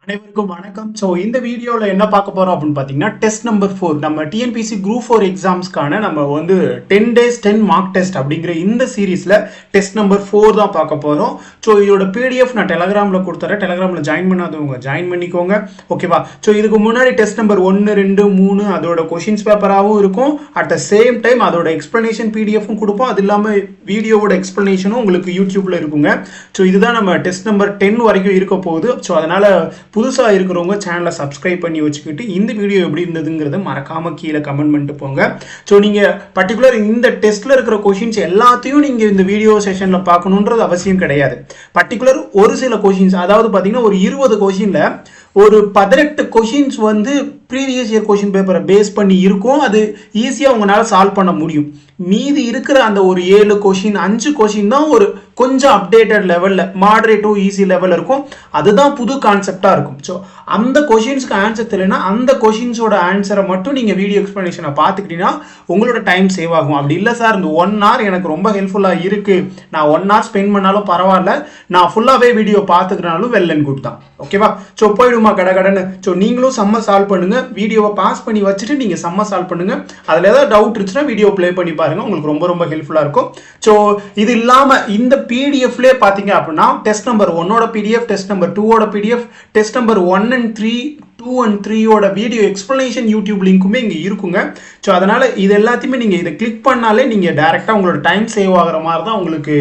அனைவருக்கும் வணக்கம். ஸோ இந்த வீடியோவில் என்ன பார்க்க போகிறோம் அப்படின்னு பார்த்தீங்கன்னா டெஸ்ட் நம்பர் 4 நம்ம டிஎன்பிசி குரூப் 4 எக்ஸாம்ஸ்க்கான நம்ம வந்து 10 days 10 மார்க் டெஸ்ட் அப்படிங்கிற இந்த சீரீஸில் டெஸ்ட் நம்பர் 4 தான் பார்க்க போகிறோம். ஸோ இதோட பிடிஎஃப் நான் டெலகிராமில் கொடுத்துறேன். டெலகிராமில் ஜாயின் பண்ணாதவங்க ஜாயின் பண்ணிக்கோங்க, ஓகேவா? ஸோ இதுக்கு முன்னாடி டெஸ்ட் நம்பர் 1, 2, 3 அதோட கொஷின்ஸ் பேப்பராகவும் இருக்கும். அட் த சேம் டைம் அதோட எக்ஸ்பிளனேஷன் பிடிஎஃப்பும் கொடுப்போம். அது இல்லாமல் வீடியோவோட எக்ஸ்பிளனேஷனும் உங்களுக்கு யூடியூப்பில் இருக்குங்க. ஸோ இதுதான் நம்ம டெஸ்ட் நம்பர் 10 வரைக்கும் இருக்க போகுது. ஸோ அதனால் புதுசாக இருக்கிறவங்க சேனலை சப்ஸ்கிரைப் பண்ணி வச்சுக்கிட்டு இந்த வீடியோ எப்படி இருந்ததுங்கிறத மறக்காமல் கீழே கமெண்ட் பண்ணிட்டு போங்க. ஸோ நீங்கள் பர்டிகுலர் இந்த டெஸ்ட்டில் இருக்கிற கொஷின்ஸ் எல்லாத்தையும் நீங்கள் இந்த வீடியோ செஷனில் பார்க்கணுன்றது அவசியம் கிடையாது. பர்டிகுலர் ஒரு சில கொஷின்ஸ், அதாவது பார்த்தீங்கன்னா ஒரு 20 கொஷினில் ஒரு 18 கொஷின்ஸ் வந்து ப்ரீவியஸ் இயர் கொஷின் பேப்பரை பேஸ் பண்ணி இருக்கும். அது ஈஸியாக உங்களால் சால்வ் பண்ண முடியும். மீதி இருக்கிற அந்த ஒரு 7 கொஷின் 5 கொஷின் தான் ஒரு கொஞ்சம் அப்டேட்டட் லெவலில் மாடரேட் டு ஈஸி லெவலில் இருக்கும். அதுதான் புது கான்செப்டாக இருக்கும். ஸோ அந்த கொஷின்ஸ்க்கு ஆன்சர் தெரியலனா அந்த கொஷின்ஸோட ஆன்சரை மட்டும் நீங்கள் வீடியோ எக்ஸ்பிளனேஷனை பார்த்துக்கிட்டீங்கன்னா உங்களோட டைம் சேவ் ஆகும். அப்படி இல்லை சார் இந்த 1 hour எனக்கு ரொம்ப ஹெல்ப்ஃபுல்லாக இருக்குது, நான் 1 hour ஸ்பெண்ட் பண்ணாலும் பரவாயில்ல, நான் ஃபுல்லாகவே வீடியோ பார்த்துக்கிறனாலும் வெல் அண்ட் குட் தான், ஓகேவா? ஸோ போயிடுமா கடகடன்னு. ஸோ நீங்களும் செம்ம சால்வ் பண்ணுங்க, வீடியோவை பாஸ் பண்ணி வச்சுட்டு நீங்கள் செம்ம சால்வ் பண்ணுங்க. அதில் ஏதாவது டவுட் இருந்துச்சுன்னா வீடியோ ப்ளே பண்ணி பாருங்க, உங்களுக்கு ரொம்ப ரொம்ப ஹெல்ப்ஃபுல்லாக இருக்கும். ஸோ இது இல்லாமல் இந்த பிடிஎஃப்லேயே பார்த்தீங்க அப்படின்னா டெஸ்ட் நம்பர் 1ஓட பிடிஎஃப், டெஸ்ட் நம்பர் 2ஓட PDF, test number 1 and 3 2 and 3ஓட வீடியோ எக்ஸ்பிளனேஷன் யூடியூப் லிங்க்குமே இங்கே இருக்குங்க. ஸோ அதனால் இது எல்லாத்தையுமே நீங்கள் இதை கிளிக் பண்ணாலே நீங்கள் டேரெக்டாக உங்களோட டைம் சேவ் ஆகிற மாதிரி தான் உங்களுக்கு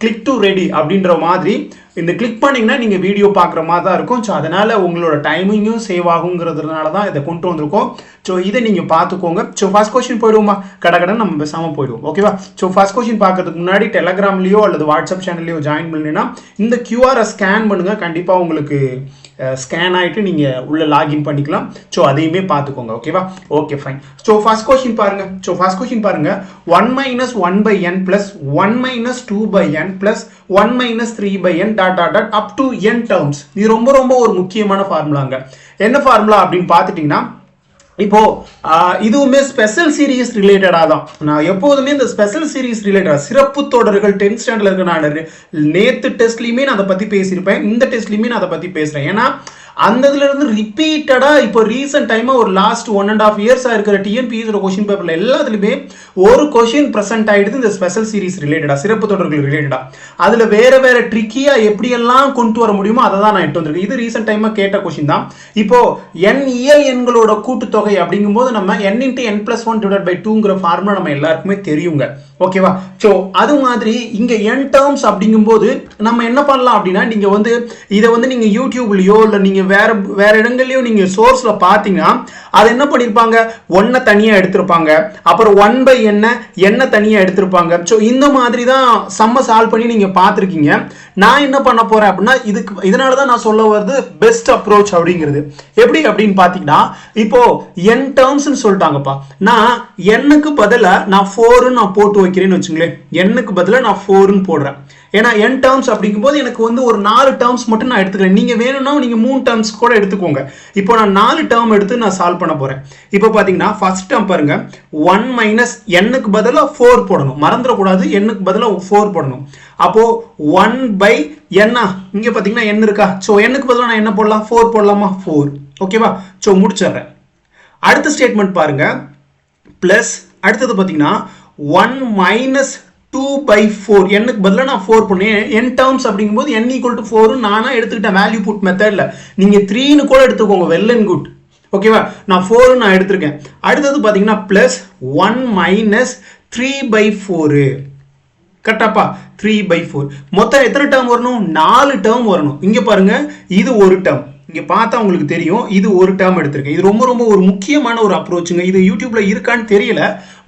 கிளிக் டு ரெடி அப்படின்ற மாதிரி இந்த கிளிக் பண்ணிங்கன்னா நீங்கள் வீடியோ பார்க்குற மாதிரி தான் இருக்கும். ஸோ அதனால் உங்களோட டைமிங்கும் சேவ் ஆகுங்கிறதுனால தான் இதை கொண்டு வந்திருக்கோம். ஸோ இதை நீங்கள் பார்த்துக்கோங்க. ஸோ ஃபர்ஸ்ட் கொஸ்டின் போயிடுவோமா, கடகடன் நம்ம பேசாமல் போயிடுவோம், ஓகேவா? ஸோ ஃபர்ஸ்ட் கொஸ்டின் பார்க்கறதுக்கு முன்னாடி டெலகிராம்லேயோ அல்லது வாட்ஸ்அப் சேனல்லையோ ஜாயின் பண்ணினா இந்த கியூஆரை ஸ்கேன் பண்ணுங்கள். கண்டிப்பாக உங்களுக்கு ஸ்கேன் ஆகிட்டு நீங்கள் உள்ளே லாகின் பண்ணிக்கலாம். ஸோ அதையுமே பார்த்துக்கோங்க, ஓகேவா? Okay fine. So first question பாருங்கள். ஸோ ஃபர்ஸ்ட் கொஸ்டின் பாருங்கள். 1 minus 1 by n plus 1 minus 2 by n plus 1 minus 3 by n dot dot dot up to n terms. இது ரொம்ப ரொம்ப ஒரு முக்கியமான ஃபார்முலாங்க. என்ன ஃபார்முலா அப்படின்னு பார்த்துட்டிங்கன்னா, இப்போ இதுவுமே ஸ்பெஷல் சீரீஸ் ரிலேட்டடாக தான். நான் எப்போதுமே இந்த ஸ்பெஷல் சீரீஸ் ரிலேட்டடாக சிறப்பு தொடர்கள் 10th ஸ்டாண்டர்டில் இருக்க நான் நேற்று டெஸ்ட்லையுமே நான் அதை பற்றி பேசியிருப்பேன், இந்த டெஸ்ட்லையுமே நான் அதை பற்றி பேசுகிறேன். ஏன்னா அந்த இதுல இருந்து ரிப்பீட்டடாக இப்போ ரீசெண்ட் டைமாக ஒரு லாஸ்ட் 1.5 years இருக்கிற டிஎன்பிஎஸோட கொஸ்டின் பேப்பரில் எல்லாத்துலேயுமே ஒரு கொஸ்டின் ப்ரெசென்ட் ஆகிடுது இந்த ஸ்பெஷல் சீரீஸ் ரிலேட்டடாக, சிறப்பு தொடர்கள் ரிலேட்டடாக. அதில் வேற வேற ட்ரிக்கியாக எப்படியெல்லாம் கொண்டு வர முடியுமோ அதை தான் நான் எட்டு வந்திருக்கேன். இது ரீசெண்ட் டைமாக கேட்ட கொஸ்டின் தான். இப்போ n இயல் எண்களோட கூட்டுத்தொகை அப்படிங்கும்போது நம்ம n into n plus 1 divided by 2ங்கிற formula நம்ம எல்லாருக்குமே தெரியுங்க, ஓகேவா? ஸோ அது மாதிரி இங்கே n டேர்ம்ஸ் அப்படிங்கும்போது நம்ம என்ன பண்ணலாம் அப்படின்னா, நீங்கள் வந்து இதை வந்து நீங்கள் யூடியூப்லையோ இல்லை நீங்கள் வேற இடங்கள்லயோ நீங்க சோர்ஸ்ல பாத்தீங்கன்னா அது என்ன பண்ணிருப்பாங்க, 1 தனியா எடுத்திருப்பாங்க, அப்புறம் 1 by என்ன தனியா எடுத்திருப்பாங்க. ஸோ இந்த மாதிரி தான் சம்ம சால்வ் பண்ணி நீங்க பார்த்துருக்கீங்க. நான் என்ன பண்ண போறேன் அப்படின்னா, இதனாலதான் நான் சொல்ல வருது பெஸ்ட் அப்ரோச் அப்படிங்கிறது. எப்படி அப்படின்னு பாத்தீங்கன்னா, இப்போ n டேர்ம்ஸ் சொல்லிட்டாங்கப்பா, நான் n-க்கு பதிலா நான் 4 நான் போட்டு வைக்கிறேன்னு வச்சுங்களேன். n-க்கு பதிலா நான் 4 போடுறேன். ஏன்னா n டேர்ம்ஸ் அப்படிங்கும்போது எனக்கு வந்து ஒரு 4 டேர்ம்ஸ் மட்டும் நான் எடுத்துக்கிறேன். நீங்க வேணும்னா நீங்க 3 டேர்ம்ஸ் கூட எடுத்துக்கோங்க. இப்போ நான் 4 டேர்ம் எடுத்து நான் சால்வ் பண்ண போறேன். இப்போ பாத்தீங்கன்னா ஃபர்ஸ்ட் டேர்ம் பாருங்க, 1 minus n-க்கு பதிலா 4 போடணும், மறந்துடக்கூடாது. n-க்கு பதிலா 4 போடணும். அப்போ 1 by n, இங்க பாத்தீங்கன்னா n இருக்கா? ஸோ n-க்கு பதிலா நான் என்ன போடலாம், 4 போடலாமா? 4, ஓகேவா? ஸோ முடிச்சிடுறேன். அடுத்த ஸ்டேட்மெண்ட் பாருங்க, பிளஸ் அடுத்தது பாத்தீங்கன்னா 1 minus 2 by 4, n-க்கு பதிலா நான் 4 பண்ணேன். n டேர்ம்ஸ் அப்படிங்கும்போது n equal to 4 நானா எடுத்துக்கிட்டேன் வேல்யூ புட் மெத்தட்ல. நீங்க 3ன்னு கூட எடுத்துக்கோங்க, வெல் அண்ட் குட், ஓகேவா? நான் 4 நான் எடுத்திருக்கேன். அடுத்தது பாத்தீங்கன்னா பிளஸ் 1 minus 3 by 4, கரெக்டாப்பா? 3 by 4 மொத்தம் எத்தனை டேர்ம் வரணும்? 4 டேர்ம் வரணும். இங்க பாருங்க, இது ஒரு டேர்ம், இங்க பார்த்தா உங்களுக்கு தெரியும், இது ஒரு டேர்ம் எடுத்திருக்கேன். இது ரொம்ப ரொம்ப ஒரு முக்கியமான ஒரு அப்ரோச்சுங்க. இது யூடியூப்ல இருக்கான்னு தெரியல,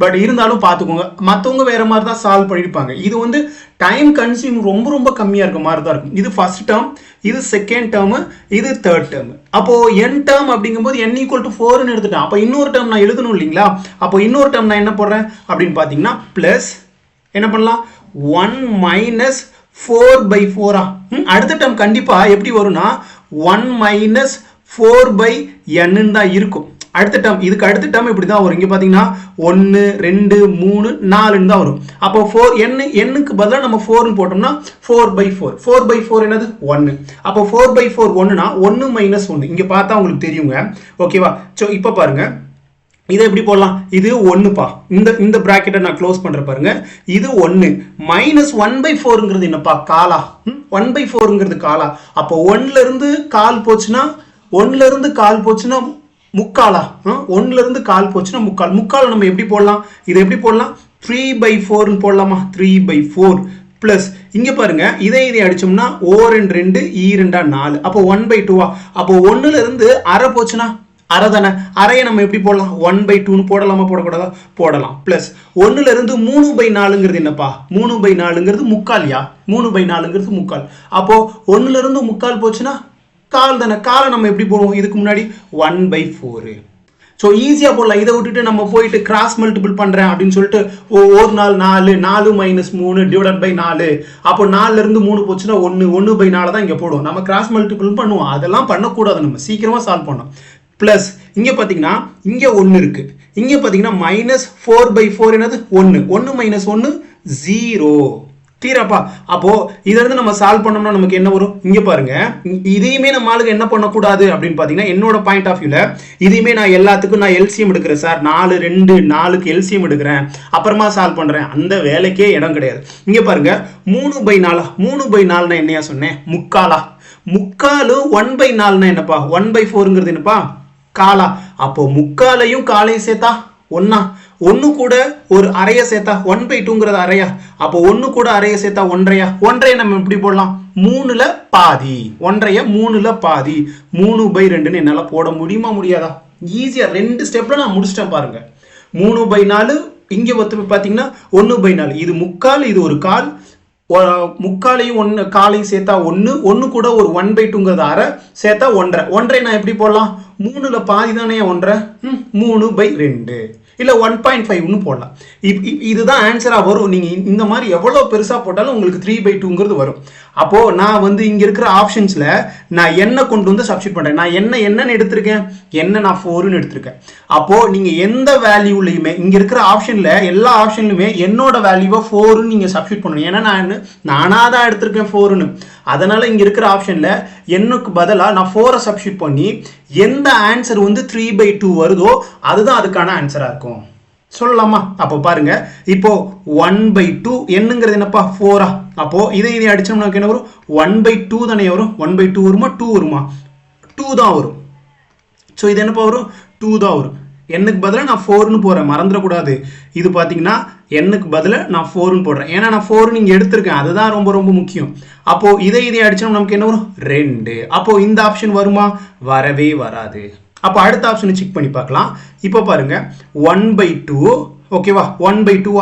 பட் இருந்தாலும் பார்த்துக்கோங்க. மற்றவங்க வேற மாதிரி தான் சால்வ் பண்ணியிருப்பாங்க. இது வந்து டைம் கன்சியூம் ரொம்ப ரொம்ப கம்மியாக இருக்க மாதிரி தான் இருக்கும். இது ஃபர்ஸ்ட் டேர்ம், இது செகண்ட் டேர்ம், இது தேர்ட் டேர்ம். அப்போ n டேர்ம் அப்படிங்கும்போது n equal to 4ன்னு எடுத்துட்டேன். அப்போ இன்னொரு டேர்ம் நான் எழுதணும் இல்லைங்களா? அப்போ இன்னொரு டேர்ம் நான் என்ன போடுறேன் அப்படின்னு பார்த்தீங்கன்னா, பிளஸ் என்ன பண்ணலாம், 1 minus 4 by 4. அடுத்த டேர்ம் கண்டிப்பா எப்படி வரும்னா 1 minus 4 by n தான் இருக்கும். அடுத்த டேர்ம் இதுக்கு அடுத்த டேர்ம் இப்படி தான் வரும். இங்கே பார்த்தீங்கன்னா 1 2 3 4ன்னு தான் வரும். அப்போ 4 எண்ணுக்கு பதிலாக நம்ம 4ன்னு போட்டோம்னா 4/4 4/4 என்னது 1. அப்போ 4/4 1னா 1 - 1 இங்கே பார்த்தா உங்களுக்கு தெரியுங்க. ஓகேவா? ஸோ இப்போ பாருங்க இதை எப்படி போடலாம்? இது 1பா. இந்த பிராக்கெட்டை நான் க்ளோஸ் பண்ற பாருங்க. இது 1 மைனஸ் 1/4ங்கிறது என்னப்பா? காலா. 1/4ங்கிறது காலா. அப்போ 1ல இருந்து கால் போச்சுன்னா முக்காலா. 1ல இருந்து கால் போச்சுன்னா முக்கால் நம்ம எப்படி போடலாம்? இதை எப்படி போடலாம்? 3/4ன்னு போடலாமா? 3/4 பிளஸ் இங்க பாருங்க இதை அடிச்சோம்னா O 2 E 4. அப்போ 1/2. அப்போ 1ல இருந்து அரை போச்சுன்னா அரை தானே. அரையை நம்ம எப்படி போடலாம்? 1/2ன்னு போடலாமா? போடக்கூடாதா? போடலாம். பிளஸ் 1ல இருந்து 3/4ங்கிறது என்னப்பா? 3/4ங்கிறது முக்கால்யா. 3/4ங்கிறது முக்கால். அப்போ 1ல இருந்து முக்கால் போச்சுன்னா கால் தானே. காலை நம்ம எப்படி போடுவோம்? இதுக்கு முன்னாடி 1/4. ஸோ ஈஸியாக போடலாம். இதை விட்டுட்டு நம்ம போயிட்டு கிராஸ் மல்டிபிள் பண்ணுறேன் அப்படின்னு சொல்லிட்டு ஒரு நாள் 4 3 டிவைடட் பை 4. அப்போ 4ல இருந்து 3 போச்சுன்னா 1/4 தான் இங்கே போடுவோம். நம்ம கிராஸ் மல்டிபிள் பண்ணுவோம். அதெல்லாம் பண்ணக்கூடாது. நம்ம சீக்கிரமாக சால்வ் பண்ணோம். பிளஸ் இங்கே பார்த்தீங்கன்னா இங்கே 1 இருக்கு. இங்கே பார்த்தீங்கன்னா -4/4 என்னது 1 -1 0. கிளியராப்பா? அப்போ இதை இருந்து நம்ம சால்வ் பண்ணோம்னா நமக்கு என்ன வரும்? இங்க பாருங்க இதையுமே நம்ம ஆளுக்கு என்ன பண்ணக்கூடாது அப்படின்னு பாத்தீங்கன்னா என்னோட பாயிண்ட் ஆஃப் வியூல இதையுமே நான் எல்லாத்துக்கும் நான் எல்சிஎம் எடுக்கிறேன் சார். 4 2 4க்கு எல்சிஎம் எடுக்கிறேன் அப்புறமா சால்வ் பண்றேன். அந்த வேலைக்கே இடம் கிடையாது. இங்க பாருங்க 3/4 3/4னா என்னையா சொன்னேன்? முக்காலா. முக்காலு 1/4னா என்னப்பா? 1/4ங்கிறது என்னப்பா? காலா. அப்போ முக்காலையும் காலையும் சேர்த்தா ஒன்னா. 1 கூட ஒரு அரைய சேர்த்தா 1/2ங்கிறது அரையா. அப்போ 1 கூட அரைய சேர்த்தா 1.5. 1.5 நம்ம எப்படி போடலாம்? 3ல பாதி. 1.5 3ல பாதி. 3/2ன்னு என்னால போட முடியுமா? முடியாதா? ஈஸியா 2 ஸ்டெப்ல நான் முடிச்சிட்டேன் பாருங்க. 3/4 இங்க பாத்தீங்கன்னா 1/4. இது முக்கால், இது ஒரு கால். முக்காலையும் 1 காலையும் சேர்த்தா 1 கூட ஒரு 1/2ங்கிறது அரை சேர்த்தா 1.5. 1.5 நான் எப்படி போடலாம்? 3ல பாதி தானே 1.5. 3/2 இல்ல 1.5ன்னு போடலாம். இதுதான் ஆன்சரா வரும். நீங்க இந்த மாதிரி எவ்வளவு பெருசா போட்டாலும் உங்களுக்கு 3/2ங்கிறது வரும். அப்போ நான் வந்து இங்க இருக்கிற ஆப்ஷன்ஸ்ல நான் என்ன கொண்டு வந்து சப்ஸ்டிட் பண்றேன். நான் என்னன்னு எடுத்திருக்கேன்? நான் 4ன்னு எடுத்திருக்கேன். அப்போ நீங்க எந்த வேல்யூலையுமே இங்க இருக்கிற ஆப்ஷன்ல எல்லா ஆப்ஷன்லுமே என்னோட வேல்யூவை 4ன்னு நீங்க சப்ஸ்டிட் பண்ணணும். ஏன்னா நானா தான் எடுத்திருக்கேன் 4ன்னு. அதனால இங்க இருக்கிற ஆப்ஷன்ல எண்ணுக்கு பதிலா நான் 4 சப்ஸ்டிட் பண்ணி எந்த ஆன்சர் வந்து 3/2 வருதோ அதுதான் அதுக்கான ஆன்சரா இருக்கும். சொல்லலாமா? அப்போ பாருங்க இப்போ 1/2 என்னங்கிறது என்னப்பா? 4. அப்போ இதை அடிச்சோம்னா என்ன வரும்? 1/2 தானே வரும். 1/2 வருமா? 2 வருமா? 2 தான் வரும். ஸோ இது என்னப்பா வரும்? 2 தான் வரும். எண்ணுக்கு பதிலாக நான் 4ன்னு போறேன், மறந்துடக்கூடாது. இது பார்த்தீங்கன்னா எண்ணுக்கு பதிலாக நான் 4ன்னு போடுறேன். ஏன்னா நான் 4 நீங்க எடுத்திருக்கேன், அதுதான் ரொம்ப ரொம்ப முக்கியம். அப்போ இதை அடிச்சோம் நமக்கு என்ன வரும்? 2. அப்போ இந்த ஆப்ஷன் வருமா? வரவே வராது. அப்போ அடுத்த ஆப்ஷனை செக் பண்ணி பார்க்கலாம். இப்போ பாருங்க 1/2. ஓகேவா? 1/2.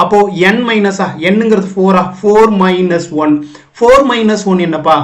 அப்போ n மைனஸா? என்னங்கிறது 4ஆ? 4 - 1. 4 - 1 என்னப்பா?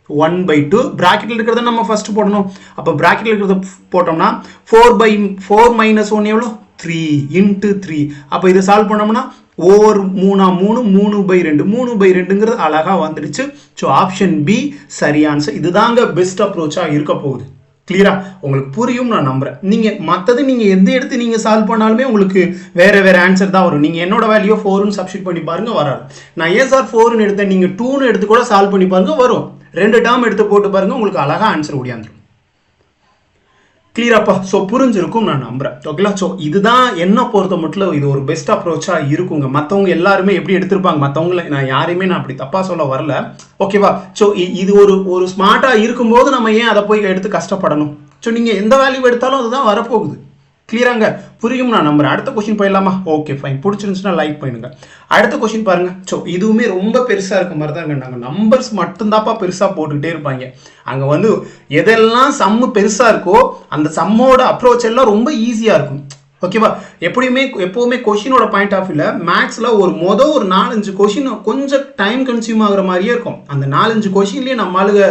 1/2. பிராக்கெட்ல இருக்கிறத நம்ம ஃபர்ஸ்ட் போடணும். அப்போ பிராக்கெட்ல இருக்கிறத போட்டோம்னா 4 - 1 எவ்வளோ? 3 × 3. அப்போ இதை சால்வ் பண்ணோம்னா 3 3 3/2. 3/2ங்கிறது அழகா வந்துடுச்சு. ஸோ ஆப்ஷன் பி சரி ஆன்சர். இதுதாங்க பெஸ்ட் அப்ரோச்சா இருக்க போகுது. கிளியரா? உங்களுக்கு புரியும் நான் நம்புறேன். நீங்க மத்தது நீங்க எந்த எடுத்து நீங்க சால்வ் பண்ணாலுமே உங்களுக்கு வேற ஆன்சர் தான் வரும். நீங்க என்னோட வேல்யூ 4ன்னு சப்ஸ்டிட் பண்ணி பாருங்க, வராது. நான் ஏன் சார் 4ன்னு எடுத்தேன், நீங்க 2ன்னு எடுத்து கூட சால்வ் பண்ணி பாருங்க, வரும். 2 டேர்ம் எடுத்து போட்டு பாருங்க, உங்களுக்கு அழகா ஆன்சர் ஓடியாந்துரும். கிளியராப்பா? ஸோ புரிஞ்சிருக்கும் நான் நம்புறேன். ஓகேங்களா? ஸோ இதுதான் என்ன பொறுத்த மட்டும் இது ஒரு பெஸ்ட் அப்ரோச்சா இருக்குங்க. மற்றவங்க எல்லாருமே எப்படி எடுத்திருப்பாங்க, மற்றவங்களை நான் யாரையுமே நான் அப்படி தப்பா சொல்ல வரல. ஓகேவா? ஸோ இது ஒரு ஸ்மார்ட்டா இருக்கும்போது நம்ம ஏன் அதை போய் எடுத்து கஷ்டப்படணும்? ஸோ நீங்க எந்த வேல்யூ எடுத்தாலும் அதுதான் வரப்போகுது. கிளியராங்க? புரியும் நான் நம்புறேன். அடுத்த கொஸ்டின் போயிடலாமா? Okay fine. பிடிச்சிருந்துச்சுன்னா லைக் பண்ணுங்க. அடுத்த கொஸ்டின் பாருங்க. ஸோ இதுவுமே ரொம்ப பெருசா இருக்க மாதிரி தான் இருக்கு. நாங்கள் நம்பர்ஸ் மட்டும்தான்ப்பா பெருசா போட்டுக்கிட்டே இருப்பாங்க. அங்க வந்து எதெல்லாம் சம்மு பெருசா இருக்கோ அந்த சம்மோட அப்ரோச் எல்லாம் ரொம்ப ஈஸியா இருக்கும். ஓகேவா? எப்பவுமே கொஸ்டினோட பாயிண்ட் ஆஃப் வியூல மேக்ஸ்ல ஒரு 4-5 கொஸ்டின் கொஞ்சம் டைம் கன்சியூம் ஆகுற மாதிரியே இருக்கும். அந்த 4-5 கொஸ்டின்லயே நம்ம ஆளுங்க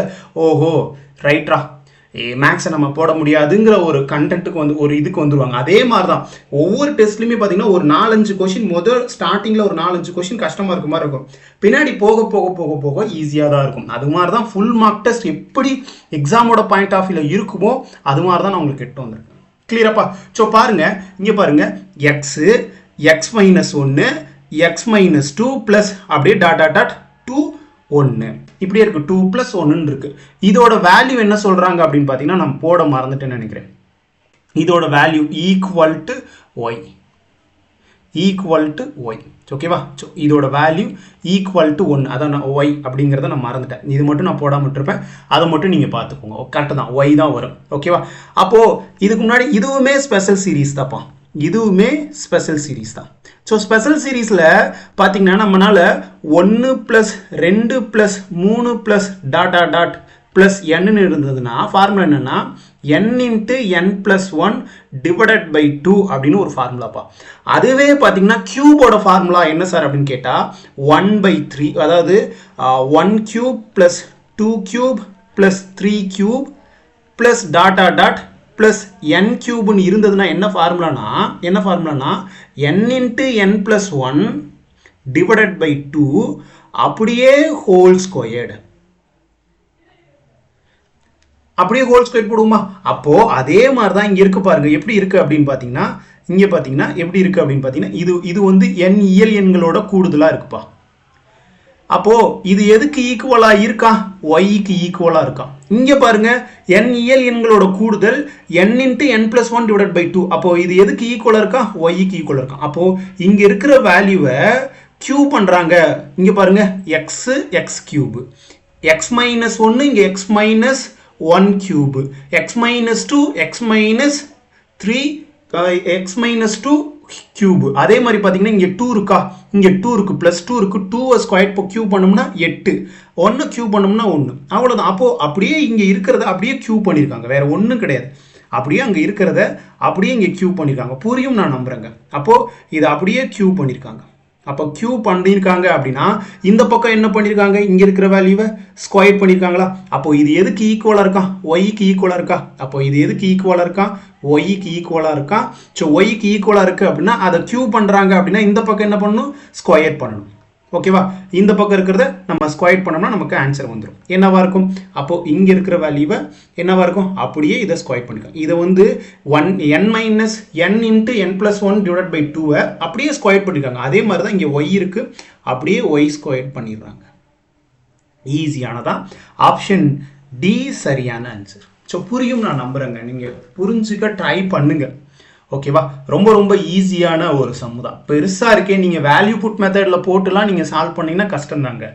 ஓஹோ ரைட்ரா மேக்ஸை நம்ம போட முடியாதுங்கிற ஒரு கண்டென்ட்டுக்கு வந்து ஒரு இதுக்கு வந்துருவாங்க. அதே மாதிரி தான் ஒவ்வொரு டெஸ்ட்லையுமே பார்த்தீங்கன்னா ஒரு 4-5 கொஸ்டின் ஸ்டார்டிங்கில் ஒரு 4-5 கொஸ்டின் கஷ்டமாக இருக்க மாதிரி இருக்கும். பின்னாடி போக போக போக போக ஈஸியாக தான் இருக்கும். அது மாதிரி தான் ஃபுல் மார்க் டெஸ்ட் எப்படி எக்ஸாமோட பாயிண்ட் ஆஃப் வியூல இருக்குமோ அது மாதிரி தான் நான் உங்களுக்கு எட்டு வந்திருக்கேன். கிளியராப்பா? ஸோ பாருங்க, இங்கே பாருங்க, x X minus 1 X minus 2 plus அப்படியே டாட் டாட் டாட் 2 1 இப்படியே இருக்கு. 2 + 1 இருக்கு. இதோட வேல்யூ என்ன சொல்றாங்க அப்படின்னு பார்த்தீங்கன்னா, நான் போட மறந்துட்டேன்னு நினைக்கிறேன். இதோட value equal to y, equal to y. ஓகேவா? ஸோ இதோட வேல்யூ ஈக்குவல் டு 1, அதான் நான் ஒய் அப்படிங்கிறத நான் மறந்துட்டேன். இது மட்டும் நான் போடாமல் விட்டுருப்பேன், அதை மட்டும் நீங்கள் பார்த்துக்கோங்க. கரெக்டு தான், ஒய் தான் வரும். ஓகேவா? அப்போது இதுக்கு முன்னாடி இதுவுமே ஸ்பெஷல் சீரீஸ் தான்ப்பா, இதுவுமே ஸ்பெஷல் சீரீஸ் தான். ஸோ ஸ்பெஷல் சீரீஸில் பார்த்தீங்கன்னா நம்மளால 1 + 2 + 3 + dot dot dot plus n இருந்ததுன்னா ஃபார்முலா என்னன்னா n × n + 1 டிவைடட் பை 2 அப்படின்னு ஒரு ஃபார்முலாப்பா. அதுவே பார்த்தீங்கன்னா கியூபோட ஃபார்முலா என்ன சார் அப்படின்னு கேட்டால் 1/3, அதாவது 1³ + 2³ + 3³ plus dot dot dot plus n³ இருந்ததுன்னா என்ன ஃபார்முலானா n × n + 1 டிவைடட் பை 2 அப்படியே ஹோல் ஸ்கொயர்டு, அப்படியே ஹோல் ஸ்கொயர் போடுவோமா? அப்போ அதே மாதிரி தான் இங்க இருக்கு பாருங்க. எப்படி இருக்கு அப்படின்னு பாத்தீங்கன்னா, இங்க பாத்தீங்கன்னா எப்படி இருக்கு அப்படின்னு பாத்தீங்கன்னா, இது வந்து n இயல் எண்களோட கூடுதலா இருக்குப்பா. அப்போ இது எதுக்கு ஈக்குவலா இருக்கா? ஒய்க்கு ஈக்குவலா இருக்கா. இங்க பாருங்க, n இயல் எண்களோட கூடுதல் n × n + 1 டிவைடட் பை 2. அப்போ இது எதுக்கு ஈக்குவலா இருக்கா? ஒய்க்கு ஈக்குவலா இருக்கா. அப்போ இங்க இருக்கிற வேல்யூவை கியூப் பண்றாங்க. இங்க பாருங்க, x³ x - 1 இங்க x - 1³ x - 2 x - 3 x - 2³ அதே மாதிரி பார்த்தீங்கன்னா இங்கே 2 இருக்கா, இங்கே 2 இருக்கு, +2 இருக்கு. 2 ஸ்கொயர் கியூப் பண்ணோம்னா 8, 1 கியூப் பண்ணோம்னா 1, அவ்வளோதான். அப்போ அப்படியே இங்கே இருக்கிறத அப்படியே கியூப் பண்ணியிருக்காங்க, வேற ஒன்றும் கிடையாது. அப்படியே அங்கே இருக்கிறத அப்படியே இங்கே கியூப் பண்ணியிருக்காங்க. புரியும் நான் நம்புறேங்க. அப்போ இதை அப்படியே கியூப் பண்ணியிருக்காங்க. அப்போ கியூப் பண்ணியிருக்காங்க அப்படின்னா இந்த பக்கம் என்ன பண்ணியிருக்காங்க? இங்கே இருக்கிற வேல்யூவை ஸ்கொயர் பண்ணியிருக்காங்களா? அப்போ இது எதுக்கு ஈக்குவலாக இருக்கா? ஒய்க்கு ஈக்குவலாக இருக்கா? அப்போ இது எதுக்கு ஈக்குவலாக இருக்கா? ஒய்க்கு ஈக்குவலாக இருக்கா. ஸோ ஒய்க்கு ஈக்குவலாக இருக்குது அப்படின்னா அதை கியூப் பண்ணுறாங்க அப்படின்னா இந்த பக்கம் என்ன பண்ணணும்? ஸ்கொயர் பண்ணணும். ஓகேவா? இந்த பக்கம் இருக்கிறத நம்ம ஸ்கொயர் பண்ணோம்னா நமக்கு ஆன்சர் வந்துடும். என்னவா இருக்கும்? அப்போ இங்க இருக்கிற வேல்யூவை என்னவா இருக்கும்? அப்படியே இதை ஸ்கொயர் பண்ணிக்கலாம். இதை வந்து n - n × n + 1 divided by 2 அப்படியே ஸ்கொயர் பண்ணிருக்காங்க. அதே மாதிரி தான் இங்க y இருக்கு, அப்படியே y ஸ்கொயர் பண்ணிடுறாங்க. ஈஸியானதா? ஆப்ஷன் டி சரியான ஆன்சர். ஸோ புரியும் நான் நம்புறேங்க. நீங்க புரிஞ்சுக்க ட்ரை பண்ணுங்க. ஓகேவா? ரொம்ப ரொம்ப ஈஸியான ஒரு சம் தான். பெருசாக இருக்கே, நீங்கள் வேல்யூ புட் மெத்தடில் போட்டுலாம் நீங்கள் சால்வ் பண்ணிங்கன்னா கஷ்டம் தாங்க.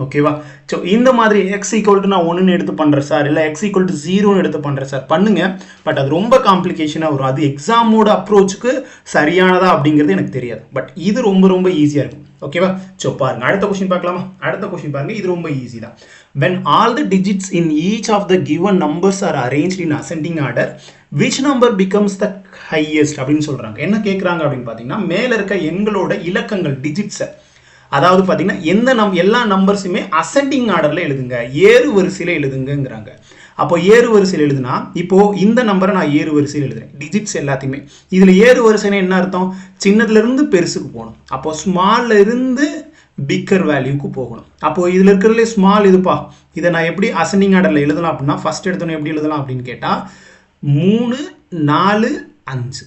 ஓகேவா? ஸோ இந்த மாதிரி x = நான் 1 எடுத்து பண்ணுறேன் சார், இல்லை x = 0 எடுத்து பண்ணுறேன் சார், பண்ணுங்க. பட் அது ரொம்ப காம்ப்ளிகேஷனாக வரும். அது எக்ஸாமோட அப்ரோச்சுக்கு சரியானதா அப்படிங்கிறது எனக்கு தெரியாது. பட் இது ரொம்ப ரொம்ப ஈஸியாக இருக்கும். ஓகேவா? ஸோ பாருங்க, அடுத்த கொஸ்டின் பார்க்கலாமா? அடுத்த கொஸ்டின் பாருங்க, இது ரொம்ப ஈஸி தான். When all the digits in each of the given numbers are arranged in ascending order, which number becomes the highest அப்படின்னு சொல்றாங்க. என்ன கேட்குறாங்க அப்படின்னு பார்த்தீங்கன்னா, மேலே இருக்க எண்களோட இலக்கங்கள் டிஜிட்ஸை, அதாவது பார்த்தீங்கன்னா எல்லா நம்பர்ஸுமே அசெண்டிங் ஆர்டரில் எழுதுங்க, ஏறு வரிசையில் எழுதுங்கிறாங்க. அப்போ ஏறு வரிசையில் எழுதுனா, இப்போ இந்த நம்பரை நான் ஏறு வரிசையில் எழுதுறேன், டிஜிட்ஸ் எல்லாத்தையுமே. இதில் ஏறு வரிசைன்னா என்ன அர்த்தம்? சின்னதுலேருந்து பெருசுக்கு போகணும். அப்போ ஸ்மால்ல இருந்து பிக்கர் வேல்யூக்கு போகணும். அப்போ இதில் இருக்கிறதுலே ஸ்மால் இதுப்பா. இதை நான் எப்படி அசெண்டிங் ஆர்டரில் எழுதலாம் அப்படின்னா, ஃபர்ஸ்ட் எடுத்தோன்னே எப்படி எழுதலாம் அப்படின்னு கேட்டால் 3 4 5.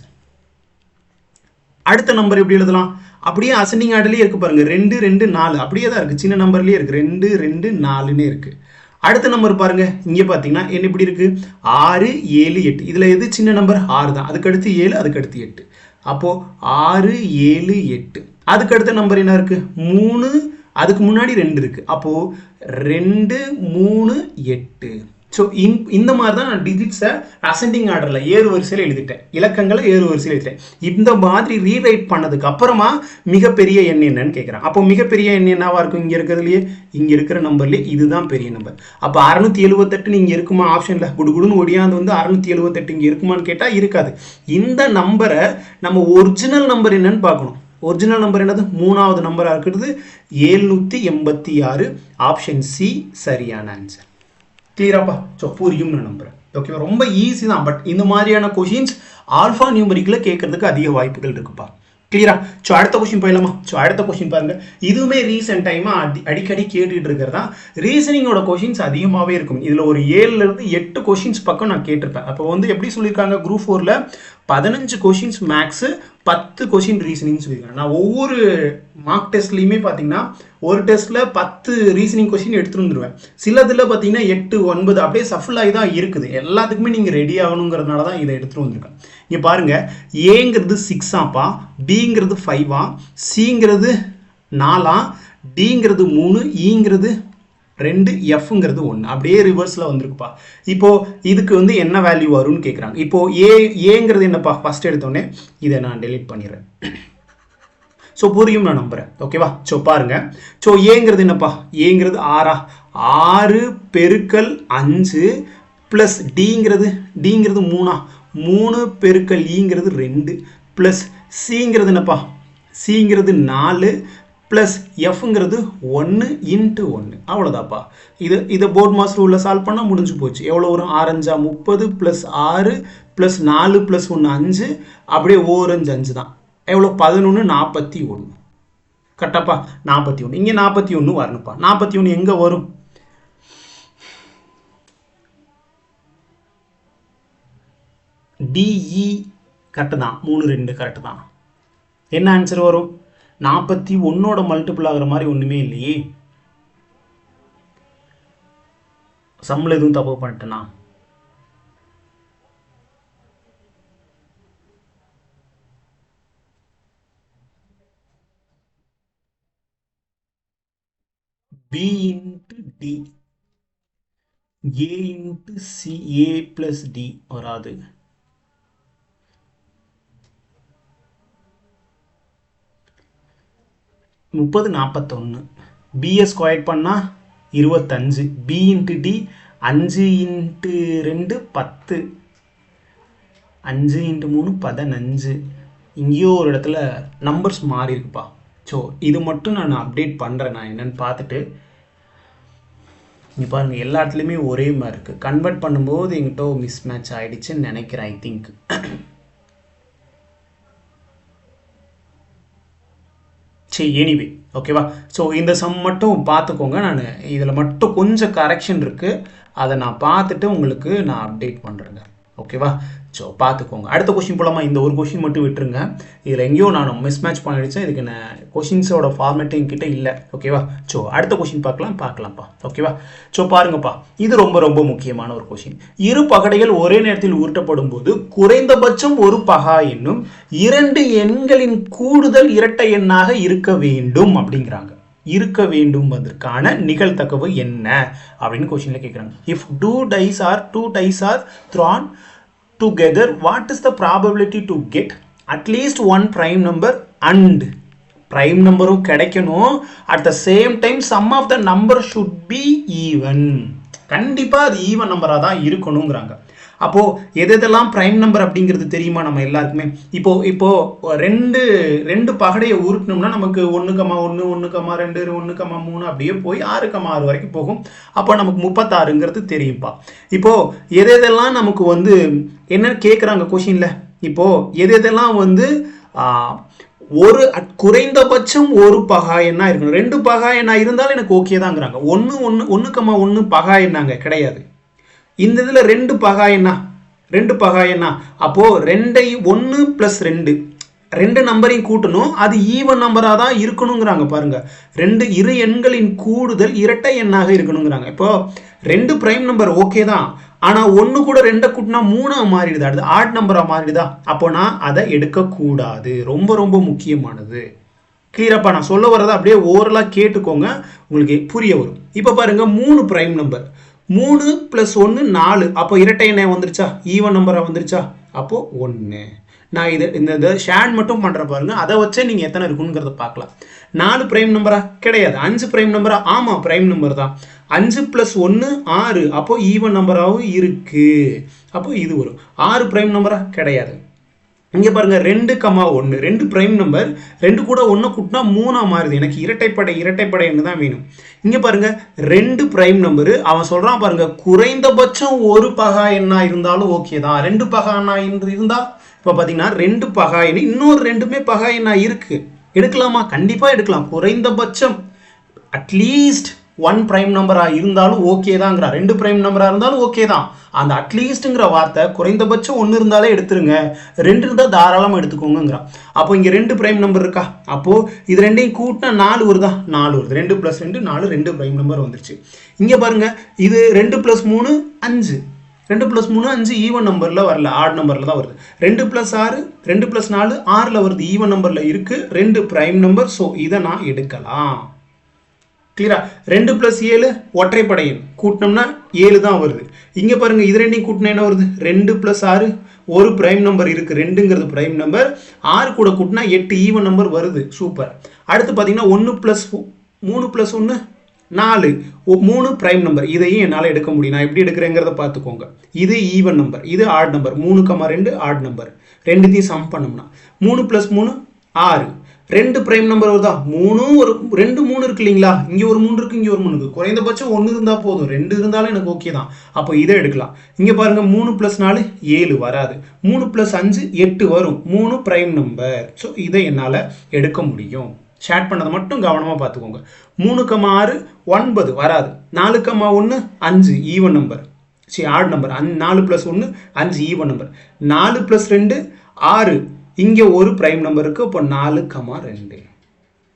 அடுத்த நம்பர் எப்படி எழுதலாம்? அப்படியே அசெண்டிங் ஆர்டர்லேயே இருக்கு பாருங்க, 2 2 4 அப்படியே தான் இருக்கு, சின்ன நம்பர்லேயே இருக்கு, 2 2 4ன்னு இருக்கு. அடுத்த நம்பர் பாருங்க, இங்கே பார்த்தீங்கன்னா என்ன இப்படி இருக்கு? 6 7 8. இதில் எது சின்ன நம்பர்? 6 தான். அதுக்கடுத்து 7, அதுக்கடுத்து 8. அப்போ 6 7 8. அதுக்கு அடுத்த நம்பர் என்ன இருக்கு? 3, அதுக்கு முன்னாடி 2 இருக்கு. அப்போ 2 3 8. ஸோ இந்த மாதிரி தான் நான் டிஜிட்ஸை அசெண்டிங் ஆர்டரில் ஏறு வரிசையில் எழுதிட்டேன், இலக்கங்களை ஏறு வரிசையில் எழுதிட்டேன். இந்த மாதிரி ரீரைட் பண்ணதுக்கு அப்புறமா மிகப்பெரிய எண் என்னன்னு கேட்குறேன். அப்போ மிகப்பெரிய எண் என்னவா இருக்கும்? இங்கே இருக்கிறதுலையே, இங்கே இருக்கிற நம்பர்லேயே இதுதான் பெரிய நம்பர். அப்போ 678 இங்கே இருக்குமா? ஆப்ஷனில் குடுகுடுன்னு ஒடியாந்து வந்து 678 இங்கே இருக்குமான்னு கேட்டால் இருக்காது. இந்த நம்பரை நம்ம ஒரிஜினல் நம்பர் என்னன்னு பார்க்கணும். ஒரிஜினல் நம்பர் என்னது? 3வது நம்பராக இருக்கிறது 786. ஆப்ஷன் சி சரியான ஆன்சர். கிளியராப்பா? ஸோ புரியும் நான் நம்புறேன். ஓகேவா? ரொம்ப ஈஸி தான். பட் இந்த மாதிரியான கொஷின்ஸ் ஆல்ஃபா நியூமரிக்கில் கேட்கறதுக்கு அதிக வாய்ப்புகள் இருக்குப்பா. கிளியரா? ஸோ அடுத்த கொஸ்டின் போயிடலாமா? ஸோ அடுத்த கொஸ்டின் பாருங்க, இதுவுமே ரீசெண்ட் டைமாக அடிக்கடி கேட்டுட்டு இருக்கிறதா. ரீசனிங்கோட கொஷின்ஸ் அதிகமாகவே இருக்கும். இதில் ஒரு 7லேருந்து 8 கொஷின்ஸ் பக்கம் நான் கேட்டிருப்பேன். அப்போ வந்து எப்படி சொல்லியிருக்காங்க, குரூப் 4ல் 15 கொஷின்ஸ் மேக்ஸு, 10 கொஷின் ரீசனிங் சொல்லியிருக்காங்க. நான் ஒவ்வொரு மார்க் டெஸ்ட்லையுமே பார்த்தீங்கன்னா ஒரு டெஸ்ட்டில் 10 ரீசனிங் கொஷின் எடுத்துகிட்டு வந்துடுவேன். சிலதில் பார்த்தீங்கன்னா 8, 9 அப்படியே சஃபில் ஆகி தான் இருக்குது. எல்லாத்துக்குமே நீங்கள் ரெடி ஆகணுங்கிறதுனால தான் இதை எடுத்துகிட்டு வந்திருக்கேன். இங்கே பாருங்கள், ஏங்கிறது 6ஆப்பா, பிங்கிறது 5ஆ, சிங்கிறது 4ஆ, டிங்கிறது 3, ஈங்கிறது 2, எஃப்ங்கிறது 1. அப்படியே ரிவர்ஸில் வந்திருக்குப்பா. இப்போது இதுக்கு வந்து என்ன வேல்யூ வரும்னு கேட்குறாங்க. இப்போது ஏங்கிறது என்னப்பா, ஃபஸ்ட் எடுத்தோடனே இதை நான் டெலீட் பண்ணிடுறேன். ஸோ புரியும் நான் நம்புகிறேன். ஓகேவா? ஸோ பாருங்கள், ஸோ ஏங்கிறது என்னப்பா, ஏங்கிறது 6ஆ, 6 பெருக்கல் 5 ப்ளஸ் டிங்கிறது 3ஆ, 3 பெருக்கல் ஈங்கிறது 2 ப்ளஸ் சிங்கிறது என்னப்பா, சிங்கிறது 4 ப்ளஸ் எஃப்ங்கிறது 1 இன்ட்டு 1. அவ்வளோதாப்பா. இதை போர்ட் மாஸ் ரூலில் சால்வ் பண்ணால் முடிஞ்சு போச்சு. எவ்வளோ வரும், 6 5 30 ப்ளஸ் 6 ப்ளஸ் 4 ப்ளஸ் 1 5, அப்படியே 4 5 5 தான். எவ்வளோ, 11 41. கரெக்டாப்பா? 41. இங்கே 41 வரணுப்பா. 41 எங்கே வரும், டிஇ கரெக்டு தான். 3 2 கரெக்டு தான். என்ன ஆன்சர் வரும், 41ஓட மல்டிபிள் ஆகிற மாதிரி ஒன்றுமே இல்லையே. சம்மில் எதுவும் தப்பு பண்ணிட்டேனா? B into D, A into C, A plus D வராது. முப்பது 41. பிஏ ஸ்கொயர் பண்ணால் 25. P into T 5 into 2 10, 5 into 3 15. இங்கேயோ ஒரு இடத்துல நம்பர்ஸ் மாறி இருக்குப்பா. ஸோ இது மட்டும் நான் அப்டேட் பண்ணுறேன், நான் என்னென்னு பார்த்துட்டு. இங்கே பாருங்கள், எல்லா இடத்துலையுமே ஒரே மாதிரி இருக்குது. கன்வெர்ட் பண்ணும்போது எங்கிட்ட மிஸ் மேட்ச் ஆகிடுச்சுன்னு நினைக்கிறேன், ஐ திங்க். சரி, எனிவே ஓகேவா. ஸோ இந்த சம் மட்டும் பார்த்துக்கோங்க. நான் இதில் மட்டும் கொஞ்சம் கரெக்ஷன் இருக்குது, அதை நான் பார்த்துட்டு உங்களுக்கு நான் அப்டேட் பண்ணுறேங்க. ஓகேவா? ஸோ பார்த்துக்கோங்க. அடுத்த கொஸ்டின் போலாமா? இந்த ஒரு கொஸ்டின் மட்டும் விட்டுருங்க. இதில் எங்கேயோ நான் மிஸ் மேட்ச் பண்ணிடுச்சேன். இதுக்கு நான் கொஷின்ஸோட ஃபார்மேட்டு என்கிட்ட இல்லை. ஓகேவா? ஸோ அடுத்த கொஸ்டின் பார்க்கலாம்ப்பா. ஓகேவா? ஸோ பாருங்கப்பா, இது ரொம்ப ரொம்ப முக்கியமான ஒரு கொஸ்டின். இரு பகடைகள் ஒரே நேரத்தில் உருட்டப்படும் போது குறைந்தபட்சம் ஒரு பகா எண்ணும் 2 எண்களின் கூடுதல் இரட்டை எண்ணாக இருக்க வேண்டும் அப்படிங்கிறாங்க. இருக்க வேண்டும் அதற்கான நிகழ்தகவு என்ன அப்படின்னு கொஸ்டின்ல கேட்குறாங்க. If two dice are thrown together, what is the probability to get at least one prime number and prime number கிடைக்கணும், at the same time sum of the number should be even. கண்டிப்பா அது even நம்பரா தான் இருக்கணுங்கிறாங்க. அப்போ எதெல்லாம் prime number அப்படிங்கிறது தெரியுமா நம்ம எல்லாருக்குமே? இப்போ ரெண்டு பகடையை உருட்டணும்னா நமக்கு 1,1 1,2 1,3 அப்படியே போய் 6,6 வரைக்கும் போகும். அப்போ நமக்கு 36ங்கிறது தெரியும்ப்பா. இப்போ எதெல்லாம் நமக்கு வந்து என்ன கேட்குறாங்க கொஷின்ல, இப்போ எதெல்லாம் வந்து ஒரு குறைந்தபட்சம் ஒரு பகா எண்ணா இருக்கணும். 2 பகா எண்ணா இருந்தாலும் எனக்கு ஓகே தாங்கிறாங்க. 1,1 பகா எண்ணாங்க கிடையாது. இந்த இதில் 2 பகா எண்ணா அப்போ 2 1 + 2 நம்பரையும் கூட்டணும், அது ஈவன் நம்பராக தான் இருக்கணுங்கிறாங்க. பாருங்க, இரு எண்களின் கூடுதல் இரட்டை எண்ணாக இருக்கணுங்கிறாங்க. இப்போ 2 பிரைம் நம்பர் ஓகே தான், ஆனால் 1 கூட 2 கூட்டினா 3 மாறிடுது, அடுத்து ஆட் நம்பராக மாறிடுதா? அப்போ நான் அதை எடுக்கக்கூடாது. ரொம்ப ரொம்ப முக்கியமானது. கிளியராப்பா? நான் சொல்ல வர்றதை அப்படியே ஓரலாக கேட்டுக்கோங்க, உங்களுக்கு புரிய வரும். இப்போ பாருங்க, 3 பிரைம் நம்பர், 3 + 1 4. அப்போ இரட்டை எண்ணை வந்துருச்சா, ஈவன் நம்பரா வந்துருச்சா? அப்போ 1. நான் இந்த ஷேட் மட்டும் பண்ணுறேன் பாருங்க, அதை வச்சே நீங்கள் எத்தனை இருக்குங்கிறத பார்க்கலாம். 4 பிரைம் நம்பரா? கிடையாது. 5 பிரைம் நம்பரா? ஆமாம், பிரைம் நம்பர் தான். 5 + 1 6. அப்போ ஈவன் நம்பராகவும் இருக்கு. அப்போ இது வரும். 6 பிரைம் நம்பரா? கிடையாது. இங்கே பாருங்க, 2,1 2 பிரைம் நம்பர், 2 கூட 1 கூட்டினா 3 மாறுது. எனக்கு இரட்டைப்படை தான் வேணும். இங்கே பாருங்க, 2 பிரைம் நம்பரு, அவன் சொல்றான் பாருங்க, குறைந்தபட்சம் ஒரு பகா எண்ணா இருந்தாலும் ஓகே தான். 2 பகா எண்ணா இருந்தால் இப்போ பார்த்தீங்கன்னா 2 பகாயன், இன்னொரு 2மே பகாயனா இருக்கு, எடுக்கலாமா? கண்டிப்பாக எடுக்கலாம். குறைந்தபட்சம் அட்லீஸ்ட் 1 பிரைம் நம்பராக இருந்தாலும் ஓகே தாங்கிறா. 2 பிரைம் நம்பராக இருந்தாலும் ஓகே தான். அந்த அட்லீஸ்ட்ங்கிற வார்த்தை குறைந்தபட்சம் 1 இருந்தாலே எடுத்துருங்க, 2 இருந்தால் தாராளமாக எடுத்துக்கோங்கிறா. அப்போ இங்கே 2 பிரைம் நம்பர் இருக்கா, அப்போது இது ரெண்டையும் கூட்டினா 4 வருதா, 4 வருது. 2 + 2 4, 2 பிரைம் நம்பர் வந்துருச்சு. இங்கே பாருங்க, இது 2 + 3 5, 2 + 3 5 ஈவன் நம்பரில் வரல, ஆட் நம்பரில் தான் வருது. 2 + 6 2 + 4 6ல் வருது, ஈவன் நம்பரில் இருக்குது, 2 பிரைம் நம்பர். ஸோ இதை நான் எடுக்கலாம். கிளியரா? 2 + 7 ஒற்றைப்படையன், கூட்டினோம்னா 7 தான் வருது. இங்கே பாருங்க, இது ரெண்டையும் கூட்டினா என்ன வருது, 2 + 6 ஒரு பிரைம் நம்பர் இருக்கு, 2ங்கிறது பிரைம் நம்பர், 6 கூட கூட்டினா 8 ஈவன் நம்பர் வருது. சூப்பர். அடுத்து பார்த்தீங்கன்னா 1 + 3 + 1 4, 3 பிரைம் நம்பர். இதையும் என்னால் எடுக்க முடியும். நான் எப்படி எடுக்கிறேங்கிறத பார்த்துக்கோங்க. இது ஈவன் நம்பர், இது ஆட் நம்பர். 3,2 ஆட் நம்பர், ரெண்டுத்தையும் சம் பண்ணோம்னா 3 + 3 6, 2 பிரைம் நம்பர் வருதா, 3 ஒரு 2 3 இருக்கு இல்லைங்களா, இங்கே ஒரு 3 இருக்கு, இங்கே ஒரு 3 இருக்கு. குறைந்தபட்சம் 1 இருந்தால் போதும், 2 இருந்தாலும் எனக்கு ஓகே தான். அப்போ இதை எடுக்கலாம். இங்கே பாருங்க, 3 + 4 7 வராது, 3 + 5 8 வரும், 3 பிரைம் நம்பர். ஸோ இதை என்னால் எடுக்க முடியும். ஷேர் பண்ணதை மட்டும் கவனமாக பார்த்துக்கோங்க. 3,6 9 வராது, 4,1 5 ஈவன் நம்பர், சரி ஆட் நம்பர். 4 + 1 5 even number. 4 + 2 6, இங்கே ஒரு பிரைம் நம்பர் இருக்குது, அப்போ 4,2.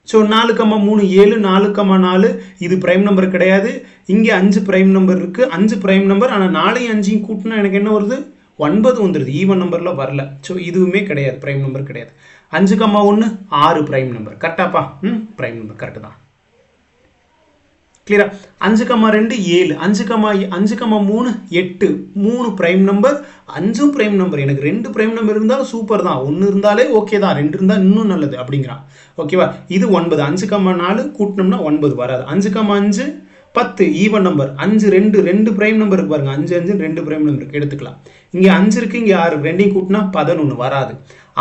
ஸோ 4,3 7, 4,4 இது பிரைம் நம்பர் கிடையாது. இங்கே 5 பிரைம் நம்பர் இருக்குது, 5 பிரைம் நம்பர். ஆனால் 4 5 கூட்டினா எனக்கு என்ன வருது, 9 வந்துடுது, ஈவன் நம்பரில் வரல. ஸோ இதுவுமே கிடையாது, பிரைம் நம்பர் கிடையாது. 5,1 6 பிரைம் நம்பர். கரெக்டாப்பா? பிரைம் நம்பர் கரெக்டு தான். கிளியரா? 5,2 7, 5,3 8 3 பிரைம் நம்பர், 5 பிரைம் நம்பர். எனக்கு 2 பிரைம் நம்பர் இருந்தாலும் சூப்பர் தான், 1 இருந்தாலே ஓகே தான், 2 இருந்தால் இன்னும் நல்லது அப்படிங்கிறான். ஓகேவா? இது 9, 5,4 கூட்டினோம்னா 9 வராது. 5,5 10 ஈவன் நம்பர். 5 2 2 பிரைம் நம்பர் இருக்கு பாருங்க, 5 5 2 பிரைம் நம்பர் இருக்கு, எடுத்துக்கலாம். இங்கே 5 இருக்கு, இங்கே 6, ரெண்டையும் கூட்டினா 11 வராது.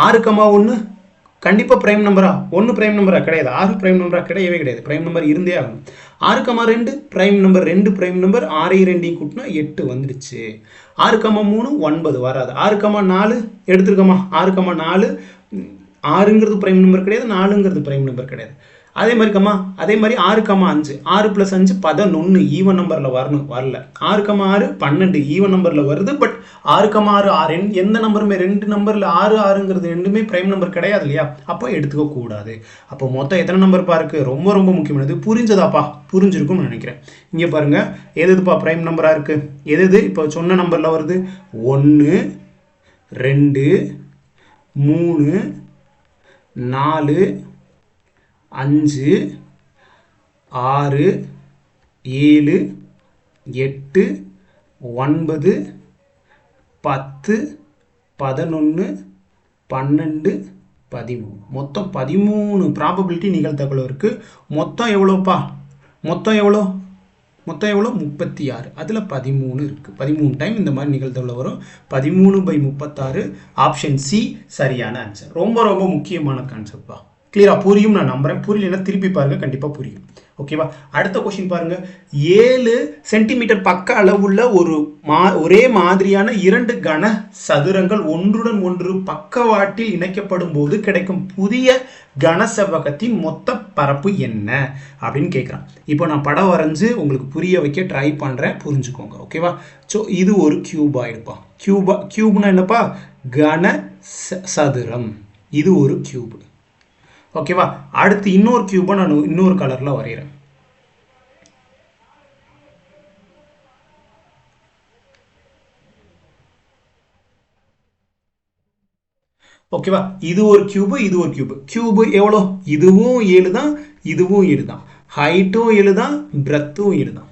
6,1 கண்டிப்பாக பிரைம் நம்பரா, 1 பிரைம் நம்பரா கிடையாது, 6 பிரைம் நம்பரா கிடையவே கிடையாது, பிரைம் நம்பர் இருந்தே ஆகணும். 6,2 பிரைம் நம்பர், 2 பிரைம் நம்பர், 6 2 கூட்டினா 8 வந்துடுச்சு. 6,3 9 வராது. 6,4 எடுத்துருக்கோமா, 6,4 6ங்கிறது பிரைம் நம்பர் கிடையாது, 4ங்கிறது பிரைம் நம்பர் கிடையாது. அதே மாதிரி 6,5 6 + 5 11 ஈவன் நம்பரில் வரணும், வரல. 6,6 12 ஈவன் நம்பரில் வருது. பட் 6,6 6 எந்த நம்பருமே 2 நம்பரில் 6 6ங்கிறது ரெண்டுமே பிரைம் நம்பர் கிடையாது இல்லையா, அப்போ எடுத்துக்க கூடாது. அப்போ மொத்தம் எத்தனை நம்பர் பாருக்கு, ரொம்ப ரொம்ப முக்கியமானது. புரிஞ்சதாப்பா? புரிஞ்சிருக்கும்னு நினைக்கிறேன். இங்கே பாருங்க, எதுப்பா பிரைம் நம்பராக இருக்கு, எது இப்போ சொன்ன நம்பரில் வருது, 1 2 3 4 5 6 7 8 9 10 11 12 13, மொத்தம் 13 ப்ராபபிலிட்டி நிகழ்தகவு இருக்குது. மொத்தம் எவ்வளோப்பா, மொத்தம் எவ்வளோ 36. அதில் 13 இருக்குது. 13 டைம் இந்த மாதிரி நிகழ்தகவு வரும். 13/36 ஆப்ஷன் சி சரியான ஆன்சர். ரொம்ப ரொம்ப முக்கியமான கான்செப்ட்பா. கிளியரா? புரியும் நான் நம்புறேன். புரியலன்னா திருப்பி பாருங்க, கண்டிப்பாக புரியும். ஓகேவா? அடுத்த கொஸ்டின் பாருங்க. 7 சென்டிமீட்டர் பக்க அளவுள்ள ஒரே மாதிரியான 2 கன சதுரங்கள் ஒன்றுடன் ஒன்று பக்கவாட்டில் இணைக்கப்படும் போது கிடைக்கும் புதிய கன செவ்வகத்தின் மொத்த பரப்பு என்ன அப்படின்னு கேட்குறான். இப்போ நான் படம் வரைஞ்சு உங்களுக்கு புரிய வைக்க ட்ரை பண்ணுறேன், புரிஞ்சுக்கோங்க. ஓகேவா? ஸோ இது ஒரு கியூபாய்டுப்பா. கியூப்னா என்னப்பா, கன சதுரம். இது ஒரு கியூப். ஓகேவா? அடுத்து இன்னொரு கியூபை நான் இன்னொரு கலரில் வரைகிறேன். ஓகேவா? இது ஒரு கியூபு, இது ஒரு கியூபு. கியூபு எவ்வளோ, இதுவும் 7 தான், இதுவும் 7 தான். ஹைட்டும் 7 தான், பிரெத்தும் 7 தான்.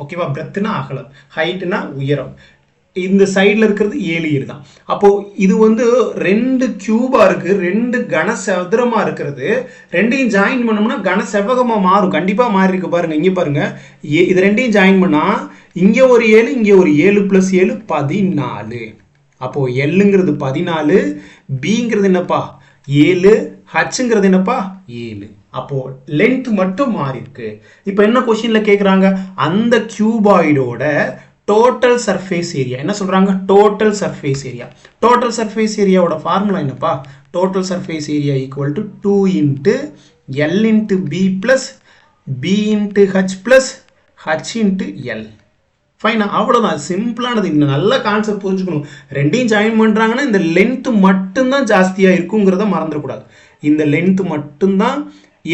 ஓகேவா? பிரெத்துனா அகலம், ஹைட்டுனா உயரம். இந்த சைடில் இருக்கிறது 7 7 தான். அப்போது இது வந்து 2 கியூபாக இருக்குது, 2 கன சதுரமாக இருக்கிறது. ரெண்டையும் ஜாயின் பண்ணோம்னா கன செவ்வகமாக மாறும். கண்டிப்பாக மாறி இருக்கு பாருங்கள். இங்கே பாருங்கள், இது ரெண்டையும் ஜாயின் பண்ணால் இங்கே ஒரு 7, இங்கே ஒரு 7 + 7 14. அப்போது எல்லுங்கிறது 14, பிங்கிறது என்னப்பா 7, ஹச்சுங்கிறது என்னப்பா 7. அப்போது லென்த் மட்டும் மாறி இருக்கு. இப்போ என்ன கொஸ்டினில் கேட்குறாங்க, அந்த கியூபாய்டோட டோட்டல் சர்ஃபேஸ் ஏரியா. என்ன சொல்கிறாங்க? Total surface area. Total surface ஏரியாவோட ஃபார்முலா என்னப்பா? Total surface area equal to 2 into L into B plus B into H plus H into L. ஃபைனா? அவ்வளோதான், சிம்பிளானது. இந்த நல்ல கான்செப்ட் புரிஞ்சுக்கணும். ரெண்டையும் ஜாயின் பண்ணுறாங்கன்னா இந்த லென்த்து மட்டும்தான் ஜாஸ்தியாக இருக்குங்கிறத மறந்துடக்கூடாது. இந்த லென்த்து மட்டும்தான்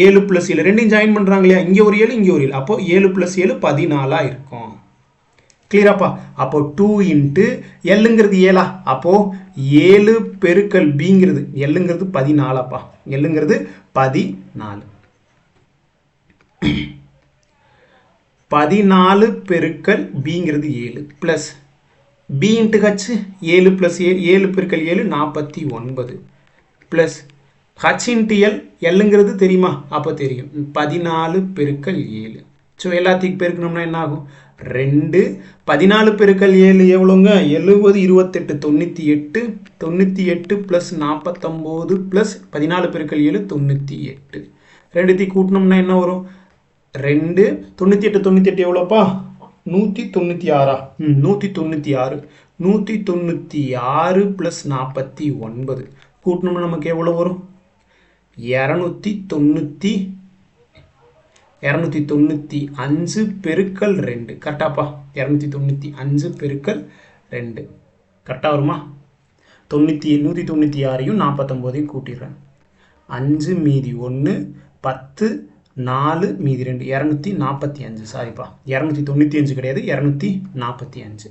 7 + 7, ரெண்டையும் ஜாயின் பண்ணுறாங்க இல்லையா? இங்கே ஒரு 7 இங்கே ஒரு 7, அப்போது 7 + 7 14 இருக்கும். கிளியராப்பா? அப்போ 2 இன்ட்டு எல்லுங்கிறது 7, அப்போது 7 பெருக்கல் பிங்கிறது எல்லுங்கிறது 14. எல்லுங்கிறது 14. 14 பெருக்கல் பிங்கிறது 7 ப்ளஸ் பி இன்ட்டு ஹச் 7 + 7 பெருக்கல் 7 49 ப்ளஸ் ஹச் இன்ட்டு எல், எல்லுங்கிறது தெரியுமா? அப்போ தெரியும், 14 பெருக்கல் 7. ஸோ எல்லாத்தையும் பெருக்கணும்னா என்ன ஆகும்? 2. 14 பெருக்கல் 7 எவ்வளோங்க? 70, 28, 98. 98 ப்ளஸ் 49 ப்ளஸ் 14 பெருக்கல் 7 98. ரெண்டுத்தையும் கூட்டினோம்னா என்ன வரும்? 2. 98 98 எவ்வளோப்பா? 196. 196. 196 ப்ளஸ் 49 கூட்டினோம்னா நமக்கு எவ்வளோ வரும்? 295 பெருக்கல் 2. கரெக்டாப்பா? 295 பெருக்கல் 2 கரெக்டாக வருமா? 196ஐயும் 49ஐயும் கூட்டிடுறேன். 5 மீதி 1, 10, 4 மீதி 2, 245. சாரிப்பா, 295 கிடையாது, 245.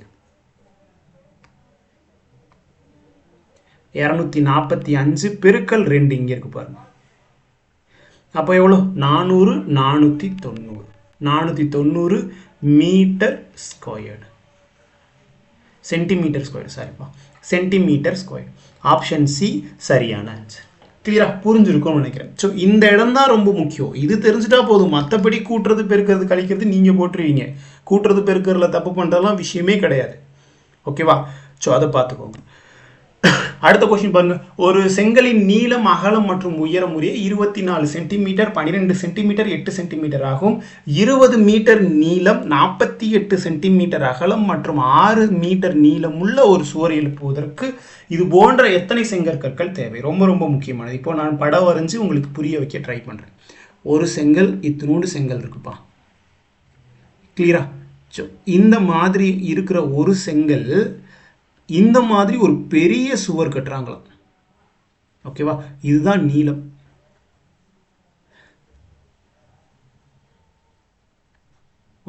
245 பெருக்கல் 2 இங்கே இருக்கு பாருங்க. அப்போ எவ்வளோ? 400, 490. 490 மீட்டர் ஸ்கொயர்டு. சென்டிமீட்டர் ஸ்கொயர், சாரிப்பா, சென்டிமீட்டர் ஸ்கொயர். ஆப்ஷன் சி சரியான ஆன்சர். கிளியரா? புரிஞ்சிருக்கும்னு நினைக்கிறேன். ஸோ இந்த இடம் தான் ரொம்ப முக்கியம். இது தெரிஞ்சுட்டா போதும், மற்றபடி கூட்டுறது பெருக்கிறது கழிக்கிறது நீங்கள் போட்டுருவீங்க. கூட்டுறது பெருக்கிறதுல தப்பு பண்ணுறதுலாம் விஷயமே கிடையாது. ஓகேவா? ஸோ அதை பார்த்துக்கோங்க. அடுத்த கொஸ்டின் பாருங்க. ஒரு செங்கலின் நீளம், அகலம் மற்றும் உயரம் முறையே 24 சென்டிமீட்டர், 12 சென்டிமீட்டர், 8 சென்டிமீட்டர் ஆகும். 20 மீட்டர் நீளம், 48 சென்டிமீட்டர் அகலம் மற்றும் 6 மீட்டர் நீளம் உள்ள ஒரு சுவர் எழுப்புவதற்கு இது போன்ற எத்தனை செங்கற்கற்கள் தேவை? ரொம்ப ரொம்ப முக்கியமானது. இப்போ நான் படம் வரைஞ்சு உங்களுக்கு புரிய வைக்க ட்ரை பண்ணுறேன். ஒரு செங்கல், இத்தினோடு செங்கல் இருக்குப்பா. கிளியரா? ஸோ இந்த மாதிரி இருக்கிற ஒரு செங்கல் இந்த மாதிரி ஒரு பெரிய சுவர் கட்டுறாங்களாம். ஓகேவா? இதுதான் நீளம்.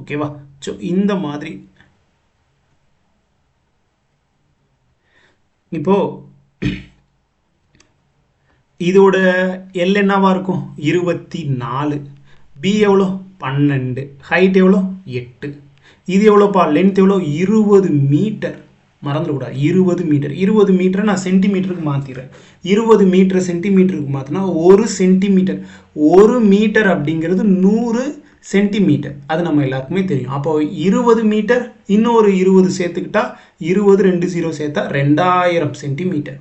ஓகேவா? ஸோ இந்த மாதிரி இப்போ இதோட எல் என்னவா இருக்கும்? 24. பி எவ்வளோ? 12. ஹைட் எவ்வளோ? 8. இது எவ்வளோப்பா? லென்த் எவ்வளோ? 20 மீட்டர். மறந்துடக்கூடாது, 20 மீட்டர். 20 மீட்டரை நான் சென்டிமீட்டருக்கு மாற்றிடுறேன். 20 மீட்டர் சென்டிமீட்டருக்கு மாற்றினா 1 சென்டிமீட்டர். 1 மீட்டர் அப்படிங்கிறது 100 சென்டிமீட்டர். அது நம்ம எல்லாருக்குமே தெரியும். அப்போ 20 மீட்டர் இன்னொரு 20 சேர்த்துக்கிட்டா 20, 2 0 சேர்த்தா 2000 சென்டிமீட்டர்.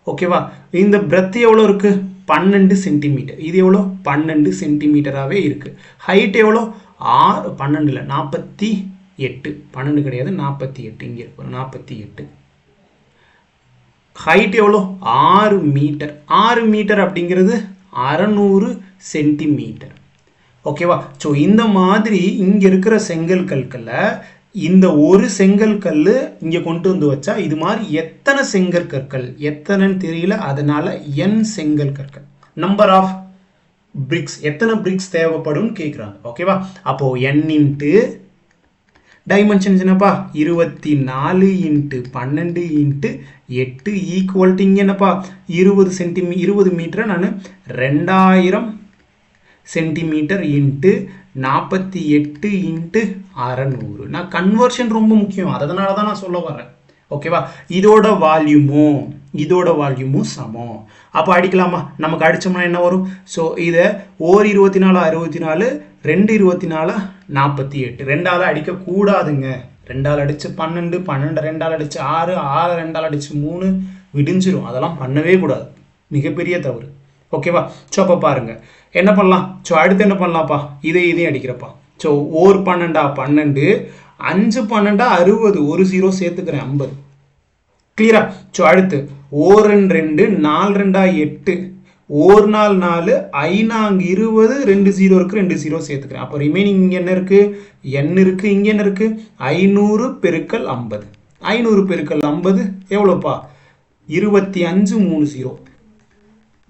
ஓகேவா? இந்த பிரெத் எவ்வளோ இருக்குது? 12 சென்டிமீட்டர். இது எவ்வளோ? 12 சென்டிமீட்டராகவே இருக்குது. ஹைட் எவ்வளோ? 12 இல்லை, 48. 12 கிடையாது, 48. இங்கே இருக்கு 48. ஹைட் எவ்வளோ? 6 மீட்டர். 6 மீட்டர் அப்படிங்கிறது 600 சென்டிமீட்டர். ஓகேவா? ஸோ இந்த மாதிரி இங்கே இருக்கிற செங்கல் கற்களை இந்த ஒரு செங்கல் கல் இங்கே கொண்டு வந்து வச்சா இது மாதிரி எத்தனை செங்கற்கற்கள், எத்தனைன்னு தெரியல, அதனால n செங்கல் கற்கள், நம்பர் ஆஃப் பிரிக்ஸ், எத்தனை பிரிக்ஸ் தேவைப்படும் கேட்குறாங்க. ஓகேவா? அப்போ n இன்ட்டு டைமென்ஷன்ஸ் என்னப்பா? 24 இன்ட்டு 12 இன்ட்டு 8 ஈக்குவல் டு இங்கே என்னப்பா? 20 மீட்டரை நான் 2000 சென்டிமீட்டர் இன்ட்டு 48 இன்ட்டு 600. நான் கன்வர்ஷன் ரொம்ப முக்கியம், அதனால தான் நான் சொல்ல வரேன். ஓகேவா? இதோட வால்யூமும் சமம். அப்போ அடிக்கலாமா? நமக்கு அடித்தோம்னா என்ன வரும்? ஸோ இதை 24 64, 24 48. 2ஆல் அடிக்கக்கூடாதுங்க. 2ஆல் அடித்து 12, 12 2ஆல் அடித்து 6, 6 2ஆல் அடித்து 3 விடிஞ்சிரும். அதெல்லாம் பண்ணவே கூடாது, மிகப்பெரிய தவறு. ஓகேவா? ஸோ அப்போ பாருங்கள் என்ன பண்ணலாம். ஸோ அடுத்து என்ன பண்ணலாம்ப்பா? இதையும் அடிக்கிறப்பா. ஸோ 1 12 12, 5 12 60 ஒரு 0 சேர்த்துக்கிறேன் 50. கிளியரா? ஸோ அடுத்து 1 2 4 2 8 1 4 4 5 20 2 0 இருக்கு 2 0 சேர்த்துக்கிறேன். அப்போ ரிமைனிங் இங்கே என்ன இருக்கு? n இருக்கு. இங்கே என்ன இருக்கு? 500 பெருக்கல் 50. 500 பெருக்கல் 50 எவ்வளோப்பா? 25 30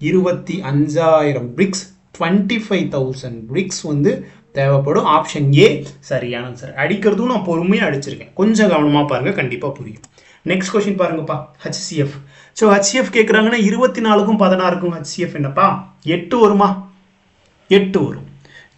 25,000 பிரிக்ஸ் 25,000 பிரிக்ஸ் வந்து தேவைப்படும். ஆப்ஷன் ஏ சரியான ஆன்சர். அடிக்கிறதும் நான் பொறுமையாக அடிச்சிருக்கேன், கொஞ்சம் கவனமாக பாருங்க, கண்டிப்பாக புரியும். நெக்ஸ்ட் கொஸ்டின் பாருங்கப்பா, HCF. ஸோ HCF கேட்குறாங்கன்னா 24க்கும் 16க்கும் HCF என்னப்பா? 8 வருமா? 8 வரும்.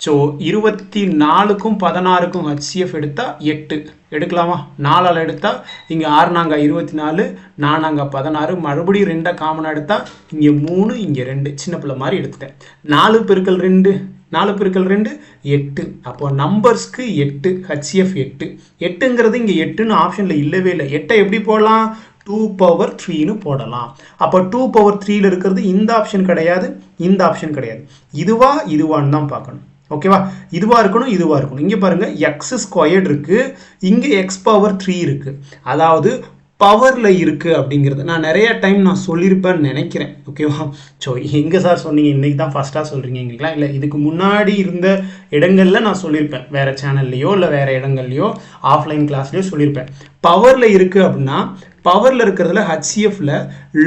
ஸோ 24க்கும் 16க்கும் HCF எடுத்தால் 8 எடுக்கலாமா? 4ஆல் எடுத்தால் இங்கே 6 நாங்கள் 24 4 நாங்கள் 16 மறுபடியும் 2 காமனாக எடுத்தால் இங்கே 3 இங்கே 2 சின்ன பிள்ளை மாதிரி எடுத்துட்டேன். 4 பெருக்கல் 2 4 பெருக்கல் 2 8. அப்போ நம்பர்ஸ்க்கு 8 HCF 8. 8ங்கிறது இங்கே 8ன்னு ஆப்ஷனில் இல்லவே இல்லை. 8 எப்படி போடலாம்? 2 power 3ன்னு போடலாம். அப்போ 2 power 3ல இருக்கிறது இந்த ஆப்ஷன் கிடையாது, இந்த ஆப்ஷன் கிடையாது. இதுவான்னு தான் பார்க்கணும். ஓகேவா? இதுவா இருக்கணும், இதுவா இருக்கணும். இங்கே பாருங்க எக்ஸ் ஸ்கொயர்டு இருக்கு, இங்கே எக்ஸ் பவர் 3 இருக்கு. அதாவது பவரில் இருக்குது அப்படிங்கிறது நான் நிறைய டைம் நான் சொல்லியிருப்பேன்னு நினைக்கிறேன். ஓகேவா? ஸோ எங்கே சார் சொன்னீங்க, இன்றைக்கி தான் ஃபஸ்ட்டாக சொல்கிறீங்க எங்களுக்குலாம்? இல்லை, இதுக்கு முன்னாடி இருந்த இடங்களில் நான் சொல்லியிருப்பேன், வேறு சேனல்லையோ இல்லை வேறு இடங்கள்லையோ ஆஃப்லைன் கிளாஸ்லையோ சொல்லியிருப்பேன். பவரில் இருக்குது அப்படின்னா பவரில் இருக்கிறதுல HCFல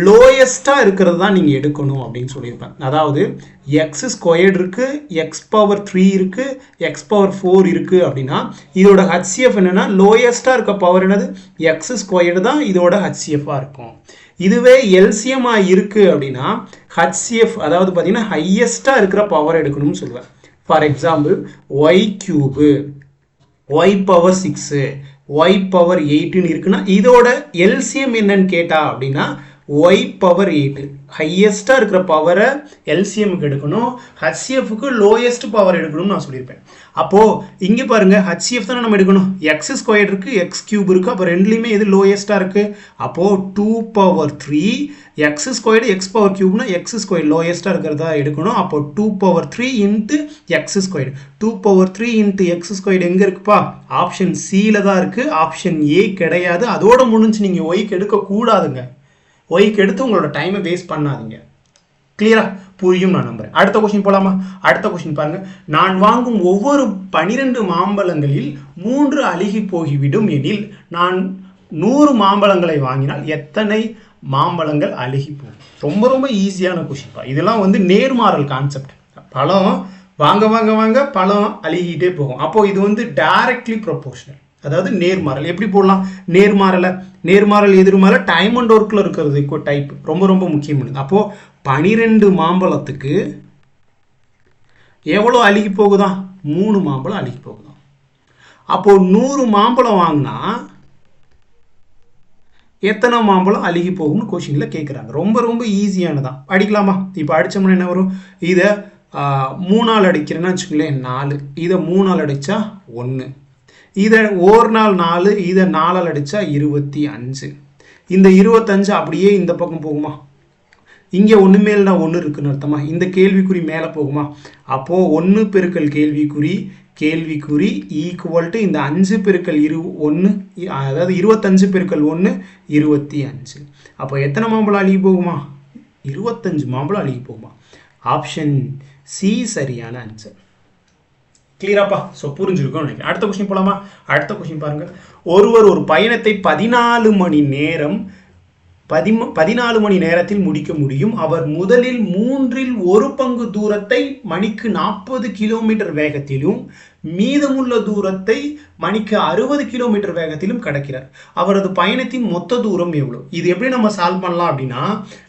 லோயஸ்ட்டாக இருக்கிறது தான் நீங்கள் எடுக்கணும் அப்படின்னு சொல்லியிருப்பேன். அதாவது எக்ஸ் ஸ்கொயர்டு இருக்குது, எக்ஸ் பவர் 3 இருக்குது, எக்ஸ் பவர் 4 இருக்குது அப்படின்னா இதோட HCF என்னென்னா லோயஸ்ட்டாக இருக்க பவர் என்னது? எக்ஸ் ஸ்கொயர்டு தான் இதோட HCFஆக இருக்கும். இதுவே எல்சிஎம்மாக இருக்குது அப்படின்னா HCF அதாவது பார்த்தீங்கன்னா ஹையஸ்ட்டாக இருக்கிற பவர் எடுக்கணும்னு சொல்லுவேன். For example Y cube, Y power 6, y power 8ன்னு இருக்குன்னா இதோட எல்சிஎம் என்னன்னு கேட்டா அப்படின்னா y பவர் 8 ஹையஸ்டாக இருக்கிற பவரை எல்சிஎம்க்கு எடுக்கணும், HCFக்கு லோயஸ்ட் பவர் எடுக்கணும்னு நான் சொல்லியிருப்பேன். அப்போது இங்கே பாருங்கள் HCF தானே நம்ம எடுக்கணும். எக்ஸ் ஸ்கொயர் இருக்குது, எக்ஸ் கியூப் இருக்குது. அப்போ ரெண்டுலேயுமே எது லோயஸ்ட்டாக இருக்குது? அப்போது 2 power 3 X squared X power கியூப்னா எக்ஸ் ஸ்கொயர் லோயஸ்ட்டாக இருக்கிறதா எடுக்கணும். அப்போ 2 power 3 into X squared. 2 power 3 into X squared எங்கே இருக்குப்பா? ஆப்ஷன் சியில் தான் இருக்குது, ஆப்ஷன் ஏ கிடையாது. அதோட முடிஞ்சு நீங்கள் ஒய்க்கு எடுக்கக்கூடாதுங்க. ஒய்க்கு எடுத்து உங்களோட டைமை வேஸ்ட் பண்ணாதீங்க. கிளியரா? புரியும் நான் நம்புறேன். அடுத்த கொஸ்டின் போலாமா? அடுத்த கொஸ்டின் பாருங்க. நான் வாங்கும் ஒவ்வொரு 12 மாம்பழங்களில் 3 அழுகி போகிவிடும் எனில் நான் 100 மாம்பழங்களை வாங்கினால் எத்தனை மாம்பழங்கள் அழுகி போகும்? ரொம்ப ரொம்ப ஈஸியான கொஸ்டின்ப்பா. இதெல்லாம் வந்து நேர்மாறல் கான்செப்ட். பழம் வாங்க வாங்க வாங்க பழம் அழுகிட்டே போகும். அப்போ இது வந்து டைரக்ட்லி ப்ரொபோர்ஷனல், அதாவது நேர்மாறல். எப்படி போடலாம் நேர்மாறல் எதிர்மாறல் டைம் அண்ட் ஒர்க்கில் இருக்கிறது டைப் ரொம்ப ரொம்ப முக்கியமானது. அப்போது 12 மாம்பழத்துக்கு எவ்வளோ அழுகி போகுதா? 3 மாம்பழம் அழுகி போகுதான். அப்போது 100 மாம்பழம் வாங்கினா எத்தனை மாம்பழம் அழுகி போகும்னு கொஸ்டினில் கேட்குறாங்க. ரொம்ப ரொம்ப ஈஸியானதான். அடிக்கலாமா? இப்போ அடித்தோம்னா என்ன வரும்? இதை 3ஆல் அடிக்கிறேன்னு வச்சுக்கோங்களேன் 4, இதை 3ஆல் அடித்தா 1, இதை 1 நாள் 4, இதை 4ஆல் அடித்தா 25. இந்த 25 அப்படியே இந்த பக்கம் போகுமா? இங்கே 1 மேல்னா 1 இருக்குன்னு அர்த்தமா? இந்த கேள்விக்குறி மேலே போகுமா? அப்போது 1 பெருக்கல் கேள்விக்குறி ஈக்குவல் டு இந்த 5 பெருக்கல் 1, அதாவது 25 பெருக்கல் 1 25. அப்போ எத்தனை மாம்பழம் அழுகி போகுமா? 25 மாம்பழம் அழுகி போகுமா? ஆப்ஷன் சி சரியான ஆன்சர். கிளியராப்பா? ஸோ புரிஞ்சிருக்கும் நினைக்கிறேன். அடுத்த கொஸ்டின் போலாமா? அடுத்த கொஸ்டின் பாருங்க. ஒருவர் ஒரு பயணத்தை 14 மணி நேரத்தில் முடிக்க முடியும். அவர் முதலில் 1/3 தூரத்தை மணிக்கு 40 கிலோமீட்டர் வேகத்திலும் மீதமுள்ள தூரத்தை மணிக்கு 60 கிலோமீட்டர் வேகத்திலும் கடக்கிறார். அவரது பயணத்தின் மொத்த தூரம் எவ்வளோ? இது எப்படி நம்ம சால்வ் பண்ணலாம் அப்படின்னா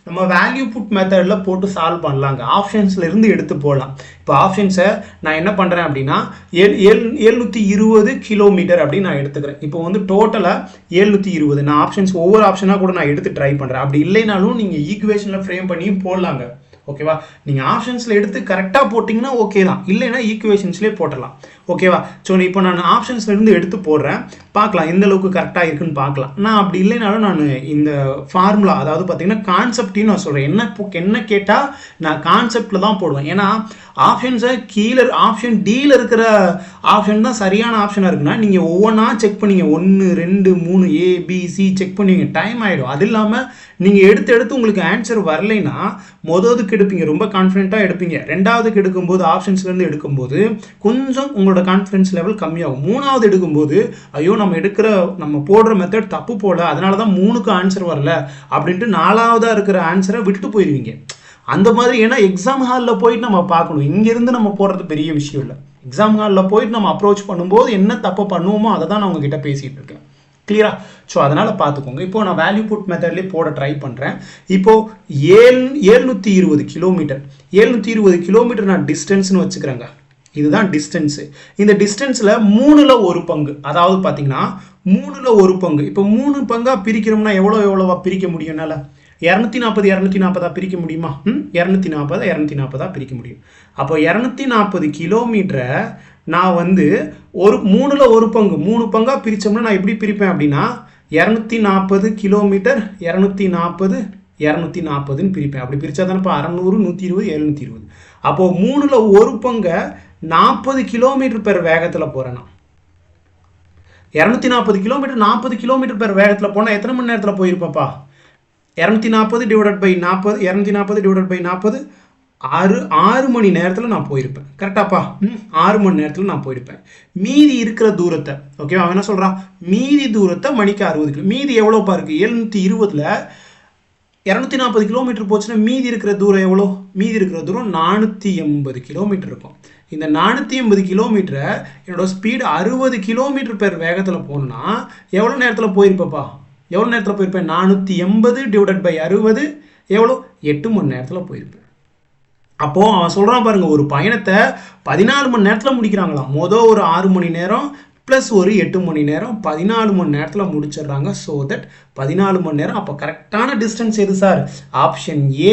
நம்ம வேல்யூ புட் மெத்தடில் போட்டு சால்வ் பண்ணலாங்க. ஆப்ஷன்ஸில் இருந்து எடுத்து போடலாம். இப்போ ஆப்ஷன்ஸை நான் என்ன பண்ணுறேன் அப்படின்னா 720 கிலோமீட்டர் அப்படின்னு நான் எடுத்துக்கிறேன். இப்போ வந்து டோட்டலாக 720. நான் ஆப்ஷன்ஸ் ஒவ்வொரு ஆப்ஷனாக கூட நான் எடுத்து ட்ரை பண்ணுறேன். அப்படி இல்லைனாலும் நீங்கள் ஈக்குவேஷனில் ஃப்ரேம் பண்ணியும் போடலாங்க. ஓகேவா? நீங்கள் ஆப்ஷன்ஸில் எடுத்து கரெக்டாக போட்டிங்கன்னா ஓகே தான், இல்லைன்னா ஈக்குவேஷன்ஸ்லேயே போட்டலாம். ஓகேவா? ஸோ இப்போ நான் ஆப்ஷன்ஸ்லேருந்து எடுத்து போடுறேன். பார்க்கலாம் எந்த அளவுக்கு கரெக்டாக இருக்குன்னு பார்க்கலாம். நான் அப்படி இல்லைனாலும் நான் இந்த ஃபார்முலா அதாவது பார்த்தீங்கன்னா கான்செப்டையும் நான் சொல்கிறேன். என்ன கேட்டால் நான் கான்செப்டில் தான் போடுவேன். ஏன்னா ஆப்ஷன்ஸை கீழே ஆப்ஷன் டியில் இருக்கிற ஆப்ஷன் தான் சரியான ஆப்ஷனாக இருக்குன்னா நீங்கள் ஒவ்வொன்றா செக் பண்ணிங்க 1 2 3 ABC செக் பண்ணுவீங்க, டைம் ஆகிடும். அது இல்லாமல் நீங்கள் எடுத்து உங்களுக்கு ஆன்சர் வரலைன்னா மொதலுக்கு எடுப்பீங்க, ரொம்ப கான்ஃபிடென்ட்டாக எடுப்பீங்க. ரெண்டாவதுக்கு எடுக்கும்போது ஆப்ஷன்ஸ்லேருந்து எடுக்கும்போது கொஞ்சம் உங்களோட கான்ஃபிடன்ஸ் லெவல் கம்மியாகும். மூணாவது எடுக்கும்போது ஐயோ நம்ம போடுற மெத்தட் தப்பு போல, அதனால தான் 3க்கு ஆன்சர் வரல அப்படின்ட்டு 4வதாக இருக்கிற ஆன்சரை விட்டுட்டு போயிடுவீங்க. அந்த மாதிரி ஏன்னா எக்ஸாம் ஹாலில் போயிட்டு நம்ம பார்க்கணும், இங்கேருந்து நம்ம போடுறது பெரிய விஷயம் இல்லை. எக்ஸாம் ஹாலில் போயிட்டு நம்ம அப்ரோச் பண்ணும்போது என்ன தப்பு பண்ணுவோமோ அதை தான் நான் உங்ககிட்ட பேசிகிட்டு இருக்கேன். கிளியரா? ஸோ அதனால் பார்த்துக்கோங்க. இப்போ நான் வேல்யூ புட் மெத்தட்லேயே போட ட்ரை பண்ணுறேன். இப்போது 720 கிலோமீட்டர் 720 கிலோமீட்டர் நான் டிஸ்டன்ஸ்னு வச்சுக்கிறேங்க. இதுதான் டிஸ்டன்ஸு. இந்த டிஸ்டன்ஸில் 3ல் 1 பங்கு, அதாவது பார்த்தீங்கன்னா 3ல் 1 பங்கு. இப்போ 3 பங்காக பிரிக்கிறோம்னா எவ்வளோவா பிரிக்க முடியும்னால 240 பிரிக்க முடியுமா? 240 பிரிக்க முடியும். அப்போ 240 கிலோமீட்டரை நான் வந்து 3ல் 1 பங்கு 3 பங்காக பிரித்தோம்னா நான் எப்படி பிரிப்பேன் அப்படின்னா 240 கிலோமீட்டர் 240ன்னு பிரிப்பேன். அப்படி பிரித்தா தானேப்பா 600 120 720. அப்போது 3ல் 1 பங்கை 40 கிலோமீட்டர் பெர் வேகத்தில் போகிறேன்னா 240 கிலோமீட்டர் 40 கிலோமீட்டர் பெர் வேகத்தில் போனால் எத்தனை மணி நேரத்தில் போயிருப்பப்பா? 240 டிவைடட் பை 40 6 மணி நேரத்தில் நான் போயிருப்பேன். கரெக்டாப்பா? 6 மணி நேரத்தில் நான் போயிருப்பேன். மீதி இருக்கிற தூரத்தை ஓகேவா அவன் என்ன சொல்கிறான், மீதி தூரத்தை மணிக்கு 60 கிலோ. மீதி எவ்வளோப்பா இருக்குது? 720ல் 240 கிலோமீட்டர் போச்சுன்னா மீதி இருக்கிற தூரம் எவ்வளோ? மீதி இருக்கிற தூரம் 480 கிலோமீட்டர் இருக்கும். இந்த 480 கிலோமீட்டரை என்னோட ஸ்பீடு 60 கிலோமீட்டர் பெர் வேகத்தில் போகணுன்னா எவ்வளோ நேரத்தில் போயிருப்பப்பா? எவ்வளோ நேரத்தில் போயிருப்பேன்? 480 டிவைடட் பை 60 எவ்வளோ? 8 மணி நேரத்தில் போயிருப்பேன். அப்போது அவன் சொல்கிறான் பாருங்கள், ஒரு பயணத்தை 14 மணி நேரத்தில் முடிக்கிறாங்களாம். ஒரு 6 மணி நேரம் ப்ளஸ் ஒரு 8 மணி நேரம் 14 மணி நேரத்தில் முடிச்சிடுறாங்க. ஸோ தட் 14 மணி நேரம். அப்போ கரெக்டான டிஸ்டன்ஸ் எது சார்? Option A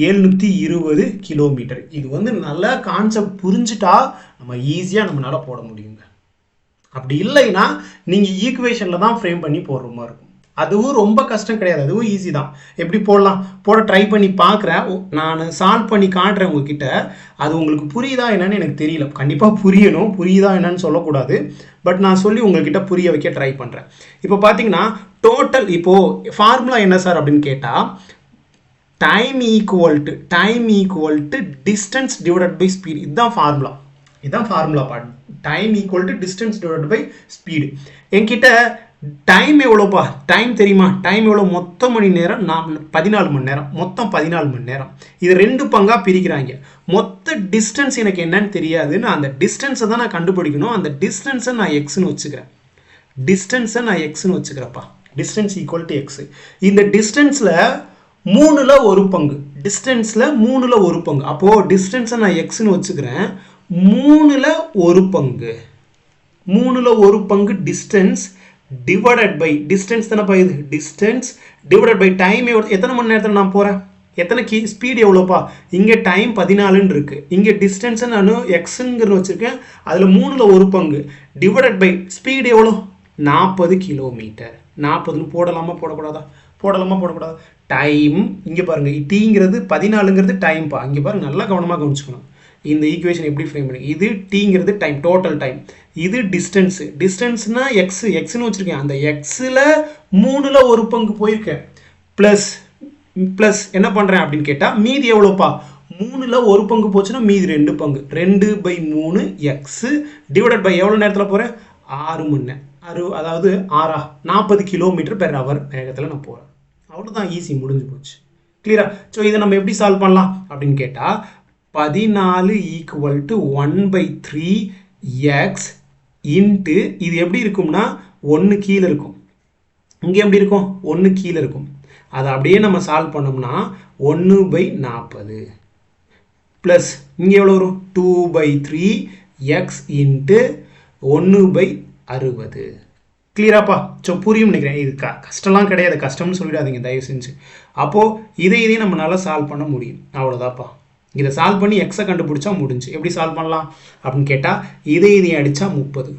720 kilometre. இது வந்து நல்லா கான்செப்ட் புரிஞ்சுட்டா நம்ம ஈஸியாக நம்மளால் போட முடியுங்க. அப்படி இல்லைன்னா நீங்கள் ஈக்குவேஷனில் தான் ஃப்ரேம் பண்ணி போடுற மாதிரி இருக்கும். அதுவும் ரொம்ப கஷ்டம் கிடையாது, அதுவும் ஈஸி தான். எப்படி போட ட்ரை பண்ணி பார்க்குறேன், நான் சால்வ் பண்ணி காட்டுறேன் உங்ககிட்ட. அது உங்களுக்கு புரியுதா என்னன்னு எனக்கு தெரியல. கண்டிப்பாக புரியணும், புரியுதா என்னன்னு சொல்லக்கூடாது. பட் நான் சொல்லி உங்ககிட்ட புரிய வைக்க ட்ரை பண்ணுறேன். இப்போ பார்த்தீங்கன்னா டோட்டல் இப்போது ஃபார்முலா என்ன சார் அப்படின்னு கேட்டால் time equal to distance divided by speed. இதுதான் formula part. Time equal to distance divided by speed. என்கிட்ட டைம் எவ்வளோப்பா? டைம் தெரியுமா? டைம் எவ்வளோ? மொத்த மணி நேரம் 14 மணி நேரம். மொத்தம் 14 மணி நேரம். இது 2 பங்காக பிரிக்கிறாங்க. மொத்த டிஸ்டன்ஸ் எனக்கு என்னன்னு தெரியாதுன்னு அந்த டிஸ்டன்ஸை தான் நான் கண்டுபிடிக்கணும். அந்த டிஸ்டன்ஸை நான் எக்ஸ்னு வச்சுக்கிறேன். Distance equal to X. இந்த டிஸ்டன்ஸில் 3ல் 1 பங்கு. அப்போது டிஸ்டன்ஸை நான் எக்ஸ்னு வச்சுக்கிறேன். 3ல் 1 பங்கு டிஸ்டன்ஸ் டிவைடட் பை டிஸ்டன்ஸ் தானே இது. டிஸ்டன்ஸ் டிவைடட் பை டைம் எத்தனை மணி நேரத்தில் நான் போகிறேன்? எத்தனை ஸ்பீடு எவ்வளோப்பா? இங்கே டைம் 14ன்னு இருக்குது. இங்கே டிஸ்டன்ஸை நான் எக்ஸுங்கிறது வச்சுருக்கேன். அதில் 3ல் 1 பங்கு டிவைடட் பை ஸ்பீடு எவ்வளோ? 40 கிலோமீட்டர். 40ன்னு போடக்கூடாதா? டைம் இங்கே பாருங்கள், டீங்கிறது 14ங்கிறது டைம்ப்பா. இங்கே பாருங்கள், நல்லா கவனமாக கவனிச்சுக்கணும். இந்த ஈக்குவேஷன் எப்படி ஃப்ரேம் பண்ணி, இது டீங்கிறது டைம், டோட்டல் டைம். இது டிஸ்டன்ஸ்னா எக்ஸ்னு வச்சுருக்கேன். அந்த எக்ஸில் 3ல் 1 பங்கு போயிருக்கேன். ப்ளஸ் என்ன பண்ணுறேன் அப்படின்னு கேட்டால் மீதி எவ்வளோப்பா? 3ல் 1 பங்கு போச்சுன்னா மீதி 2 பங்கு. 2/3 எக்ஸு டிவைடட் பை எவ்வளோ நேரத்தில் போகிறேன்? 6 மணி நேரம். அதாவது 40 கிலோமீட்டர் பெர் ஹவர் வேகத்தில் நான் போகிறேன். அவ்வளோதான், ஈஸி, முடிஞ்சு போச்சு. கிளியரா? ஸோ இதை நம்ம எப்படி சால்வ் பண்ணலாம் அப்படின்னு கேட்டால் 14 ஈக்குவல் டு 1/3 எக்ஸ் இன்ட்டு இது எப்படி இருக்கும்னா 1 கீழே இருக்கும். இங்கே எப்படி இருக்கும்? 1 கீழே இருக்கும். அதை அப்படியே நம்ம சால்வ் பண்ணோம்னா 1/40 ப்ளஸ் இங்கே எவ்வளோ வரும்? 2/3 எக்ஸ் இன்ட்டு 1/60. கிளியராப்பா? ஸோ புரியும் நினைக்கிறேன். இது கஷ்டம்லாம் கிடையாது, கஷ்டம்னு சொல்லிடாதீங்க தயவு செஞ்சு. அப்போது இதையும் நம்மளால் சால்வ் பண்ண முடியும். அவ்வளோதாப்பா. இதை சால்வ் பண்ணி எக்ஸை கண்டுபிடிச்சா முடிஞ்சு. எப்படி சால்வ் பண்ணலாம் அப்படின்னு கேட்டால் இதையும் அடித்தா 30.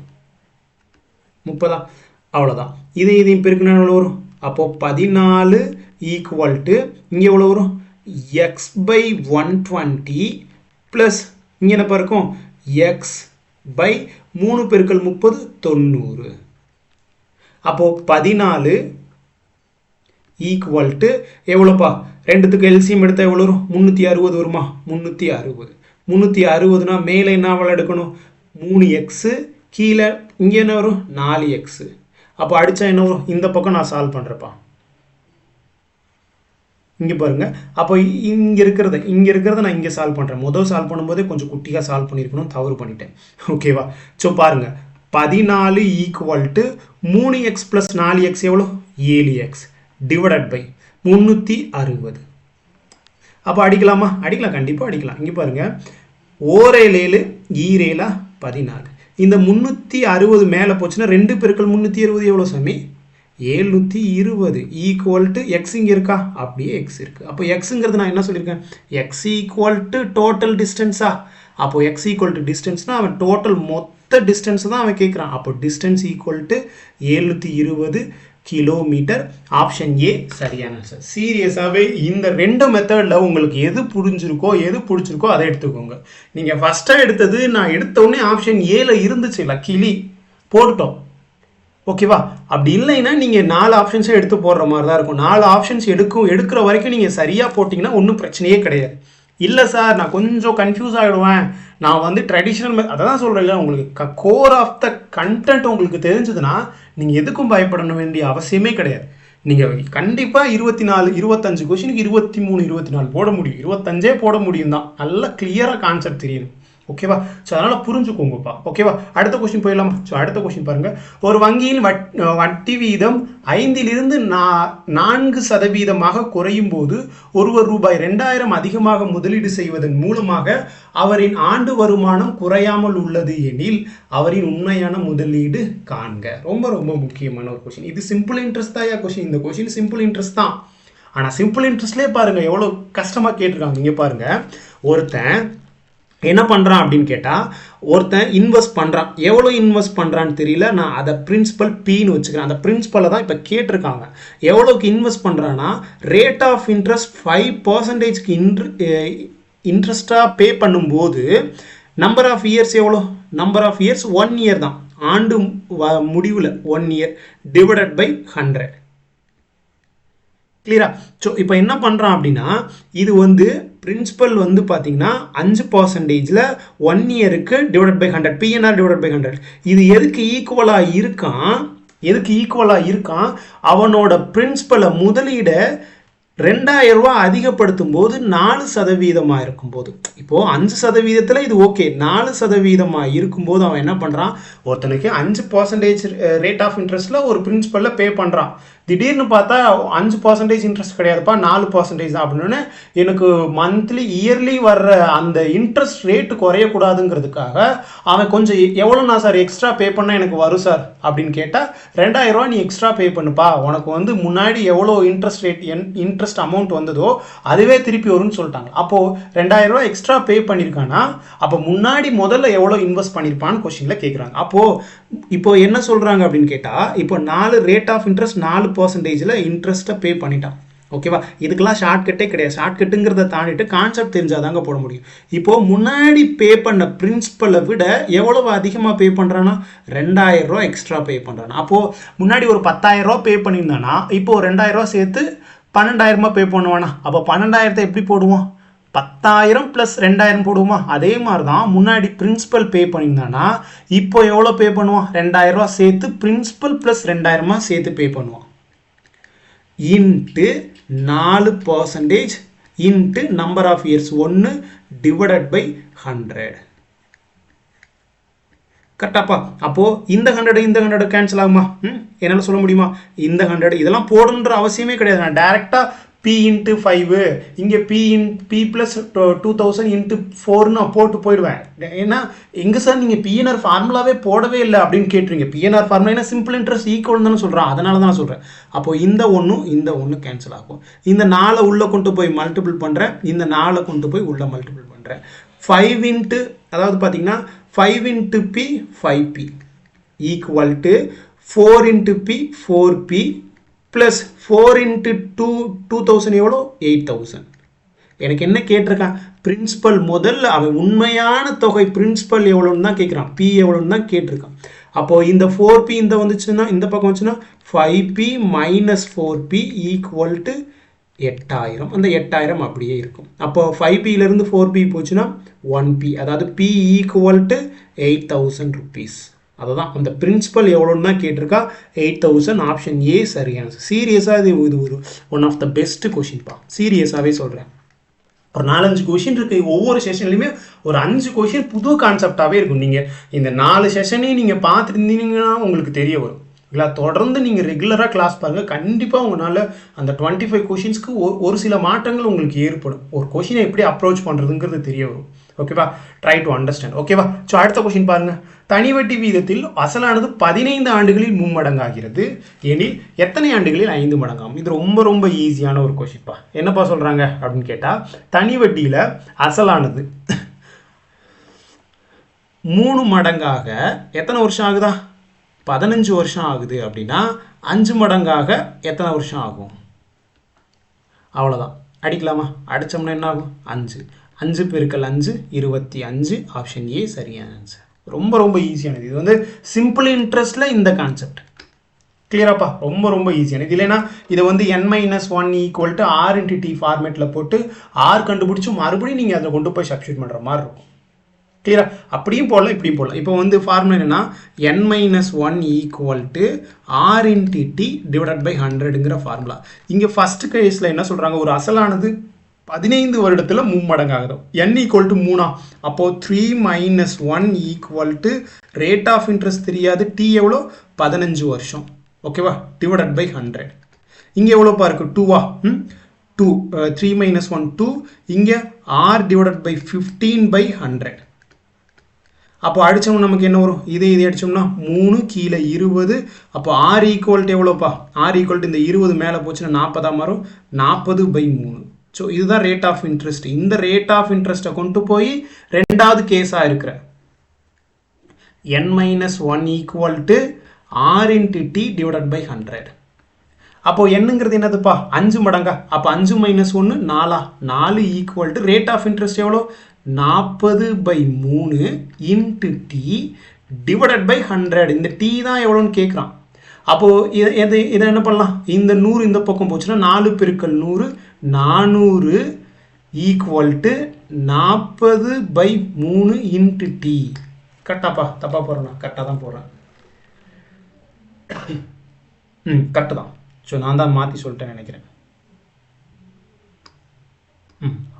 அவ்வளோதான். இதையும் பெருக்கினா எவ்வளோ வரும்? அப்போது 14 ஈக்குவல் டு இங்கே எவ்வளோ வரும்? எக்ஸ் பை 120 ப்ளஸ் இங்கே என்ன இருக்கும்? எக்ஸ் பை 3 பெருக்கல் 30 90. அப்போது 14 ஈக்குவல் டு எவ்வளோப்பா? ரெண்டுத்துக்கு எல்சிஎம் எடுத்தால் எவ்வளோ வரும்? 360 வருமா? 360. 360னா மேலே என்ன அவள் எடுக்கணும்? 3x, கீழே இங்கே என்ன வரும்? 4x. அப்போ அடித்தா என்ன வரும்? இந்த பக்கம் நான் சால்வ் பண்ணுறப்பா. இங்கே பாருங்கள். அப்போ இங்கே இருக்கிறத நான் இங்கே சால்வ் பண்ணுறேன். முதல் சால்வ் பண்ணும்போதே கொஞ்சம் குட்டியாக சால்வ் பண்ணியிருக்கணும், தவறு பண்ணிட்டேன். ஓகேவா? ஸோ பாருங்கள், 14 equal to 3x plus 4x எவ்வளோ? 7x divided by 360. அப்போ அடிக்கலாமா? அடிக்கலாம், கண்டிப்பாக அடிக்கலாம். இங்கே பாருங்கள், ஓரேல் 7 ஈரேலா 14. இந்த 360 மேலே போச்சுன்னா 2 பெருக்கல் 360 எவ்வளோ சாமி? 720 ஈக்குவல் டு எக்ஸ் இங்கே இருக்கா? அப்படியே எக்ஸ் இருக்குது. அப்போ எக்ஸுங்கிறது நான் என்ன சொல்லியிருக்கேன்? எக்ஸ் ஈக்குவல் டு டோட்டல் டிஸ்டன்ஸா? அப்போ எக்ஸ் ஈக்குவல் டு டிஸ்டன்ஸ்னால் அவன் டோட்டல் மொத்த டிஸ்டன்ஸ் தான் அவன் கேட்குறான். அப்போ distance equal to 720 kilometre. Option A சரியான ஆன்சர். சீரியஸாகவே இந்த 2 மெத்தடில் உங்களுக்கு எது பிடிச்சிருக்கோ அதை எடுத்துக்கோங்க. நீங்கள் ஃபஸ்ட்டாக எடுத்தது நான் எடுத்தோடனே ஆப்ஷன் ஏல இருந்துச்சு, லக்கிலி போட்டுட்டோம். ஓகேவா? அப்படி இல்லைன்னா நீங்கள் 4 ஆப்ஷன்ஸை எடுத்து போடுற மாதிரி தான் இருக்கும். 4 ஆப்ஷன்ஸ் எடுக்கிற வரைக்கும் நீங்கள் சரியாக போட்டிங்கன்னா ஒன்றும் பிரச்சனையே கிடையாது. இல்லை சார் நான் கொஞ்சம் கன்ஃபியூஸ் ஆகிடுவேன், நான் வந்து ட்ரெடிஷ்னல் அதான் சொல்கிறேன், உங்களுக்கு கோர் ஆஃப் த கண்டென்ட் உங்களுக்கு தெரிஞ்சதுன்னா நீங்கள் எதுக்கும் பயப்பட வேண்டிய அவசியமே கிடையாது. நீங்கள் கண்டிப்பாக 24 25 கொஷினுக்கு 23 24 போட முடியும், 25 போட முடியும் தான். நல்லா கிளியராக கான்செப்ட் தெரியணும். ஓகேவா? ஸோ அதனால் புரிஞ்சுக்கோங்கப்பா. ஓகேவா? அடுத்த கொஸ்டின் போயிடலாமா? ஸோ அடுத்த கொஸ்டின் பாருங்கள். ஒரு வங்கியில் வட்டி வீதம் 5லிருந்து 4% குறையும் போது ஒருவர் ரூபாய் 2000 அதிகமாக முதலீடு செய்வதன் மூலமாக அவரின் ஆண்டு வருமானம் குறையாமல் உள்ளது எனில் அவரின் உண்மையான முதலீடு காண்க. ரொம்ப ரொம்ப முக்கியமான ஒரு கொஸ்டின். இது சிம்பிள் இன்ட்ரெஸ்ட் தான் கொஸ்டின். இந்த கொஸ்டின் சிம்பிள் இன்ட்ரெஸ்ட் தான். ஆனால் சிம்பிள் இன்ட்ரெஸ்ட்லேயே பாருங்கள் எவ்வளோ கஷ்டமாக கேட்டிருக்காங்க. இங்கே பாருங்கள், ஒருத்தன் என்ன பண்ணுறான் அப்படின்னு கேட்டால், ஒருத்தன் இன்வெஸ்ட் பண்ணுறான். எவ்வளோ இன்வெஸ்ட் பண்ணுறான்னு தெரியல, நான் அதை பிரின்சிபல் பின்னு வச்சுக்கிறேன். அந்த பிரின்சிபலை தான் இப்போ கேட்டிருக்காங்க. எவ்வளோக்கு இன்வெஸ்ட் பண்ணுறான்னா ரேட் ஆஃப் இன்ட்ரெஸ்ட் 5%க்கு இன்ட்ரெஸ்ட்டாக பே பண்ணும்போது நம்பர் ஆஃப் இயர்ஸ் எவ்வளோ? நம்பர் ஆஃப் இயர்ஸ் 1 இயர் தான். ஆண்டு முடிவில் 1 இயர் டிவைடட் பை 100. கிளியரா? ஸோ இப்போ என்ன பண்ணுறான் அப்படின்னா, இது வந்து பிரின்சிபல் வந்து பார்த்தீங்கன்னா 5%ல் 1 இயருக்கு divided by 100, PNR divided by 100. இது எதுக்கு ஈக்குவலாக இருக்கான்? அவனோட பிரின்சிபலை முதலீடை 2000 ரூபா அதிகப்படுத்தும் போது 4% இருக்கும்போது, இப்போது 5%ல் இது ஓகே, 4% இருக்கும்போது அவன் என்ன பண்ணுறான்? ஒருத்தனுக்கு 5% ரேட் ஆஃப் இன்ட்ரெஸ்ட்டில் ஒரு பிரின்சிபலில் பே பண்ணுறான். திடீர்னு பார்த்தா 5% இன்ட்ரெஸ்ட் கிடையாதுப்பா, 4% தான் அப்படின்னு எனக்கு மந்த்லி இயர்லி வர்ற அந்த இன்ட்ரெஸ்ட் ரேட்டு குறையக்கூடாதுங்கிறதுக்காக அவன் கொஞ்சம் எவ்வளோண்ணா சார் எக்ஸ்ட்ரா பே பண்ணால் எனக்கு வரும் சார் அப்படின்னு கேட்டால், 2000 ரூபா நீ எக்ஸ்ட்ரா பே பண்ணுப்பா, உனக்கு வந்து முன்னாடி எவ்வளோ இன்ட்ரெஸ்ட் அமௌண்ட் வந்ததோ அதுவே திருப்பி வரும்னு சொல்லிட்டாங்க. அப்போது 2000 ரூபா எக்ஸ்ட்ரா பே பண்ணியிருக்கானா, அப்போ முன்னாடி முதல்ல எவ்வளோ இன்வெஸ்ட் பண்ணியிருப்பான்னு கொஸ்டினில் கேட்குறாங்க. அப்போது இப்போ என்ன சொல்கிறாங்க அப்படின்னு கேட்டால், இப்போ 4 ரேட் ஆஃப் இன்ட்ரெஸ்ட் 4%ல் இன்ட்ரெஸ்ட்டை பே பண்ணிட்டான். ஓகேவா? இதுக்கெல்லாம் ஷார்ட்கட்டே கிடையாது. ஷார்ட்கட்டுங்கிறத தாண்டிட்டு கான்செப்ட் தெரிஞ்சாதாங்க போட முடியும். இப்போது முன்னாடி பே பண்ண பிரின்சிபலை விட எவ்வளவு அதிகமாக பே பண்ணுறான்னா 2000 ரூபா எக்ஸ்ட்ரா பே பண்ணுறானா. அப்போது முன்னாடி ஒரு 10,000 ரூபா பே பண்ணியிருந்தானா இப்போது 2000 ரூபா சேர்த்து 12,000 பே பண்ணுவானா. அப்போ 12,000 எப்படி போடுவோம்? 10,000 + 2000 போடுவோமா? அதே மாதிரி தான் முன்னாடி பிரின்சிபல் பே பண்ணியிருந்தானா இப்போ எவ்வளோ பே பண்ணுவான்? 2000 ரூபா சேர்த்து பிரின்சிபல் + 2000 சேர்த்து பே பண்ணுவான். Into 4% into number of years 1 divided by 100. கரெக்டாப்பா? அப்போது இந்த 100 கேன்சல் ஆகுமா? என்னால் சொல்ல முடியுமா? இந்த 100 இதெல்லாம் போடணுன்ற அவசியமே கிடையாது. நான் டேரெக்டாக P × 5 இங்கே P + 2000 × 4 நான் போட்டு போயிடுவேன். ஏன்னா எங்கே சார் நீங்கள் பிஎன்ஆர் ஃபார்முலாவே போடவே இல்லை அப்படின்னு கேட்டுருங்க. பிஎன்ஆர் ஃபார்முலா ஏன்னா சிம்பிள் இன்ட்ரெஸ்ட் ஈக்குவல் தானே சொல்கிறேன், அதனால தான் நான் சொல்கிறேன். அப்போது இந்த 1 கேன்சல் ஆகும். இந்த 4 உள்ளே கொண்டு போய் மல்டிபிள் பண்ணுறேன், இந்த 4 கொண்டு போய் உள்ளே மல்டிபிள் பண்ணுறேன். 5 அதாவது பார்த்தீங்கன்னா 5 × P 5P equal to 4 into P 4P plus 4 into 2 2000 எவ்வளோ 8000. எனக்கு என்ன கேட்டிருக்கான், பிரின்சிபல் முதல்ல அவன் உண்மையான தொகை பிரின்சிபல் எவ்வளோன்னு தான் கேட்குறான், பி எவ்வளோன்னு தான் கேட்டிருக்கான். அப்போது இந்த 4P இந்த வந்துச்சுன்னா இந்த பக்கம் வந்துச்சுன்னா 5P minus 4P equal to 8000. அந்த 8000 அப்படியே இருக்கும். அப்போ 5Pலேருந்து 4P போச்சுன்னா 1P, அதாவது P equal to 8000 rupees. அதுதான் அந்த பிரின்சிபல் எவ்வளோன்னு தான் கேட்டிருக்கா, 8000. ஆப்ஷன் ஏ சரியான. சீரியஸாக இது ஒரு ஒன் ஆஃப் த பெஸ்ட் கொஷின்ப்பா, சீரியஸாகவே சொல்கிறேன். ஒரு 4-5 கொஷின் இருக்குது, ஒவ்வொரு செஷன்லையுமே ஒரு 5 கொஷின் புது கான்செப்டாகவே இருக்கும். நீங்கள் இந்த 4 செஷனையும் நீங்கள் பார்த்துருந்தீங்கன்னா உங்களுக்கு தெரிய வரும் இல்லை. தொடர்ந்து நீங்கள் ரெகுலராக கிளாஸ் பாருங்கள், கண்டிப்பாக உங்களால் அந்த 25 கொஷின்ஸ்க்கு ஒரு சில மாற்றங்கள் உங்களுக்கு ஏற்படும். ஒரு கொஷினை எப்படி அப்ரோச் பண்ணுறதுங்கிறது தெரிய வரும். ஓகேவா, ட்ரை டு அண்டர்ஸ்டாண்ட். ஓகேவா, ஸோ அடுத்த கொஷின் பாருங்கள். தனி வட்டி வீதத்தில் அசலானது 15 ஆண்டுகளில் மும்மடங்காகிறது எனில் எத்தனை ஆண்டுகளில் 5 மடங்காகும்? இது ரொம்ப ரொம்ப ஈஸியான ஒரு கொஷின்ப்பா. என்னப்பா சொல்கிறாங்க அப்படின்னு கேட்டால், தனி வட்டியில் அசலானது 3 மடங்காக எத்தனை வருஷம் ஆகுதா, 15 வருஷம் ஆகுது அப்படின்னா 5 மடங்காக எத்தனை வருஷம் ஆகும்? அவ்வளோதான், அடிக்கலாமா? அடித்தோம்னா என்ன ஆகும்? 5 5 பெருக்கல் 5 25. ஆப்ஷன் ஏ சரியான ஆன்சர். ரொம்ப ரொம்ப ஈஸியானது. இது வந்து சிம்பிள் இன்ட்ரெஸ்ட்டில் இந்த கான்செப்ட் கிளியராப்பா, ரொம்ப ரொம்ப ஈஸியானது. இல்லைன்னா இதை வந்து n-1 equal to R into T ஃபார்மேட்டில் போட்டு ஆர் கண்டுபிடிச்சி மறுபடியும் நீங்கள் அதை கொண்டு போய் சப்ஸ்டியூட் பண்ணுற மாதிரி இருக்கும். கிளியரா, அப்படியும் போடலாம் இப்படியும் போடலாம். இப்போ வந்து ஃபார்முலா என்னன்னா n-1 equal to R into T divided by 100ங்கிற ஃபார்முலா. இங்கே ஃபர்ஸ்ட் கேஸில் என்ன சொல்கிறாங்க, ஒரு அசலானது 15 வருடத்தில் மும்மடங்காகுது. n equal to 3. அப்போது 3 - 1 equal to rate of interest தெரியாது, டி எவ்வளோ 15 வருஷம். ஓகேவா, டிவைடட் பை 100. இங்கே எவ்வளோப்பா இருக்குது, 2வா? 2 3 - 1 2. இங்கே r டிவைடட் பை 15 பை 100. அப்போ அடித்தோம்னா நமக்கு என்ன வரும், இதை அடித்தோம்னா 3 கீழே 20. அப்போ r ஈக்குவல் டு எவ்வளோப்பா, r ஈக்குவல் டு இந்த 20 மேலே போச்சுன்னா 40 மாறும், 40 பை 3. ஸோ இதுதான் ரேட் ஆஃப் இன்ட்ரெஸ்ட். இந்த ரேட் ஆஃப் இன்ட்ரெஸ்ட்டை கொண்டு போய் ரெண்டாவது கேஸாக இருக்கிற n-1 equal to R into T divided by 100. அப்போது என்னங்கிறது என்னதுப்பா, 5 மடங்கா. அப்போ 5 - 1 4. 4 equal to rate of interest எவ்வளோ, 40 by 3 into T divided by 100. இந்த டி தான் எவ்வளோன்னு கேட்குறான். அப்போது இதை என்ன பண்ணலாம், இந்த 100 இந்த பக்கம் போச்சுன்னா 4 பெருக்கல் 100 400 equal to 40 by 3 into T. கரெக்டாப்பா, தப்பாக போடுறேண்ணா? கரெக்டாக தான் போடுறேன். கரெக்டு தான். ஸோ நான் தான் மாற்றி சொல்லிட்டேன்னு நினைக்கிறேன்.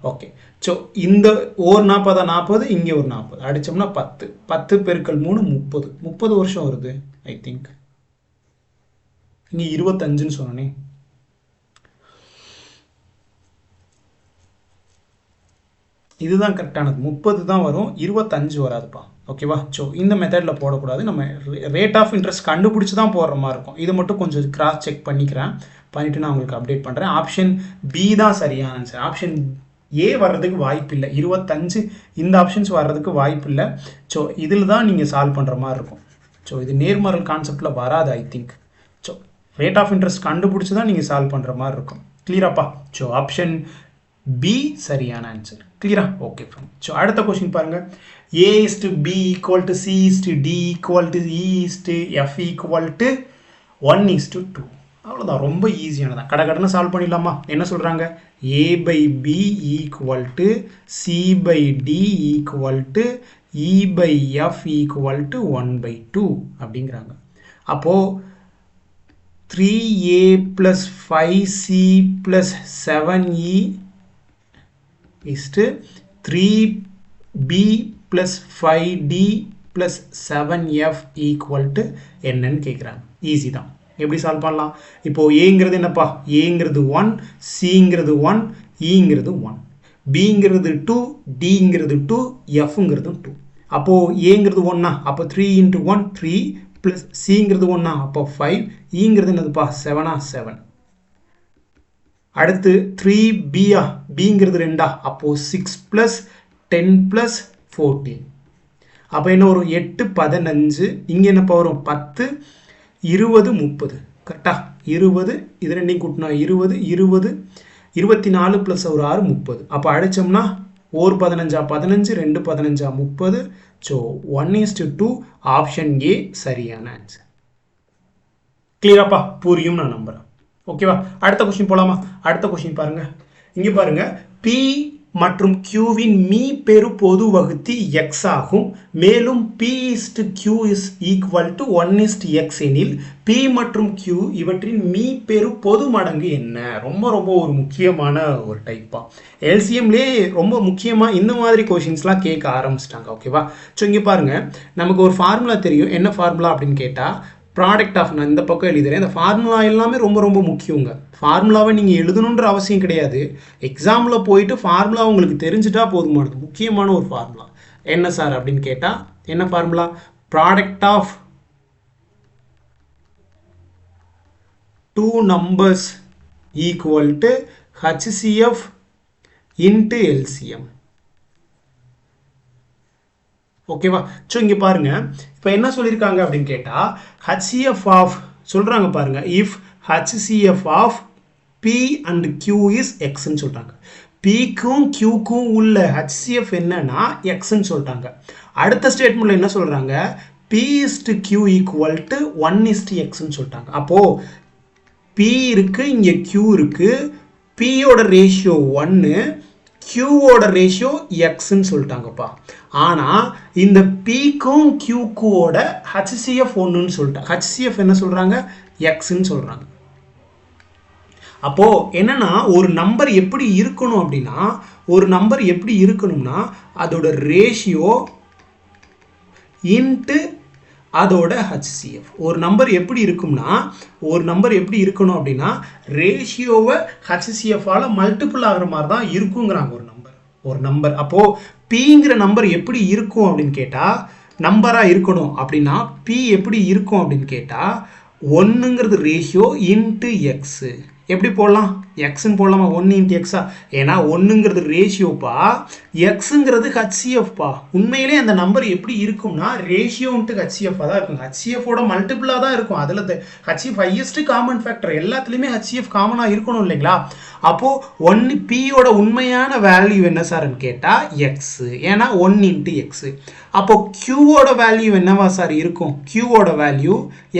ஓகே, ஸோ இந்த ஒரு 40 40, இங்கே ஒரு 40 அடித்தோம்னா 10. 10 பெருக்கல் 3 30. 30 வருஷம் வருது ஐ திங்க். இங்கே 25ன்னு சொன்னே. இதுதான் கரெக்டானது, 30 தான் வரும், 25 வராதுப்பா. ஓகேவா, ஸோ இந்த மெத்தடில் போடக்கூடாது. நம்ம ரேட் ஆஃப் இன்ட்ரெஸ்ட் கண்டுபிடிச்சி தான் போடுற மாதிரி இருக்கும். இது மட்டும் கொஞ்சம் கிராஸ் செக் பண்ணிவிட்டு நான் உங்களுக்கு அப்டேட் பண்ணுறேன். ஆப்ஷன் பி தான் சரியான ஆன்சர். ஆப்ஷன் ஏ வர்றதுக்கு வாய்ப்பு இல்லை, 25 இந்த ஆப்ஷன்ஸ் வர்றதுக்கு வாய்ப்பு இல்லை. ஸோ இதில் தான் நீங்கள் சால்வ் பண்ணுற மாதிரி இருக்கும். ஸோ இது நேர்மறல் கான்செப்டில் வராது I think. So rate of interest கண்டுபிடிச்சி தான் நீங்கள் சால்வ் பண்ணுற மாதிரி இருக்கும். கிளியராப்பா? ஸோ ஆப்ஷன் பி சரியான ஆன்சர். கிளியரா? Okay friend. ஸோ அடுத்த கொஸ்டின் பாருங்கள். A is to B equal to C is to D equal to E is to F equal to 1 is to 2. அவ்வளோதான், ரொம்ப ஈஸியானதான். கடன்னு சால்வ் பண்ணிடலாமா? என்ன சொல்கிறாங்க, A by B equal to C by D equal to E by F equal to 1 by 2 அப்படிங்கிறாங்க. அப்போது 3A plus 5C plus 7E is to 3B plus 5D plus 7F equal to என்னன்னு கேட்குறாங்க. Easy தான். எப்படி solve பண்ணலாம்? இப்போது ஏங்கிறது என்னப்பா, ஏங்கிறது 1, சிங்கிறது 1, ஈங்கிறது 1, பிங்கிறது 2, டிங்கிறது 2, எஃப்ங்கிறது 2. அப்போது ஏங்கிறது 1னா அப்போ 3 × 1 3 ப்ளஸ் சிங்கிறது 1னா அப்போ 5, ஈங்கிறது என்னதுப்பா 7ஆ 7. அடுத்து 3பியா, பிங்கிறது 2ஆ அப்போது 6 + 10 + 14. அப்போ என்ன வரும், 8 15. இங்கே என்னப்பா வரும் 10, 20 30 கரெக்டா 20 இது ரெண்டையும் கூட்டினா 20 20 24 ப்ளஸ் ஒரு 6 30 அப்போ அடித்தோம்னா ஒரு 15 15 2 15 30 ஸோ 1:2 ஆப்ஷன் ஏ சரியான ஆன்சர். கிளியராப்பா புரியும் நான் நம்புறேன். ஓகேவா அடுத்த கொஸ்டின் போலாமா? அடுத்த கொஸ்டின் பாருங்க. இங்க பாருங்க P மற்றும் Qவின் மீ பெரு பொது வகுத்தி x ஆகும். மேலும் P is to Q is equal to 1:x எனில் P மற்றும் Q இவற்றின் மீ பெரு பொது மடங்கு என்ன? ரொம்ப ரொம்ப ஒரு முக்கியமான ஒரு டைப்பா. எல்சிஎம்லேயே ரொம்ப முக்கியமாக இந்த மாதிரி கொஷின்ஸ்லாம் கேட்க ஆரம்பிச்சிட்டாங்க. ஓகேவா ஸோ இங்கே பாருங்க நமக்கு ஒரு ஃபார்முலா தெரியும். என்ன ஃபார்முலா அப்படின்னு கேட்டால் ப்ராடக்ட் ஆஃப், நான் இந்த பக்கம் எழுதுறேன். இந்த ஃபார்முலா எல்லாமே ரொம்ப ரொம்ப முக்கியங்க. ஃபார்முலாவை நீங்கள் எழுதணுன்ற அவசியம் கிடையாது. எக்ஸாமில் போயிட்டு ஃபார்முலா உங்களுக்கு தெரிஞ்சுட்டா போதுமானது. முக்கியமான ஒரு ஃபார்முலா என்ன சார் அப்படின்னு கேட்டால் என்ன formula? Product of two numbers equal to HCF into LCM. ஓகேவா ஸோ இங்கே பாருங்க இப்போ என்ன சொல்லியிருக்காங்க அப்படின்னு கேட்டால் HCF ஆஃப் சொல்கிறாங்க பாருங்க. If HCF of P and Q is எக்ஸ்ன்னு சொல்கிறாங்க. Pக்கும் Qக்கும் உள்ள HCF என்னன்னா எக்ஸ்ன்னு சொல்லிட்டாங்க. அடுத்த ஸ்டேட்மெண்ட்டில் என்ன சொல்கிறாங்க? P is to Q equal to 1:xன்னு சொல்லிட்டாங்க. அப்போது P இருக்குது, இங்கே Q இருக்குது. Pயோட ரேஷியோ 1, Qவோட ரேஷியோ எக்ஸ்ன்னு சொல்லிட்டாங்கப்பா. ஆனால் இந்த Pக்கும் Qக்கோட HCF 1ன்னு சொல்லிட்டாங்க. HCF என்ன சொல்கிறாங்க? எக்ஸ்ன்னு சொல்கிறாங்க. அப்போது என்னன்னா ஒரு நம்பர் எப்படி இருக்கணும் அப்படின்னா, ஒரு நம்பர் எப்படி இருக்கணும்னா அதோட ரேஷியோ இன்ட்டு அதோட HCF. ஒரு நம்பர் எப்படி இருக்கும்னா, ஒரு நம்பர் எப்படி இருக்கணும் அப்படின்னா ரேஷியோவை HCF-ஆல் மல்டிபிள் ஆகிற மாதிரி தான் இருக்குங்கிறாங்க ஒரு நம்பர். அப்போது Pங்கிற நம்பர் எப்படி இருக்கும் அப்படின்னு கேட்டால் நம்பராக இருக்கணும். அப்படின்னா P எப்படி இருக்கும் அப்படின்னு கேட்டால் 1ங்கிறது ரேஷியோ இன்ட்டு எக்ஸு. எப்படி போடலாம்? எக்ஸ்ன்னு போடலாமா? 1 இன்ட்டு எக்ஸா? ஏன்னா 1ங்கிறது ரேஷியோப்பா, எக்ஸுங்கிறது HCFப்பா. உண்மையிலே அந்த நம்பர் எப்படி இருக்கும்னா ரேஷியோ இன்ட்டு HCF தான் இருக்கும். HCFோட மல்டிபிளாக தான் இருக்கும். அதில் HCF ஹையஸ்ட் காமன் ஃபேக்டர். எல்லாத்துலேயுமே HCF காமனாக இருக்கணும் இல்லைங்களா? அப்போது Pயோட உண்மையான வேல்யூ என்ன சார்ன்னு கேட்டால் எக்ஸு. ஏன்னா 1 இன்ட்டு எக்ஸு. அப்போது Qவோட வேல்யூ என்னவா சார் இருக்கும்? Qவோட வேல்யூ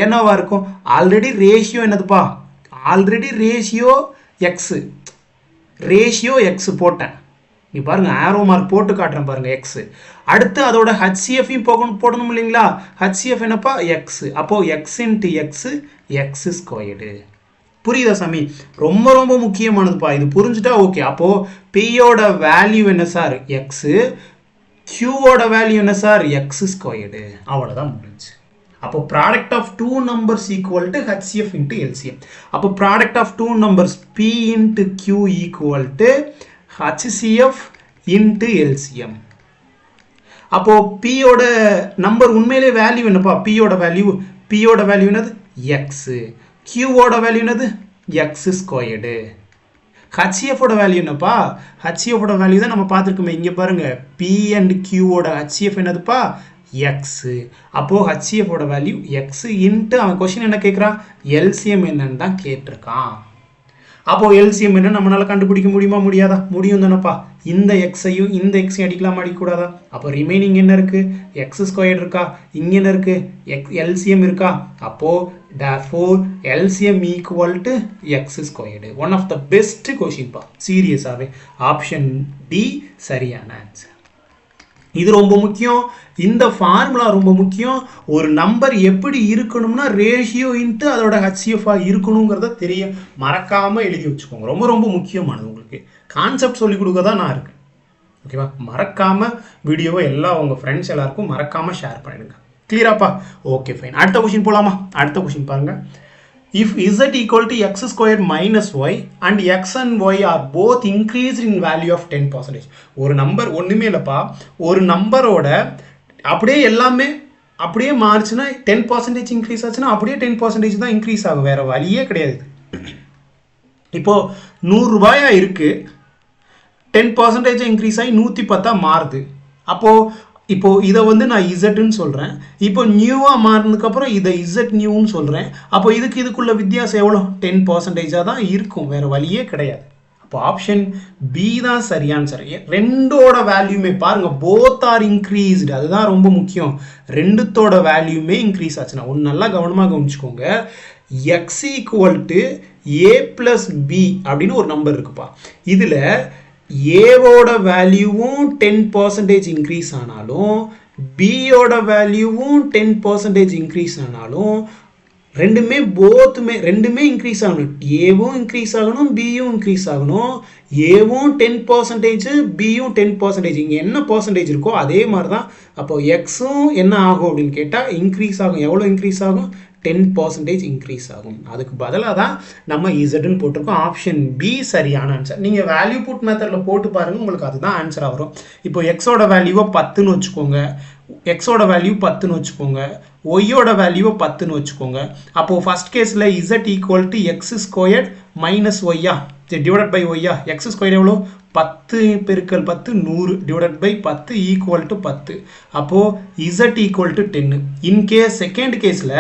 என்னவா இருக்கும்? ஆல்ரெடி ரேஷியோ என்னதுப்பா? Already ratio X. Ratio X போட்டேன். நீ பாருங்க ஆரோ மார்க் போட்டு காட்டுறேன் பாருங்க எக்ஸு. அடுத்து அதோட HCFையும் போடணும் இல்லைங்களா? HCF என்னப்பா? எக்ஸு. அப்போது X into X X squared. புரியுதா சாமி? ரொம்ப ரொம்ப முக்கியமானதுப்பா. இது புரிஞ்சுட்டா ஓகே. அப்போது Pயோட வேல்யூ என்ன சார்? எக்ஸு. Qவோட வேல்யூ என்ன சார்? X squared. அவ்வளோதான் முடிஞ்சு. அப்போ product of two numbers equal to HCF into LCM. அப்போ product of two numbers P into Q equal to HCF into LCM. அப்போ Pயோட நம்பர் உண்மையிலே வேல்யூ என்னப்பா? Pயோட வேல்யூ என்னது? எக்ஸு. Qவோட வேல்யூ என்னது? X squared. HCFோட வேல்யூ என்னப்பா? HCFோட வேல்யூ தான் நம்ம பார்த்துருக்கோமே. இங்கே பாருங்க P அண்ட் Qவோட HCF என்னதுப்பா? எக்ஸு. அப்போது HCFோட வேல்யூ எக்ஸு இன்ட்டு அவன் கொஸ்டின் என்ன கேட்குறான்? LCM என்னன்னு தான் கேட்டிருக்கான். அப்போது LCM என்ன நம்மளால் கண்டுபிடிக்க முடியுமா? முடியாதா? முடியும் தானப்பா. இந்த எக்ஸையும் இந்த எக்ஸையும் அடிக்கலாமா அடிக்கக்கூடாதா? அப்போ ரிமைனிங் என்ன இருக்குது? எக்ஸ் ஸ்கொயர் இருக்கா? இங்கே என்ன இருக்குது? LCM இருக்கா? அப்போது therefore LCM equal to X squared. One of the best கொஷின்ப்பா சீரியஸாகவே. ஆப்ஷன் டி சரியான ஆன்சர். இது ரொம்ப முக்கியம். இந்த ஃபார்முலா ரொம்ப முக்கியம். ஒரு நம்பர் எப்படி இருக்கணும்னா ரேஷியோ இன்ட்டு அதோட HCF-ஆக இருக்கணுங்கிறத தெரிய மறக்காமல் எழுதி வச்சுக்கோங்க. ரொம்ப ரொம்ப முக்கியமானது. உங்களுக்கு கான்செப்ட் சொல்லிக் கொடுக்க தான் நான் இருக்கேன். ஓகேவா? மறக்காமல் வீடியோவை உங்கள் ஃப்ரெண்ட்ஸ் எல்லாருக்கும் மறக்காமல் ஷேர் பண்ணிடுங்க. கிளியராப்பா? Okay fine. அடுத்த கொஷின் போகலாமா? அடுத்த கொஷின் பாருங்கள். If z equal to x square minus y and x and y are both increased in value of 10%. ஒரு நம்பர் ஒன்றுமே இல்லைப்பா. ஒரு நம்பரோட அப்படியே எல்லாமே அப்படியே மாறுச்சுன்னா 10% இன்க்ரீஸ் ஆச்சுன்னா அப்படியே 10% தான் இன்க்ரீஸ் ஆகும். வேறு வழியே கிடையாது. இப்போது 100 ரூபாயா இருக்குது, 10% இன்க்ரீஸ் ஆகி 110 மாறுது. அப்போது இப்போ இதை வந்து நான் இசட்னு சொல்கிறேன். இப்போ நியூவாக மாறினதுக்கப்புறம் இதை இசட் நியூன்னு சொல்கிறேன். அப்போ இதுக்குள்ள வித்தியாசம் எவ்வளோ? 10% தான் இருக்கும், வேறு வழியே கிடையாது. அப்போ ஆப்ஷன் பி தான் சரியான சார். ரெண்டோட வேல்யூமே பாருங்கள், போத் ஆர் இன்க்ரீஸ்டு, அதுதான் ரொம்ப முக்கியம். ரெண்டுத்தோட வேல்யூமே இன்க்ரீஸ் ஆச்சுன்னா ஒன்று நல்லா கவனமாக கவனிச்சுக்கோங்க. X equal to a plus b அப்படின்னு ஒரு நம்பர் இருக்குப்பா. இதில் ஏவோட வேல்யூவும் 10% இன்க்ரீஸ் ஆனாலும் பியோட வேல்யூவும் 10% இன்க்ரீஸ் ஆனாலும் ரெண்டுமே இன்க்ரீஸ் ஆகணும். ஏவும் இன்க்ரீஸ் ஆகணும், பியும் இன்க்ரீஸ் ஆகணும். ஏவும் 10%, பியும் 10%. இங்கே என்ன பர்சன்டேஜ் இருக்கோ அதே மாதிரி தான் அப்போ எக்ஸும் என்ன ஆகும் அப்படின்னு கேட்டால் இன்க்ரீஸ் ஆகும். எவ்வளோ இன்க்ரீஸ் ஆகும்? 10% இன்க்ரீஸ் ஆகும். அதுக்கு பதிலாக தான் நம்ம இசட்னு போட்டிருக்கோம். ஆப்ஷன் பி சரியான ஆன்சர். நீங்கள் வேல்யூ புட் மெத்தடில் போட்டு பாருங்கள், உங்களுக்கு அதுதான் ஆன்சராக வரும். இப்போ எக்ஸோட வேல்யூவை 10ன்னு வச்சுக்கோங்க, எக்ஸோட வேல்யூ 10ன்னு வச்சுக்கோங்க, ஒய்யோட வேல்யூவை 10ன்னு வச்சுக்கோங்க. அப்போது ஃபர்ஸ்ட் கேஸில் Z equal to X squared minus ஒய்யா டிவைடட் பை ஒய்யா. எக்ஸ் ஸ்கொயர் எவ்வளோ? 10 பெருக்கல் 10 100 டிவைடட் பை 10 ஈக்குவல் டு 10. அப்போது Z equal to 10. In case second கேஸில்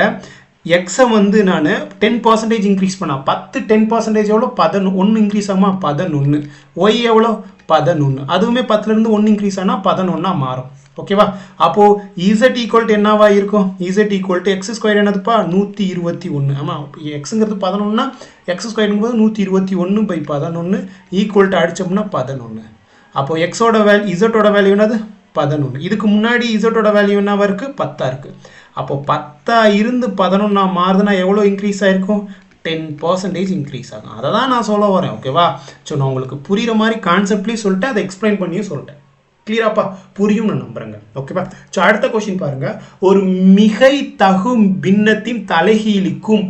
எக்ஸை வந்து நான் 10% இன்க்ரீஸ் பண்ணா 10% எவ்வளோ? 11 இன்க்ரீஸ் ஆகுமா? 11. ஒய் எவ்வளோ? 11. அதுவுமே 10லேருந்து 1 இன்க்ரீஸ் ஆனால் 11 மாறும். ஓகேவா? அப்போது இசட் ஈக்குவல் டு என்னவா இருக்கும்? Z equal to X square என்னதுப்பா? 121. ஆமாம், எக்ஸுங்கிறது 11னா எக்ஸ் ஸ்கொயருங்கும் போது 121 பை 11 ஈக்குவல் டு அடித்தோம்னா 11. அப்போது எக்ஸோட இசட்டோட வேல்யூ என்னது? 11. இதுக்கு முன்னாடி இசட்டோட வேல்யூ என்னவா இருக்குது? 10 இருக்குது. அப்போ 10 இருந்து 11 மாறுதுன்னா எவ்வளோ இன்க்ரீஸ் ஆகிருக்கும்? 10% இன்க்ரீஸ் ஆகும். அதை தான் நான் சொல்ல வரேன். ஓகேவா? ஸோ நான் உங்களுக்கு புரிகிற மாதிரி கான்செப்ட்லேயும் சொல்லிட்டேன், அதை எக்ஸ்பிளைன் பண்ணியும் சொல்லிட்டேன். கிளியராப்பா? புரியும் நான் நம்புறேங்க. ஓகேவா? ஸோ அடுத்த கொஸ்டின் பாருங்க. ஒரு மிகை தகு பின்னத்தின் தலைகீழிக்கும்